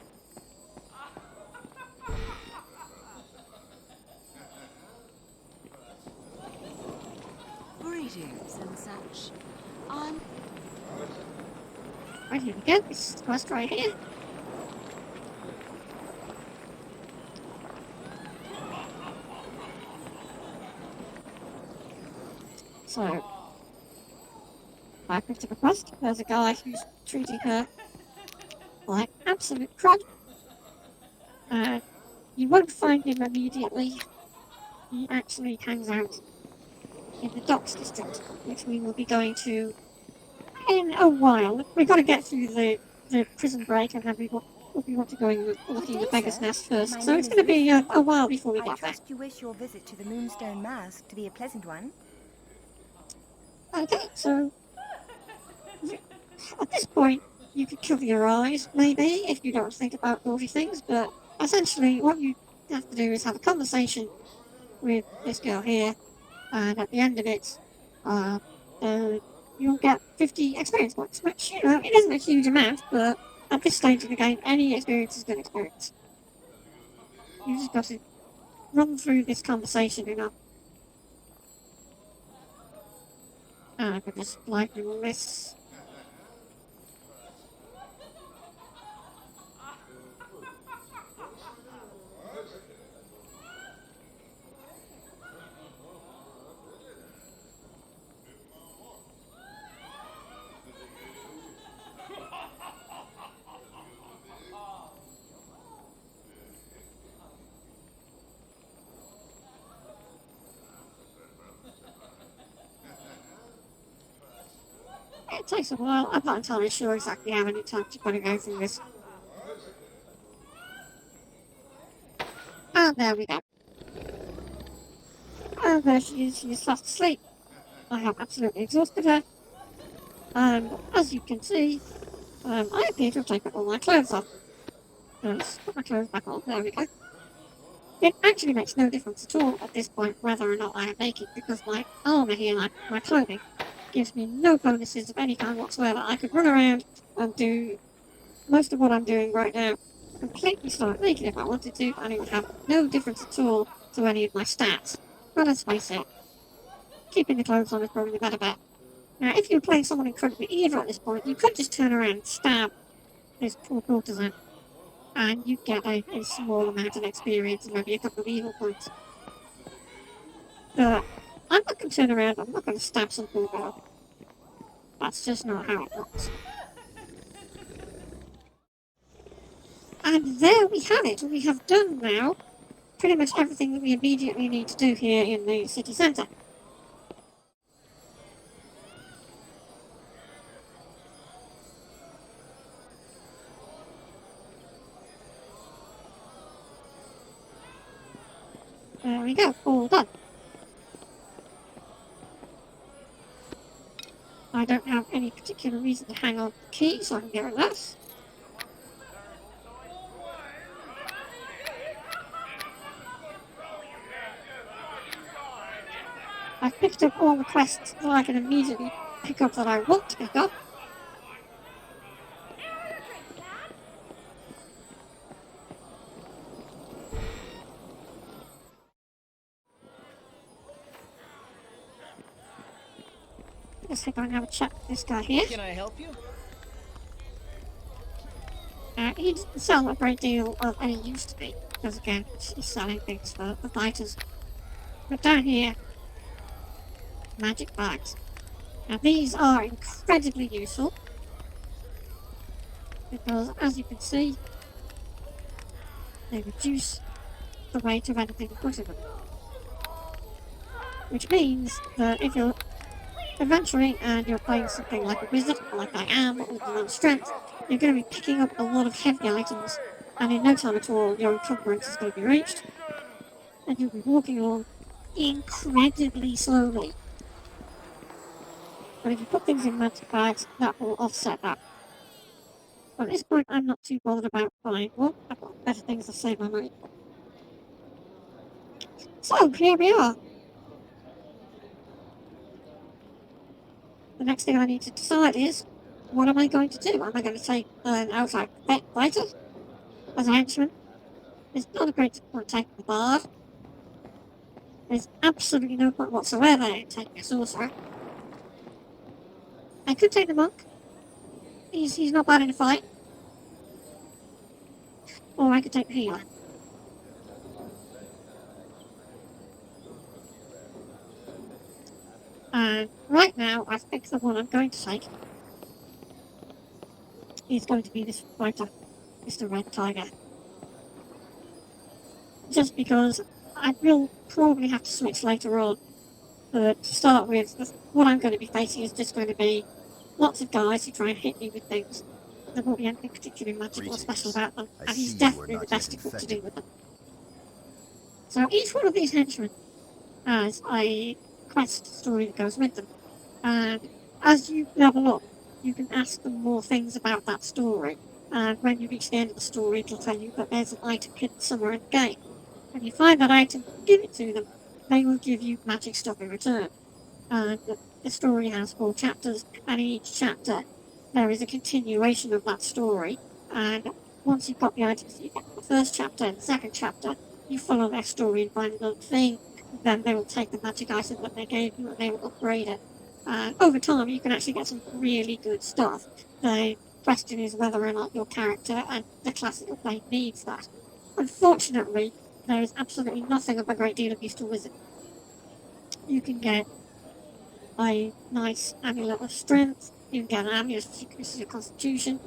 Greetings and such. Right, here we go. This is the quest right here. So, I picked up a quest. There's a guy who's treating her like an absolute crud. You won't find him immediately. He actually hangs out in the docks district, which we will be going to in a while. We've got to get through the prison break, and then we'll be want to go and look in the beggar's nest first. So it's going to be a while before we get there. I trust you wish your visit to the Moonstone Mask to be a pleasant one. Okay, so at this point, you could cover your eyes, maybe, if you don't think about naughty things, but essentially what you have to do is have a conversation with this girl here, and at the end of it, you'll get 50 experience points, which, you know, it isn't a huge amount, but at this stage of the game, any experience is good experience. You just got to run through this conversation enough. And I could just lightly miss. It takes a while. I'm not entirely sure exactly how many times you're going to go through this. And there we go. And there she is. She is fast asleep. I have absolutely exhausted her. And as you can see, I appear to have taken all my clothes off. Let's put my clothes back on. There we go. It actually makes no difference at all at this point whether or not I am naked, because my armour here, like my clothing, gives me no bonuses of any kind whatsoever. I could run around and do most of what I'm doing right now completely stark naked if I wanted to, and it would have no difference at all to any of my stats. But let's face it, keeping the clothes on is probably the better bet. Now, if you're playing someone incredibly evil at this point, you could just turn around and stab this poor courtesan, and you'd get a small amount of experience and maybe a couple of evil points. But I'm not going to turn around, I'm not going to stab some poor girl. That's just not how it works. And there we have it. We have done now pretty much everything that we immediately need to do here in the city centre. There we go, all done. I don't have any particular reason to hang on to the key, so I can get rid of that. I've picked up all the quests that I can immediately pick up that I want to pick up. Let's see if I can have a chat with this guy here. Can I help you? He doesn't sell a great deal of any use to me, because again, he's selling things for the fighters. But down here, magic bags. Now these are incredibly useful, because as you can see, they reduce the weight of anything put in them. Which means that if you're adventuring and you're playing something like a wizard, like I am, with low strength, you're going to be picking up a lot of heavy items, and in no time at all your encumbrance is going to be reached, and you'll be walking along incredibly slowly. But if you put things in magic bags, that will offset that. But at this point, I'm not too bothered about buying one. I've got better things to save my money. So, here we are. The next thing I need to decide is, what am I going to do? Am I going to take an outside fighter as a henchman? There's not a great point taking the bard. There's absolutely no point whatsoever in taking a sorcerer. I could take the monk. He's not bad in a fight. Or I could take the healer. And right now, I think the one I'm going to take is going to be this fighter. Mr. Red Tiger. Just because I will probably have to switch later on. But to start with, what I'm going to be facing is just going to be lots of guys who try and hit me with things. There won't be anything particularly magical or special about them, and he's definitely the best equipped to deal with them. So each one of these henchmen has a quest story that goes with them, and as you level up, you can ask them more things about that story, and when you reach the end of the story, it'll tell you that there's an item hidden somewhere in the game. When you find that item, give it to them, they will give you magic stuff in return. And the story has 4 chapters, and in each chapter there is a continuation of that story, and once you've got the items that you get in the first chapter and the second chapter, you follow their story and find another thing, then they will take the magic item that they gave you and they will upgrade it. And over time you can actually get some really good stuff. The question is whether or not your character and the class that you're playing needs that. Unfortunately, there is absolutely nothing of a great deal of use to wizard. You can get a nice amulet of strength, you can get an amulet which increases your constitution,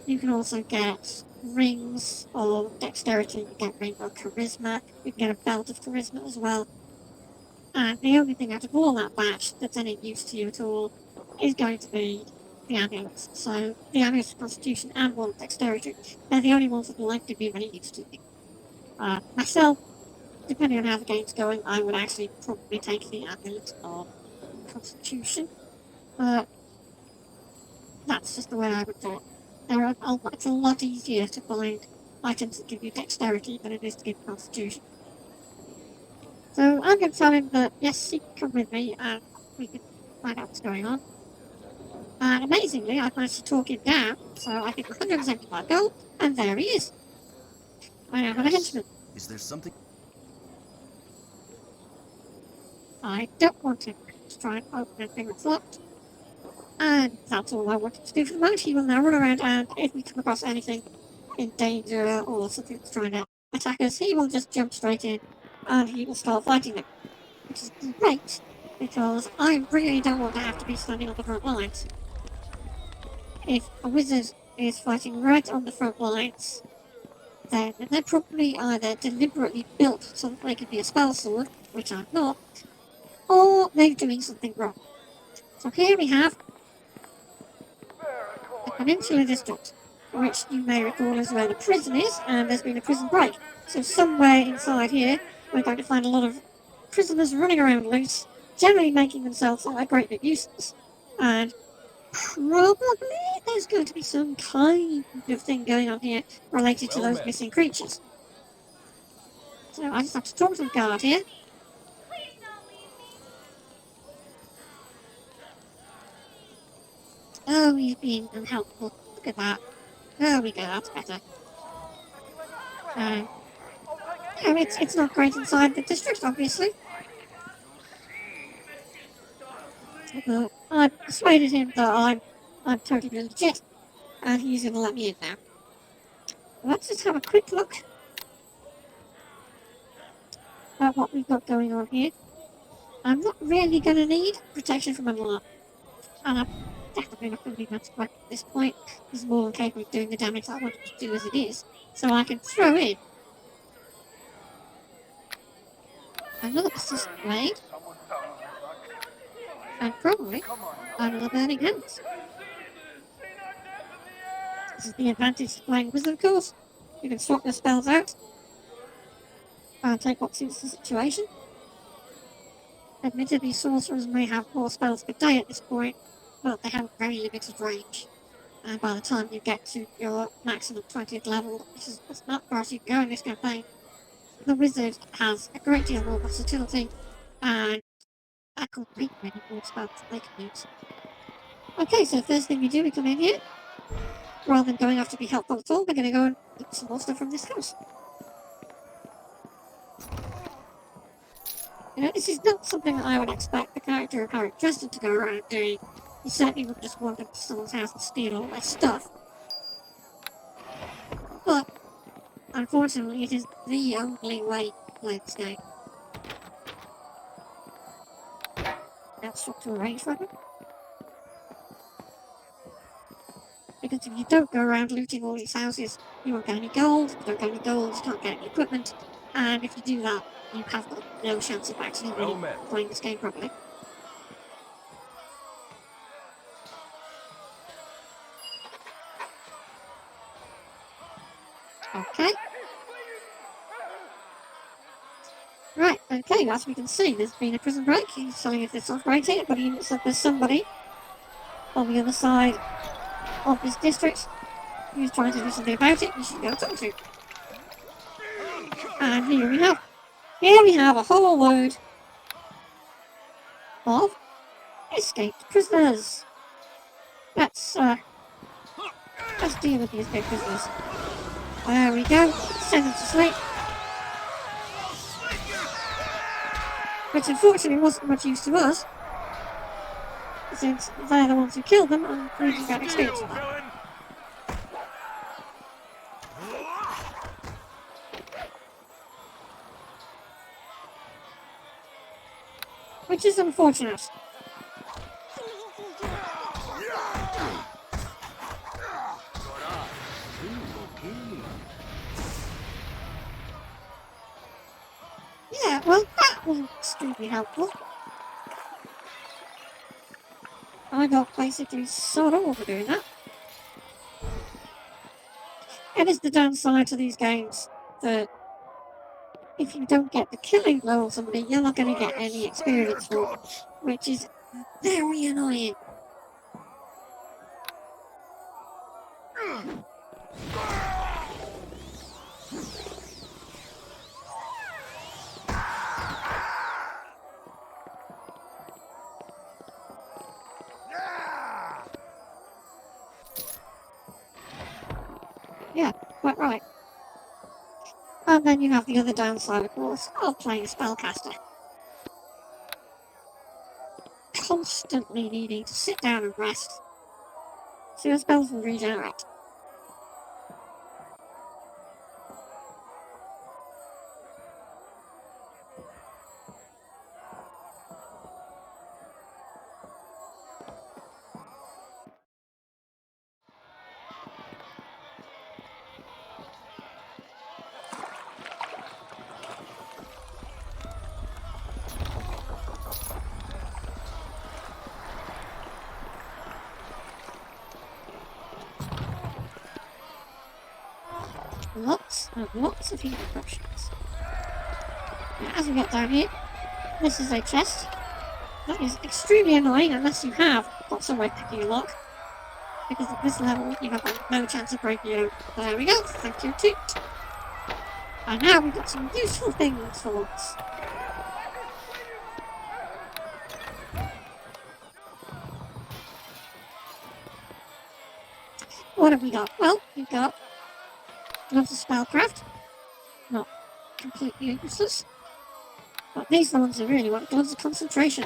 you can also get rings of dexterity, you can get ring of charisma, you can get a belt of charisma as well. And the only thing out of all that batch that's any use to you at all is going to be the amulets. So the amulet of constitution and one of dexterity, they're the only ones that will likely be of any use to you. Myself, depending on how the game's going, I would actually probably take the amulet of constitution. But that's just the way I would do it. It's a lot easier to find items that give you dexterity than it is to give you constitution. So I'm going to tell him that yes, he can come with me and we can find out what's going on. And amazingly, I've managed to talk him down, so I think 175 gold, and there he is. I now have a henchman. Is there something? I don't want him to try and open anything that's locked. And that's all I wanted to do for the moment. He will now run around, and if we come across anything in danger or something that's trying to attack us, he will just jump straight in and he will start fighting them. Which is great, because I really don't want to have to be standing on the front lines. If a wizard is fighting right on the front lines, then they're probably either deliberately built so that they can be a spell sword, which I'm not, or they're doing something wrong. So here we have the Peninsula district, which you may recall is where the prison is, and there's been a prison break. So somewhere inside here, we're going to find a lot of prisoners running around loose, generally making themselves a great bit useless. And probably there's going to be some kind of thing going on here related to those missing creatures. So I just have to talk to the guard here. Oh, he's being unhelpful. Look at that. There we go, that's better. It's not great inside the district, obviously. But I've persuaded him that I'm totally legit, and he's going to let me in now. Let's just have a quick look at what we've got going on here. I'm not really going to need protection from an alarm, and I'm definitely not going to need magic weapon at this point. He's more than capable of doing the damage I want him to do as it is, so I can throw in another persistent blade, and probably another burning hands. This is the advantage of playing wizard, of course. You can swap your spells out and take what suits the situation. Admittedly, sorcerers may have more spells per day at this point, but they have very limited range. And by the time you get to your maximum 20th level, which is not far as you can go in this campaign, the wizard has a great deal more versatility and a complete many more spells that they can use. Okay, so first thing we do, we come in here. Rather than going off to be helpful at all, we're going to go and look some more stuff from this house. You know, this is not something that I would expect the character of Harry Dresden to go around doing. You certainly wouldn't just walk into someone's house and steal all their stuff. But, unfortunately, it is the only way to play this game. Now swap to a range weapon. Because if you don't go around looting all these houses, you won't get any gold. If you don't get any gold, you can't get any equipment. And if you do that, you have got no chance of actually really playing this game properly. Okay. Right, okay, as we can see, there's been a prison break. He's telling if it's operating, but he said there's somebody on the other side of this district who's trying to do something about it. You should go talk to. And here we have a whole load of escaped prisoners. Let's deal with the escaped prisoners. There we go. Send them to sleep. Which unfortunately wasn't much use to us, since they're the ones who killed them and we didn't get experience of that. Which is unfortunate. Yeah, well, that wasn't extremely helpful. I got basically sod all for doing that. And it's the downside to these games that if you don't get the killing blow on somebody, you're not going to get any experience for it, which is very annoying. Yeah, quite right. And then you have the other downside, of course, of playing a spellcaster. Constantly needing to sit down and rest, so your spells will regenerate. Lots and lots of healing potions. Now, as we get down here, this is a chest. That is extremely annoying unless you have got some way of picking a lock. Because at this level, you have no chance of breaking it open. There we go, thank you, Toot. And now we've got some useful things for once. What have we got? Well, we've got gloves of spellcraft. Not completely useless. But these are the ones that really want gloves of concentration.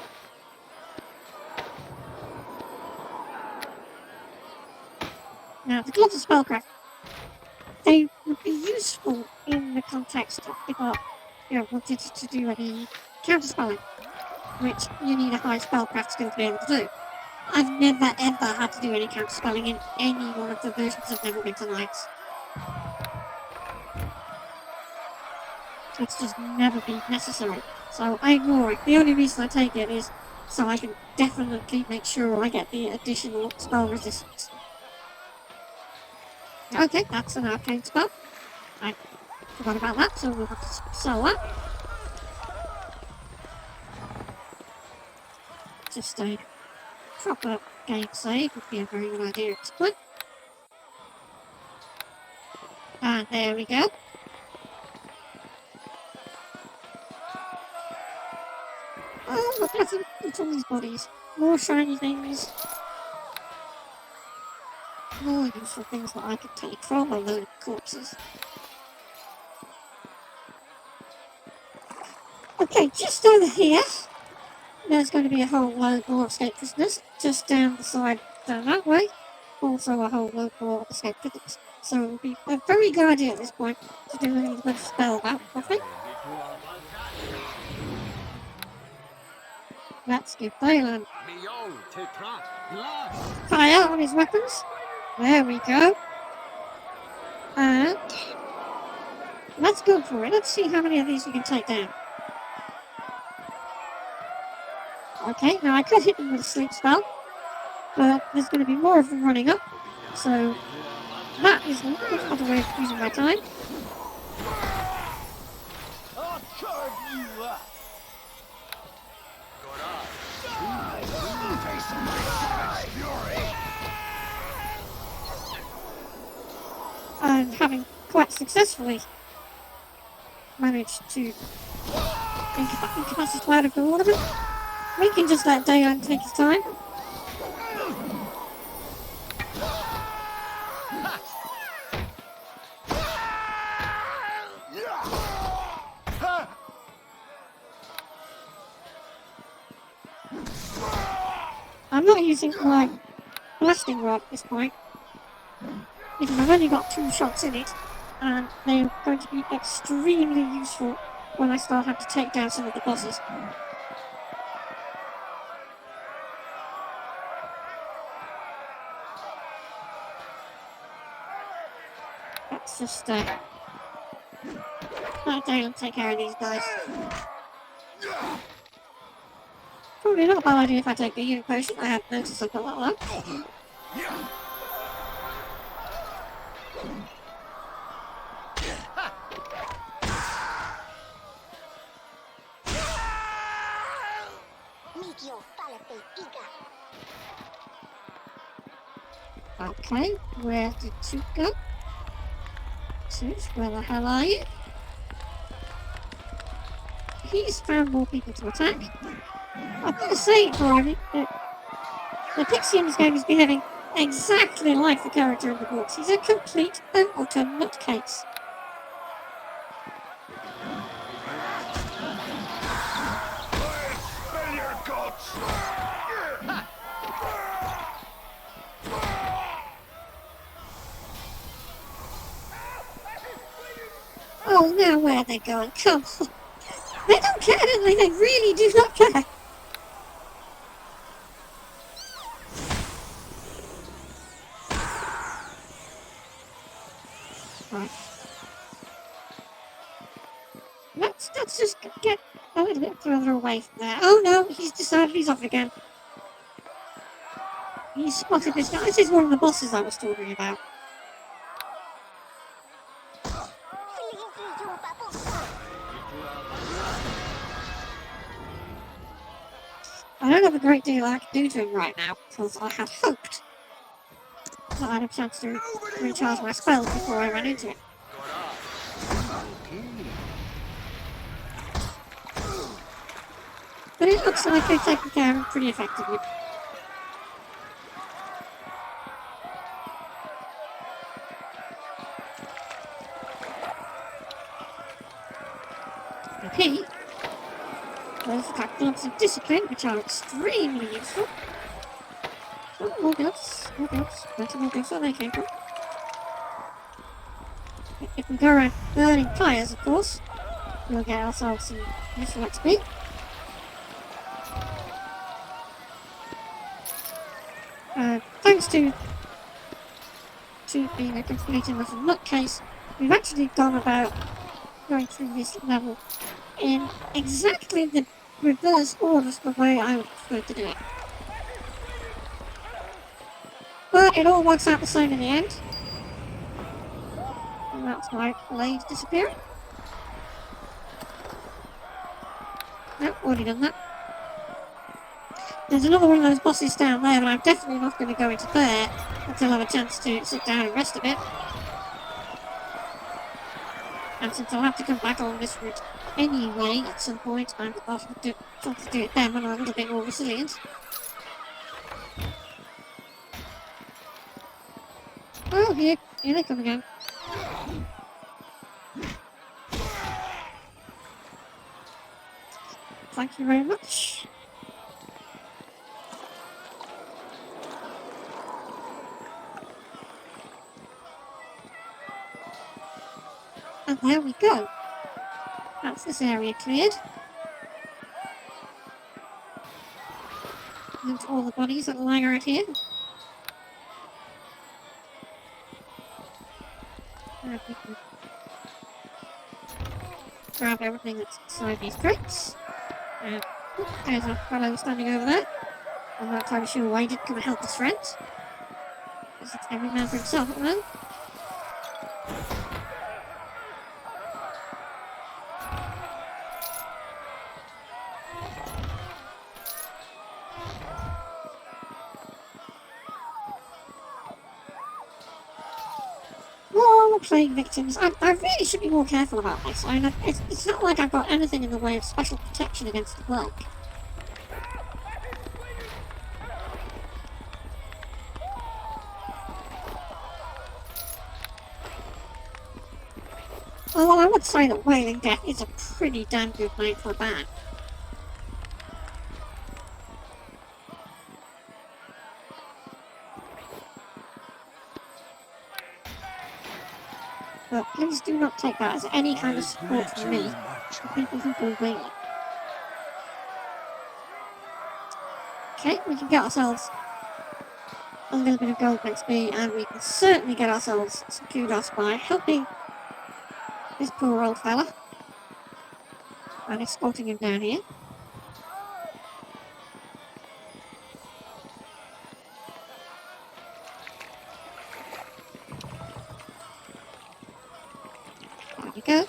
Now, the gloves of spellcraft, they would be useful in the context of if you wanted to do any counterspelling, which you need a high spellcraft skill to be able to do. I've never ever had to do any counterspelling in any one of the versions of Neverwinter Nights. It's just never been necessary, so I ignore it. The only reason I take it is so I can definitely make sure I get the additional spell resistance. Okay, that's an arcane spell. I forgot about that, so we'll have to sell that. Just a proper game save would be a very good idea at this point. And there we go. Oh, look at all these bodies. More shiny things. More useful things that I could take from a load of corpses. Okay, just over here, there's going to be a whole load more escaped prisoners. Just down the side, down that way, also a whole load more escaped prisoners. So it would be a very good idea at this point to do a little bit of spell about coffee. Let's give Balin fire on his weapons. There we go. And let's go for it. Let's see how many of these we can take down. Okay, now I could hit them with a sleep spell, but there's going to be more of them running up. So that is a other way of using my time. I'll carve you up. And having quite successfully managed to incapacitate a lot of them, we can just let Dayon take his time. I'm not using my blasting rod at this point, because I've only got 2 shots in it, and they're going to be extremely useful when I start having to take down some of the bosses. Let's just let Dayon take care of these guys. Probably not a bad idea if I take the healing potion. I hadn't noticed something like that. Okay, where did you go? Suits, where the hell are you? He's found more people to attack. I've got to say, Barney, the Pixie in this game is behaving exactly like the character in the books. He's a complete and utter nutcase. Spill your guts. Oh, now where are they going? Come on. They don't care, do they? They really do not care. Right. Let's just get a little bit further away from there. Oh no, he's decided he's off again. He's spotted this guy. This is one of the bosses I was talking about. I don't have a great deal I can do to him right now, because I had hoped that I had a chance to recharge my spells before I ran into him. But it looks like I've taken care of him pretty effectively. Okay. Those attack gloves of discipline, which are extremely useful. Oh, more gloves. More gloves. Plenty more gloves where they came from. If we go around burning fires, of course, we'll get ourselves some useful XP. Thanks to being a complete and utter nutcase, we've actually gone about going through this level in exactly the reverse order of the way I would prefer to do it. But it all works out the same in the end. And that's my blade disappearing. Nope, already done that. There's another one of those bosses down there, but I'm definitely not going to go into there until I have a chance to sit down and rest a bit. And since I'll have to come back on this route anyway at some point, I'm off to do it then when I'm a little bit more resilient. Oh, here they come again. Thank you very much. And there we go. That's this area cleared. And all the bodies that are lying around here. And we can grab everything that's inside these crates. And there's a fellow standing over there. I'm not entirely sure why he didn't come and help his friends. Because it's every man for himself at the moment. More plague victims. I really should be more careful about this. I mean, it's not like I've got anything in the way of special protection against the plague. Oh, well, I would say that Wailing Death is a pretty damn good name for a band. But please do not take that as any kind of support from me for people who go wailing. Okay, we can get ourselves a little bit of gold XP, and we can certainly get ourselves some kudos by helping this poor old fella and escorting him down here. There we go.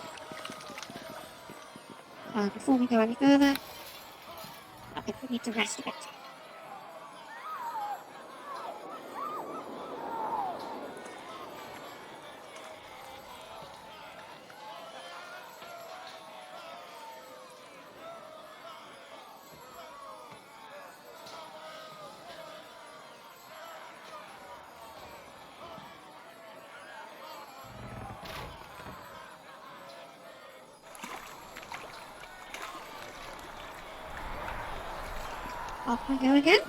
Before we go any further, I think we need to rest a bit. Off we go again.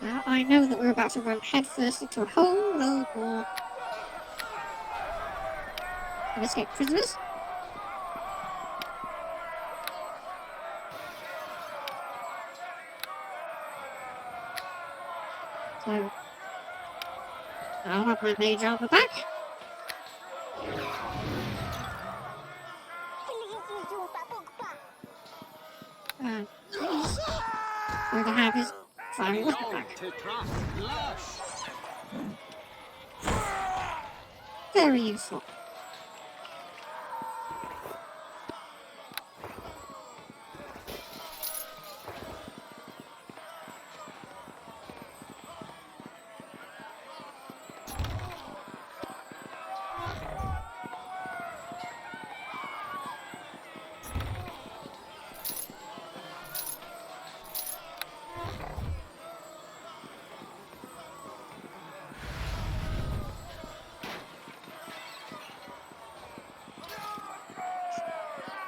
Now I know that we're about to run headfirst into a whole load more of escaped prisoners. So I'll have my mage armor back. He's going to have his fiery weapon back. Very useful.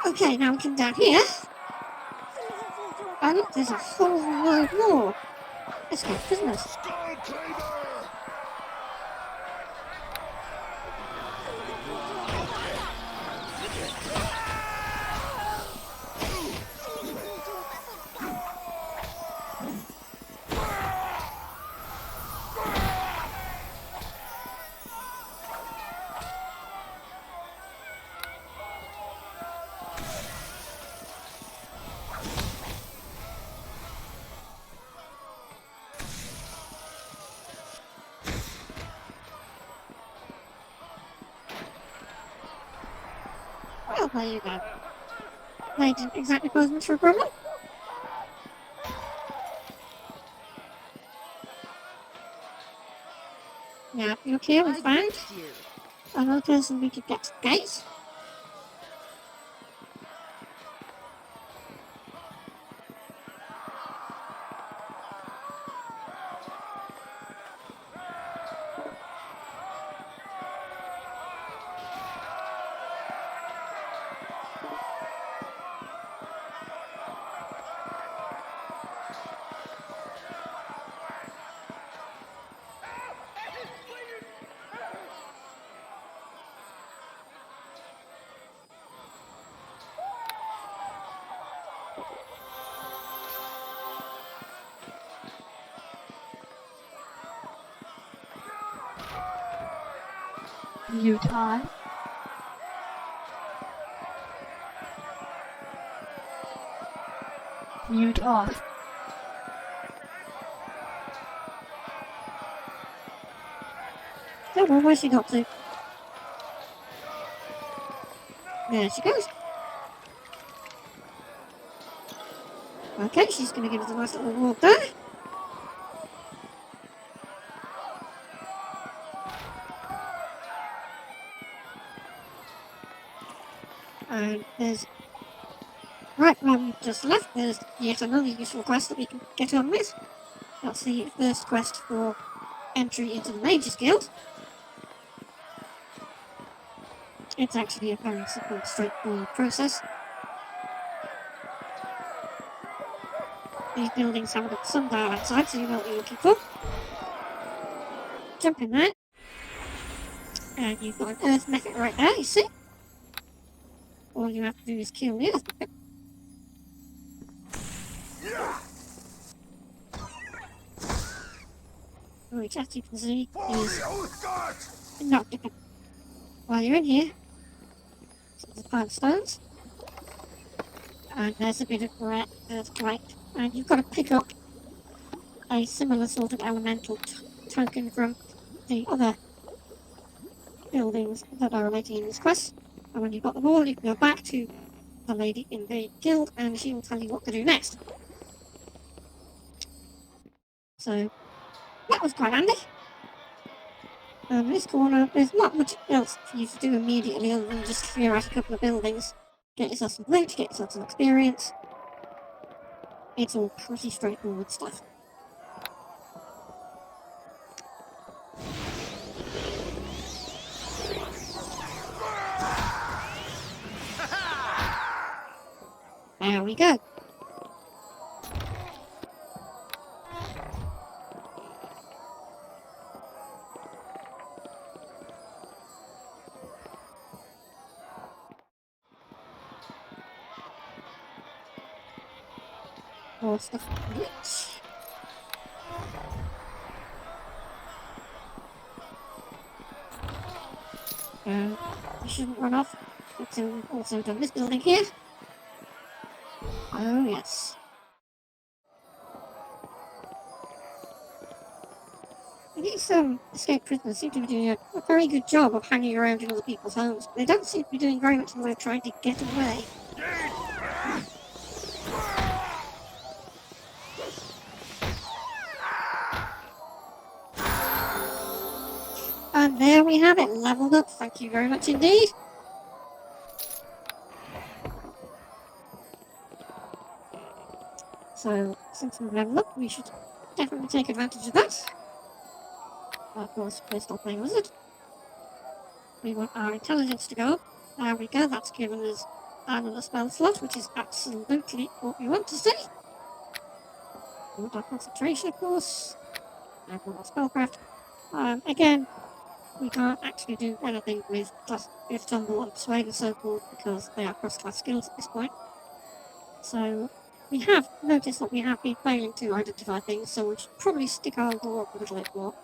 Okay, now we come down here. Oh look, there's a whole load more escaped prisoners. Well, there you go. They didn't exactly pose much for a problem. Now, look here, we found another person we could get to the gate. Mute on. Mute off. Don't know where she got to. There she goes. Okay, she's going to give us a nice little walk there. And there's, right where we just left, there's yet another useful quest that we can get on with. That's the first quest for entry into the Mages Guild. It's actually a very simple, straightforward process. These buildings have a sundial outside, so you know what you're looking for. Jump in there. And you've got an earth mecha right there, you see? All you have to do is kill the earth mecha. Which, as you can see, is not different. While you're in here, so there's a pile of stones. And there's a bit of earthquake. And you've got to pick up a similar sort of elemental token from the other buildings that are related in this quest. And when you've got them all, you can go back to the lady in the guild and she will tell you what to do next. So that was quite handy. In this corner, there's not much else for you to do immediately other than just clear out a couple of buildings, get yourself some loot, get yourself some experience. It's all pretty straightforward stuff. There we go. More stuff to reach. You shouldn't run off until we've also done this building here. Oh yes. These escaped prisoners seem to be doing a very good job of hanging around in other people's homes, but they don't seem to be doing very much in the way of trying to get away. And there we have it, leveled up. Thank you very much indeed. So, since we've leveled up, we should definitely take advantage of that. Of course, we're still playing Wizard. We want our intelligence to go up. There we go, that's given us another spell slot, which is absolutely what we want to see. We want our concentration, of course. And we want our spellcraft. Again, we can't actually do anything with Tumble and Persuade and so forth because they are cross-class skills at this point. So we have noticed that we have been failing to identify things, so we should probably stick our door up a little bit more.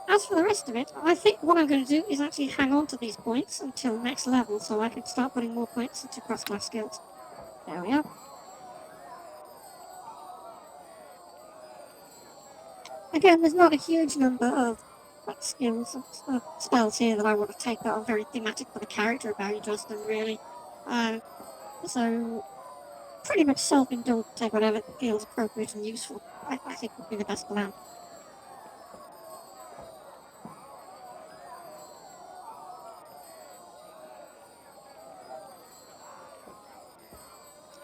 As for the rest of it, I think what I'm going to do is actually hang on to these points until next level so I can start putting more points into cross-class skills. There we are. Again, there's not a huge number of skills and spells here that I want to take that are very thematic for the character of Harry Dresden, really. So, pretty much self-indulge, take whatever feels appropriate and useful. I think would be the best plan.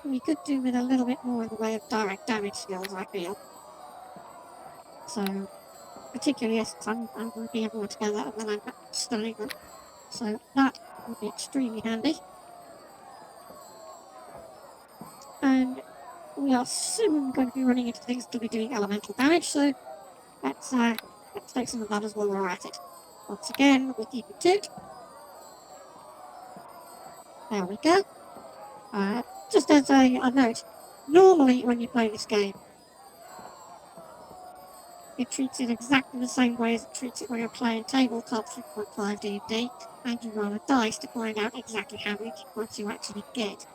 We could do with a little bit more in the way of direct damage skills, I feel. So, particularly as I'm grouping everyone together and then I'm stunning them. So that would be extremely handy. And we are soon going to be running into things to be doing elemental damage, so let's take some of that as well while we're at it. Once again, we'll keep it toot. There we go. Just as a note, normally when you play this game, It treats it exactly the same way as it treats it when you're playing tabletop 3.5 D&D, and you roll a dice to find out exactly how many points you actually get.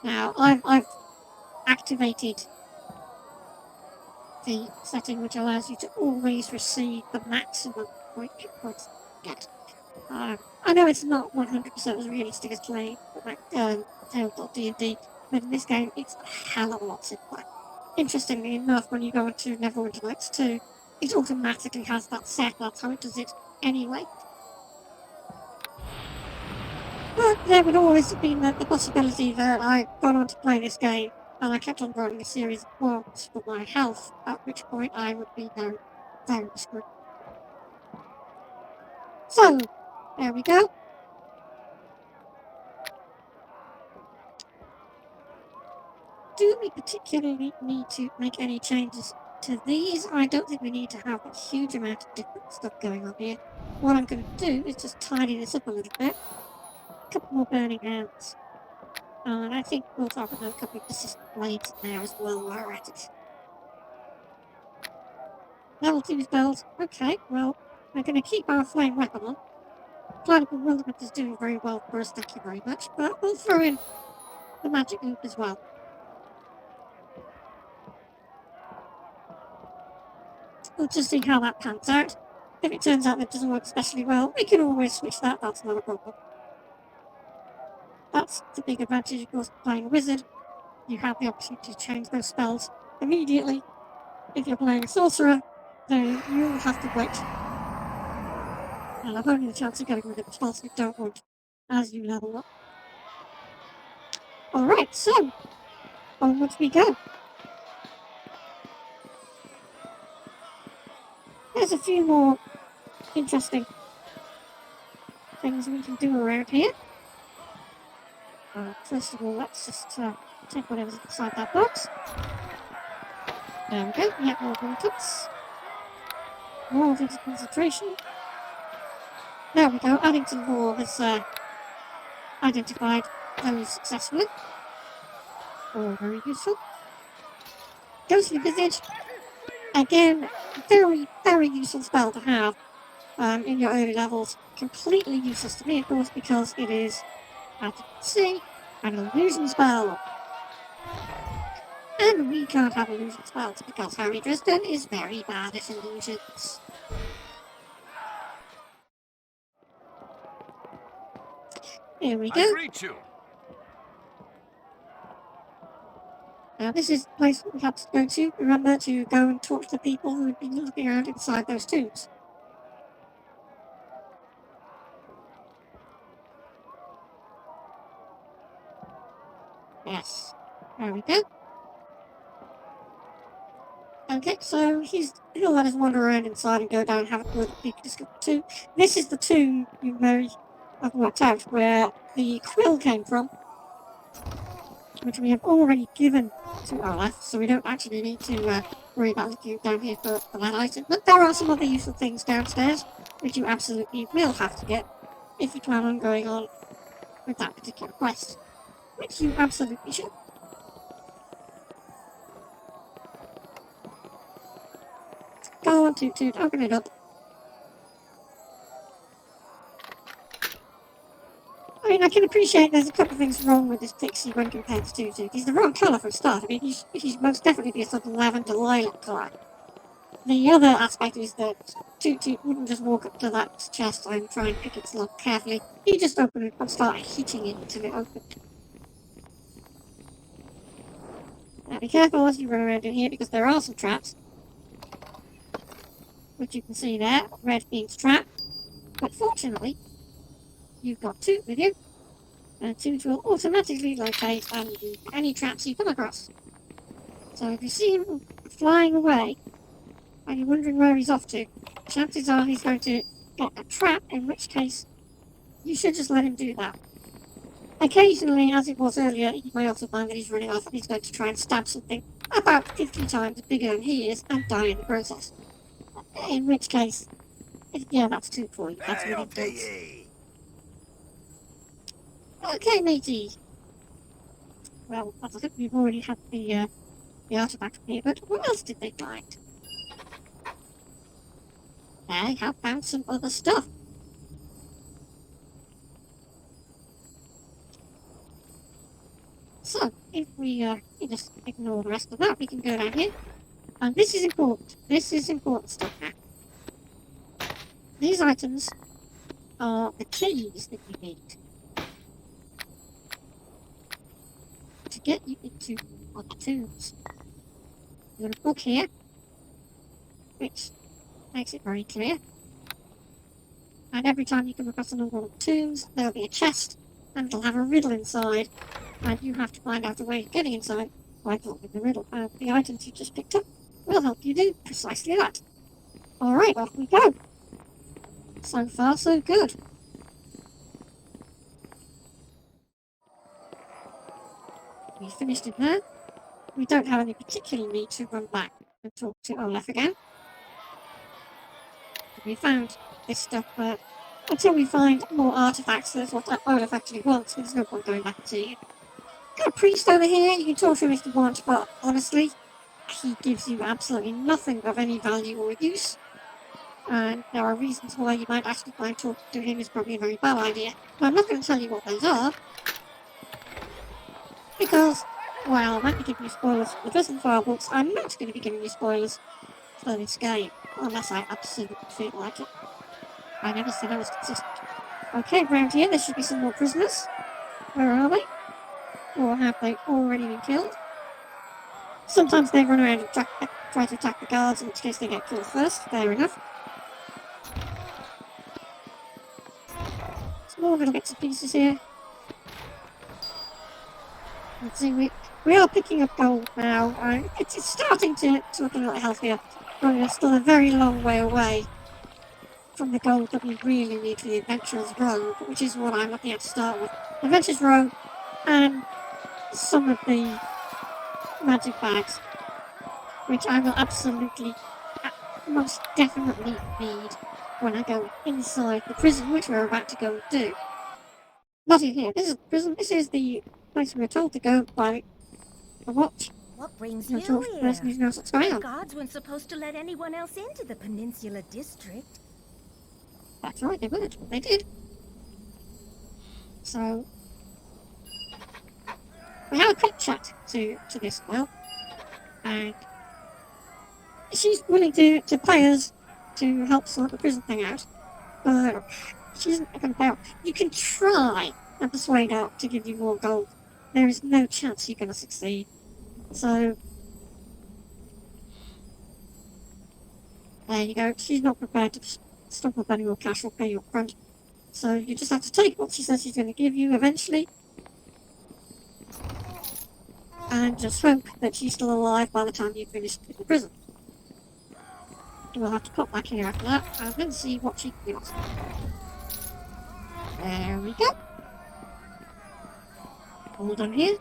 Now, I've activated the setting which allows you to always receive the maximum points you get. I know it's not 100% as realistic as playing tabletop D&D, but in this game it's a hell of a lot simpler. Interestingly enough, when you go into Neverwinter Nights 2, it automatically has that set, that's how it does it anyway. But there would always have been the possibility that I got on to play this game and I kept on rolling a series of ones for my health, at which point I would be very screwed. So, there we go. Do we particularly need to make any changes to these? I don't think we need to have a huge amount of different stuff going on here. What I'm going to do is just tidy this up a little bit. A couple more burning hands. And I think we'll drop another couple of persistent blades in there as well while we're at it. Level 2 spells. Okay, well, we're going to keep our flame weapon on. Cloud Bewilderment is doing very well for us, thank you very much. But we'll throw in the magic loop as well. We'll just see how that pans out. If it turns out that it doesn't work especially well, we can always switch that, that's not a problem. That's the big advantage, of course, of playing a wizard. You have the opportunity to change those spells immediately. If you're playing a sorcerer, then you'll have to wait. And have only the chance of getting rid of the spells you don't want as you level up. Alright, so, onwards we go. There's a few more interesting things we can do around here. First of all, let's just take whatever's inside that box. There we go, we have more bullets. More into concentration. There we go, Addington Law has identified those successfully. All very useful. Ghostly Visage. Again, very useful spell to have in your early levels. Completely useless to me, of course, because it is, as you can see, an illusion spell. And we can't have illusion spells because Harry Dresden is very bad at illusions. Here we go. I greet you. Now this is the place we have to go to. Remember to go and talk to the people who have been looking around inside those tombs. Yes. There we go. Okay, so he'll let us wander around inside and go down and have a look at the people discovered too. This is the tomb you may have worked out where the quill came from, which we have already given to Olaf, so we don't actually need to worry about looking down here for that item. But there are some other useful things downstairs, which you absolutely will have to get if you plan on going on with that particular quest, which you absolutely should. Go on, Toot Toot, open it up. I mean, I can appreciate there's a couple of things wrong with this pixie when compared to Toot Toot. He's the wrong colour for a start. I mean, he's most definitely be a sort of lavender lilac colour. The other aspect is that Toot Toot wouldn't just walk up to that chest and try and pick its lock carefully. He'd just open it and start hitting it until it opened. Now be careful as you run around in here because there are some traps. Which you can see there, red being trapped. But fortunately, you've got Toot with you. And Toot will automatically locate and remove any traps you come across. So if you see him flying away, and you're wondering where he's off to, chances are he's going to get a trap, in which case you should just let him do that. Occasionally, as it was earlier, you may also find that he's running off and he's going to try and stab something about 50 times bigger than he is and die in the process. In which case, yeah, that's Toot for you. That's what it does. Okay, matey. Well, I think we've already had the artifact from here, but what else did they find? I have found some other stuff. So, if we just ignore the rest of that, we can go down here. And this is important. This is important stuff now. These items are the keys that you need to get you into other tombs. You've got a book here, which makes it very clear. And every time you come across a number of tombs, there'll be a chest, and it'll have a riddle inside, and you have to find out a way of getting inside by solving the riddle. And the items you just picked up will help you do precisely that. Alright, off we go. So far, so good. We finished in there. We don't have any particular need to run back and talk to Olaf again. We found this stuff, but until we find more artifacts, that's what Olaf actually wants. There's no point going back and seeing it. Got a priest over here, you can talk to him if you want, but honestly, he gives you absolutely nothing of any value or use. And there are reasons why you might actually find talking to him is probably a very bad idea. But I'm not going to tell you what those are, because, well, I might be giving you spoilers for the Dresden Files books. I'm not going to be giving you spoilers for this game, unless I absolutely feel like it. I never said I was consistent. Okay, around here there should be some more prisoners. Where are they? Or have they already been killed? Sometimes they run around and try to attack the guards, in which case they get killed first. Fair enough. Small little bits and pieces here. Let's see, we are picking up gold now. It's starting to look a little healthier, but we're still a very long way away from the gold that we really need for the Adventurer's Robe, which is what I'm looking at to start with. Adventurer's Robe and some of the magic bags, which I will absolutely, most definitely need when I go inside the prison, which we're about to go and do. Not in here. This is the prison. This is the place we were told to go by the watch. What brings you you here? The person who knows what's going on. The guards weren't supposed to let anyone else into the Peninsula district. That's right, they weren't, but they did. So, we had a quick chat to this girl, and she's willing to pay us to help sort the prison thing out, but she isn't going to pay off. You can try and persuade her to give you more gold. There is no chance you're going to succeed. So, there you go. She's not prepared to stop up any more cash or pay you up front. So you just have to take what she says she's going to give you eventually, and just hope that she's still alive by the time you finish in the prison. We'll have to pop back here after that and then see what she can give us. There we go. All done here.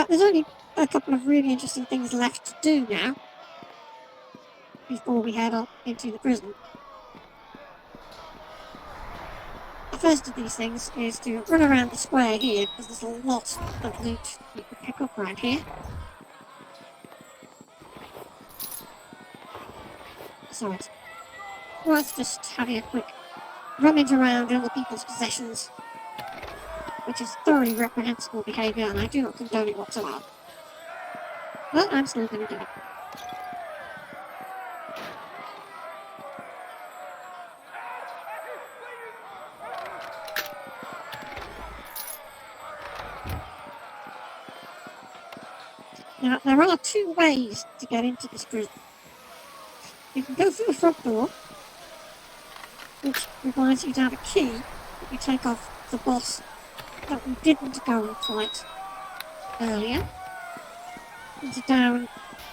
There's only a couple of really interesting things left to do now before we head up into the prison. The first of these things is to run around the square here, because there's a lot of loot you can pick up around here. So it's worth just having a quick rummage around other people's possessions, which is thoroughly reprehensible behaviour, and I do not condone it whatsoever. But I'm still going to do it. Now, there are two ways to get into this prison. You can go through the front door, which requires you to have a key that you take off the boss that we didn't go and fight earlier. He's down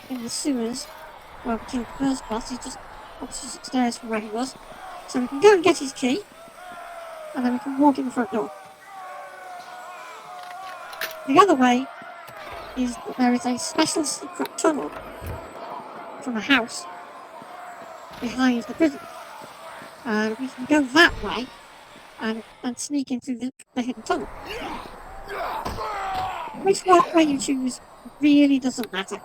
in the sewers where we killed the first boss. He's just upstairs from where he was. So we can go and get his key, and then we can walk in the front door. The other way is that there is a special secret tunnel from a house behind the prison. And we can go that way and sneak in through the hidden tunnel. Which way you choose really doesn't matter.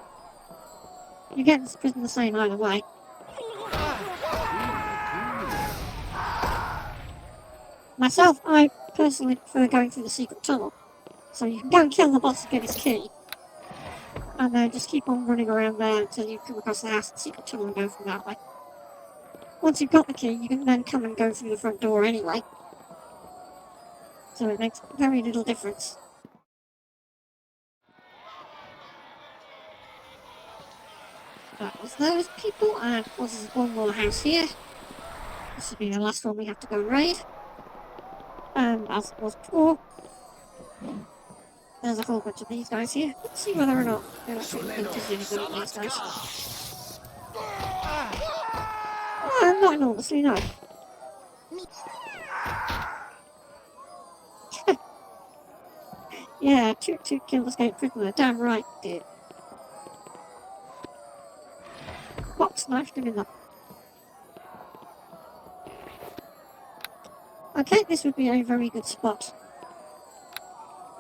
You get this prison the same either way. Myself, I personally prefer going through the secret tunnel. So you can go and kill the boss and get his key. And then just keep on running around there until you come across the house and secret tunnel and go from that way. Once you've got the key, you can then come and go through the front door anyway. So it makes very little difference. That was those people, and of course there's one more house here. This will be the last one we have to go and raid. And as it was before, there's a whole bunch of these guys here. Let's see whether or not they're actually interested in these guys. Not enormously, no. Yeah, two kill escape prisoner, damn right, did. What smashed him in the... Okay, this would be a very good spot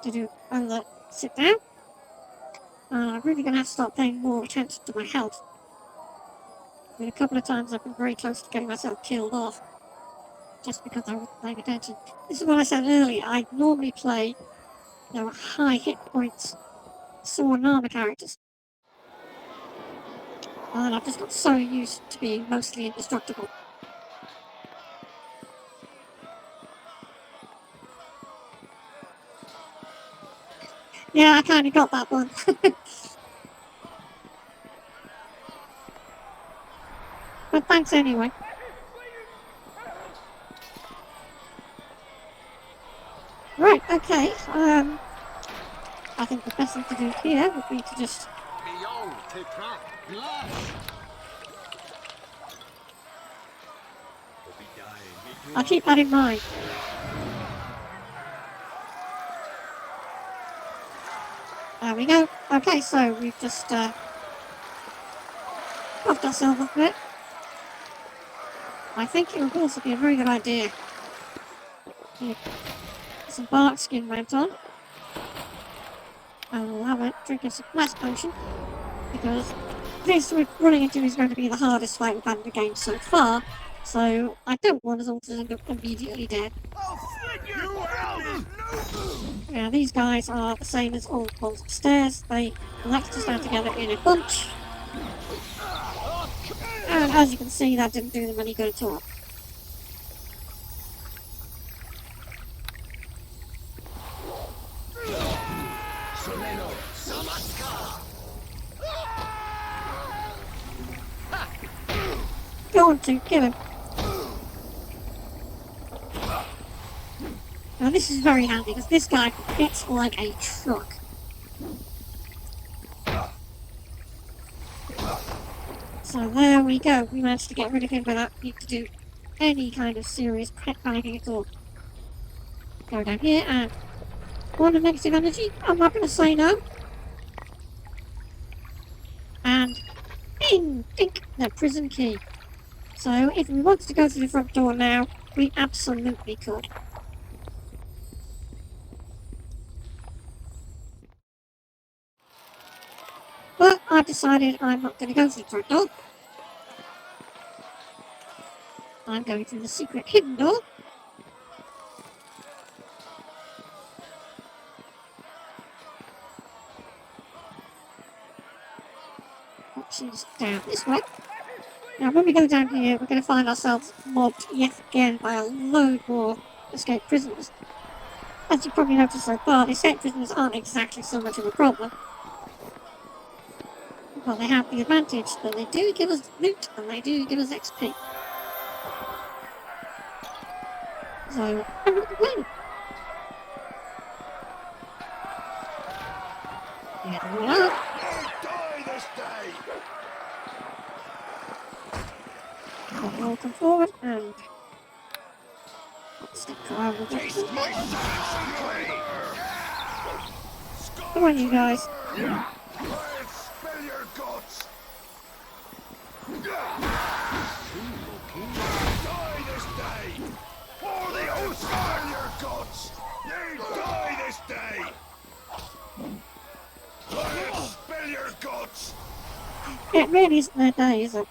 to do and sit down. I'm really going to have to start paying more attention to my health. I mean, a couple of times I've been very close to getting myself killed off just because I wasn't paying attention. This is what I said earlier. I normally play, high hit points, sword and armor characters. And I've just got so used to being mostly indestructible. Yeah, I kind of got that one. But thanks anyway. Right, okay. I think the best thing to do here would be to just... I'll keep that in mind. There we go. Okay, so we've just buffed ourselves up a bit. I think it would also be a very good idea to get some bark skin went on. And we'll have a drink of some blast potion, because this we're running into is going to be the hardest fight we've had in the game so far. So I don't want us all to end up immediately dead. Yeah, these guys are the same as all the ones upstairs. They like to stand together in a bunch. And as you can see, that didn't do them any good at all. Go on to, kill him. Now this is very handy, because this guy hits like a truck. So there we go, we managed to get rid of him without needing to do any kind of serious panicking at all. Go down here and... want a negative energy? I'm not going to say no. And... bing! Dink! The prison key. So if we wanted to go through the front door now, we absolutely could. But I've decided I'm not going to go through the front door. I'm going through the secret hidden door. Which is down this way. Now when we go down here, we're going to find ourselves mobbed yet again by a load more escaped prisoners. As you probably noticed so far, the escaped prisoners aren't exactly so much of a problem. Well, they have the advantage that they do give us loot and they do give us XP. So, I'm not complaining. Here we are. We'll come forward and stick around with it. Come on, you guys. Spill your guts! Die this day! For the oath, spill your guts! You die this day! Spill your guts! It really isn't their day, is it?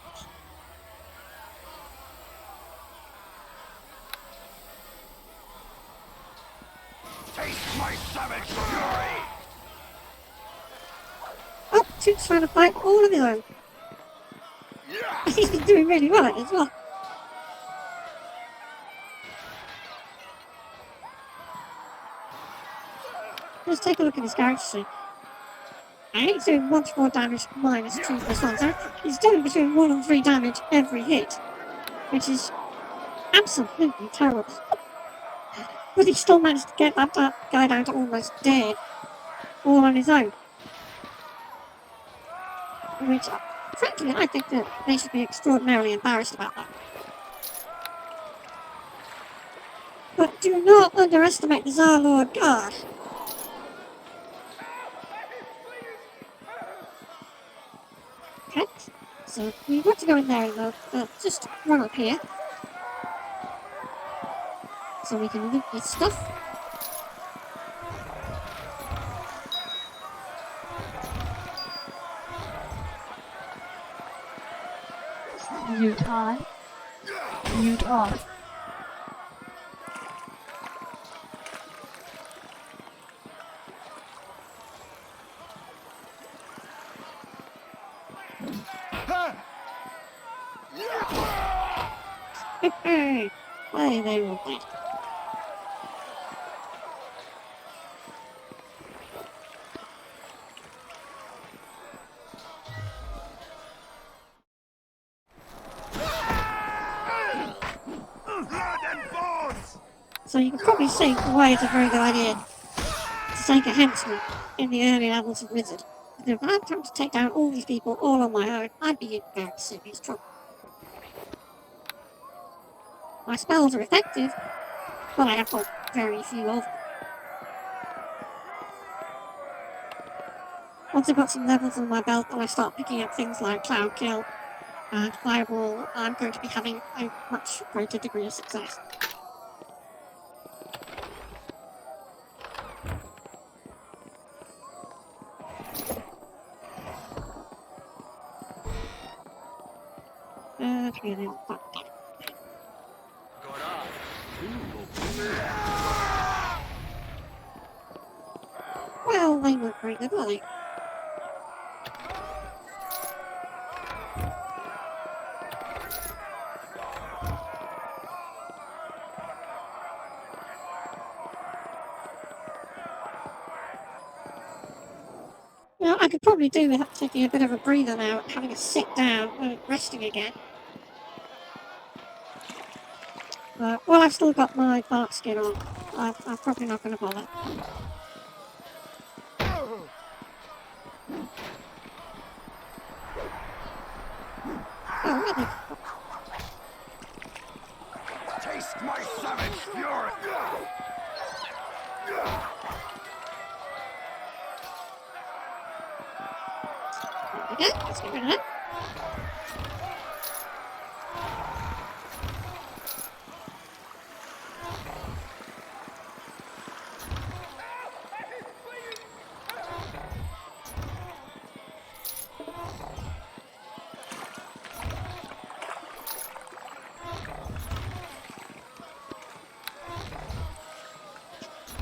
Taste my savage fury! Oh, Toot's trying to fight all of his own. He's been doing really well at it as well. Let's take a look at his character sheet. He's doing much more damage minus 2 plus 1, so he's doing between 1 and 3 damage every hit, which is absolutely terrible. But he still managed to get that guy down to almost dead, all on his own. Which, frankly, I think that they should be extraordinarily embarrassed about that. But do not underestimate the Zarlord Guard. Okay, so we've got to go in there and just run up here. So we can loot this stuff. Mute on. Mute off. Hey, they will be. So you can probably see why it's a very good idea to take a henchman in the early levels of Wizard. Because if I'm trying to take down all these people all on my own, I'd be in very serious trouble. My spells are effective, but I have got very few of them. Once I've got some levels on my belt and I start picking up things like Cloud Kill and Fireball, I'm going to be having a much greater degree of success. Well, they weren't very good, were they? Well, I could probably do with taking a bit of a breather now, having a sit down and resting again. But while I've still got my bark skin on, I'm probably not going to bother. Oh, really? Taste my savage fury! There we go, let's get rid of that.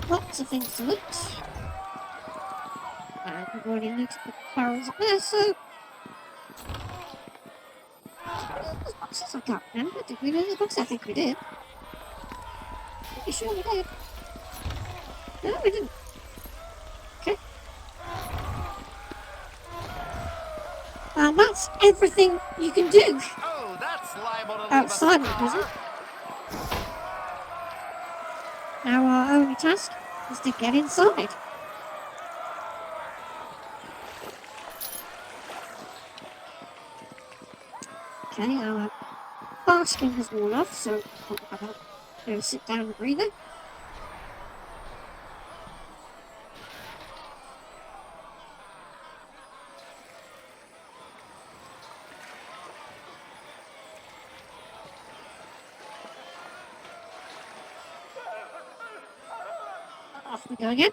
Lots of things to loot. And we've already looted the barrels up there, so... There's boxes I can't remember. Did we lose the box? I think we did. Pretty sure we did. No, we didn't. Okay. And that's everything you can do. Oh, that's liable to leave outside of the prison. Now our only task is to get inside. Okay, our basking has worn off, so we'll have a bit of sit down and breather. Off we go again.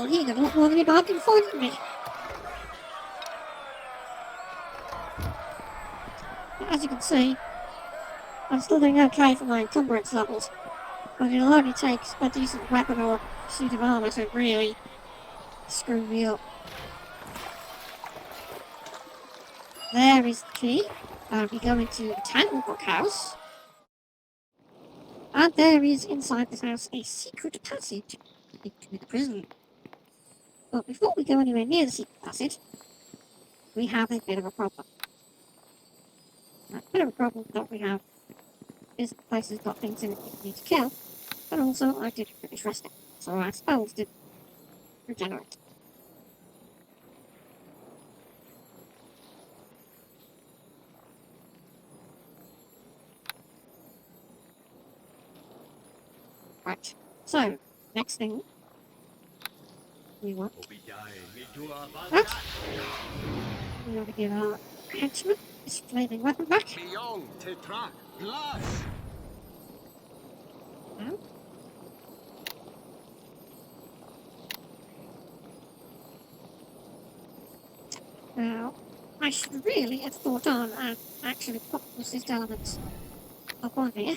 Well, he got a lot more than he bargained for, didn't he? As you can see, I'm still doing okay for my encumbrance levels, but it'll only take a decent weapon or suit of armour to really screw me up. There is the key. We go into the Tanglebuck house. And there is inside this house a secret passage into the prison. But before we go anywhere near the secret passage, we have a bit of a problem. A bit of a problem that we have is the place has got things in it that we need to kill, but also I did finish resting, so our spells didn't regenerate. Right, so, next thing we want that. We want to give our henchman his flaming weapon back. No. Now, I should really have thought on and actually put resist elements up on here.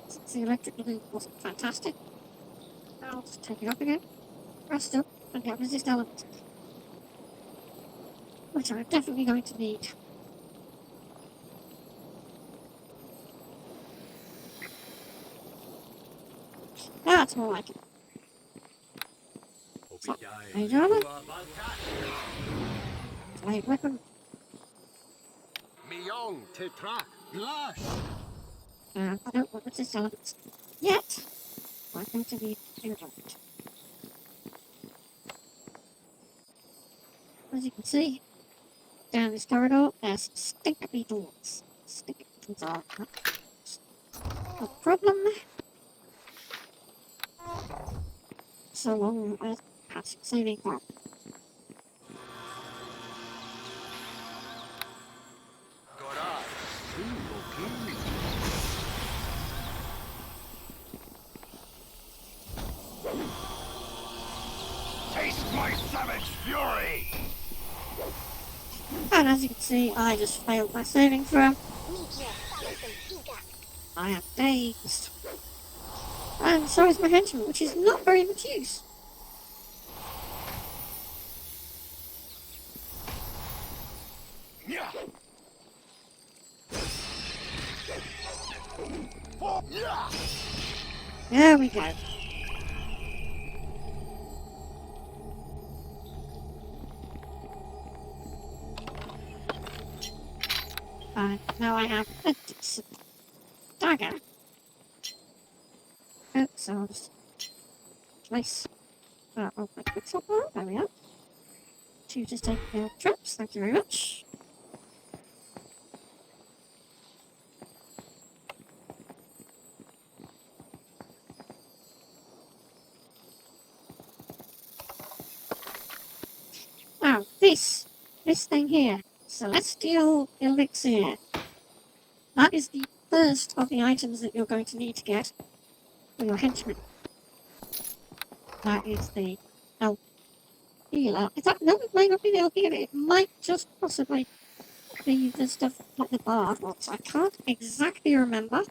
Since the electric blue wasn't fantastic, I'll just take it up again, rest up, and get resist elements. Which I'm definitely going to need. That's more like it. So, ladies and gentlemen, light weapon. I don't want resist elements yet. I'm going to need to element. As you can see, down this corridor, there's stink beetles. Stink beetles are a problem. So long as passing saving throw. Taste my savage fury! And as you can see, I just failed my saving throw. I am dazed. And so is my henchman, which is not very much use. There we go. And now I have a decent dagger. So I'll just place all my quick swap on. There we are. To just take care of traps, thank you very much. Now, this thing here, Celestial Elixir. That is the first of the items that you're going to need to get for your henchman. That is the health healer. In fact, no, it might not be the health healer. It might just possibly be the stuff that the bard wants. I can't exactly remember,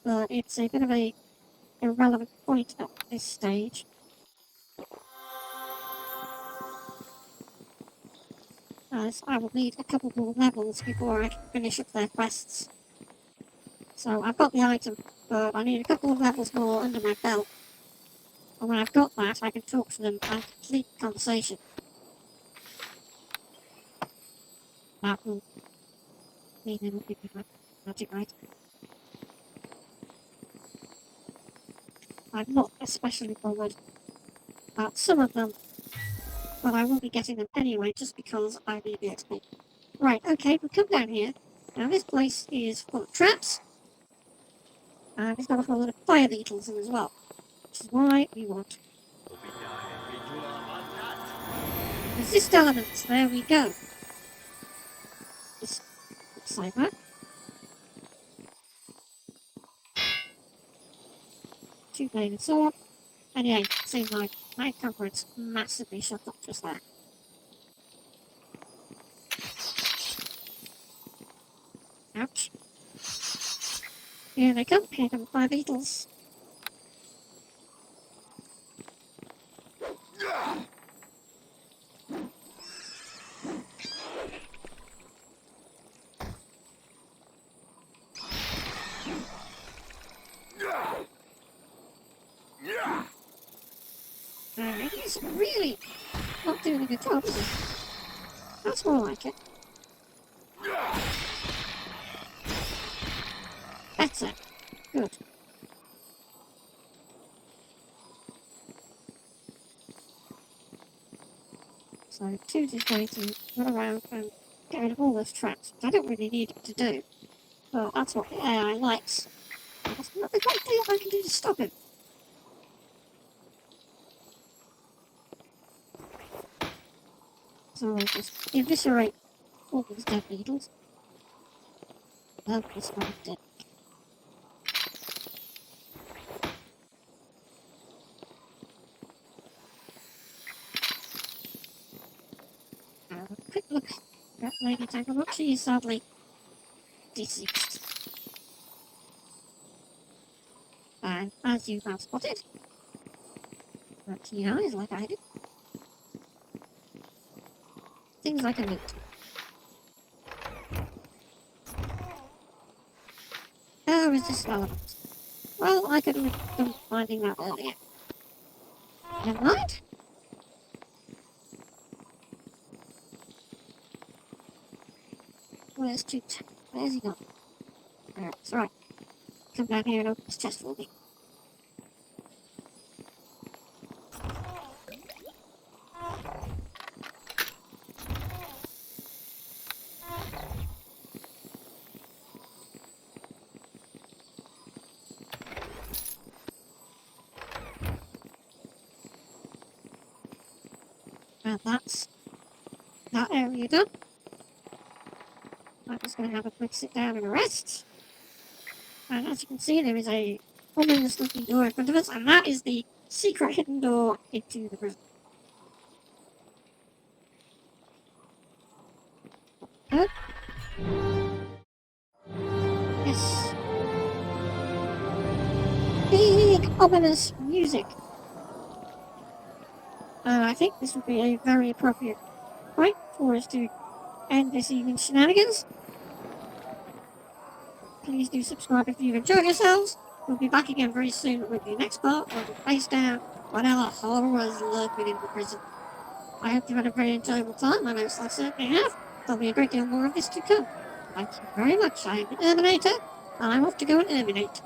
but it's a bit of a irrelevant point at this stage. As I will need a couple more levels before I can finish up their quests. So I've got the item, but I need a couple of levels more under my belt. And when I've got that, I can talk to them and complete the conversation. That will mean they will give me my magic item. I'm not especially bothered about some of them, but I will be getting them anyway just because I need the XP. Right, okay, we come down here. Now this place is full of traps, and it's got a whole lot of fire beetles in as well, which is why we want resist elements. There we go. Just like that. flaming sword. And yeah, it seems like my comfort's massively shut up just there. Ouch. Here they come, here come 5 beetles. He's really not doing a good job, is he? That's more like it. Better. Good. So Toot is going to run around and get rid of all those traps, which I don't really need him to do. But that's what the AI likes. That's not the great thing I can do to stop him. So I'll just eviscerate all these dead beetles. Well, this one is dead. Quick look at Lady Tanglewood. She is sadly deceased. And as you have spotted, her keen eyes like I did. Things like a newt. How is this relevant? Well, I could have done finding that earlier. Never mind. Where's Toot? Where's he gone? That's right. Come down here and open his chest for me. And that's that area done. I'm just going to have a quick sit down and a rest. And as you can see, there is a ominous looking door in front of us, and that is the secret hidden door into the prison. Oh. Yes. Big ominous music. I think this would be a very appropriate point for us to end this evening's shenanigans. Please do subscribe if you've enjoyed yourselves. We'll be back again very soon with the next part where we face down whatever horrors lurk within the prison. I hope you've had a very enjoyable time. I know I certainly have. There'll be a great deal more of this to come. Thank you very much. I am the Ermineator, and I'm off to go and Erminate.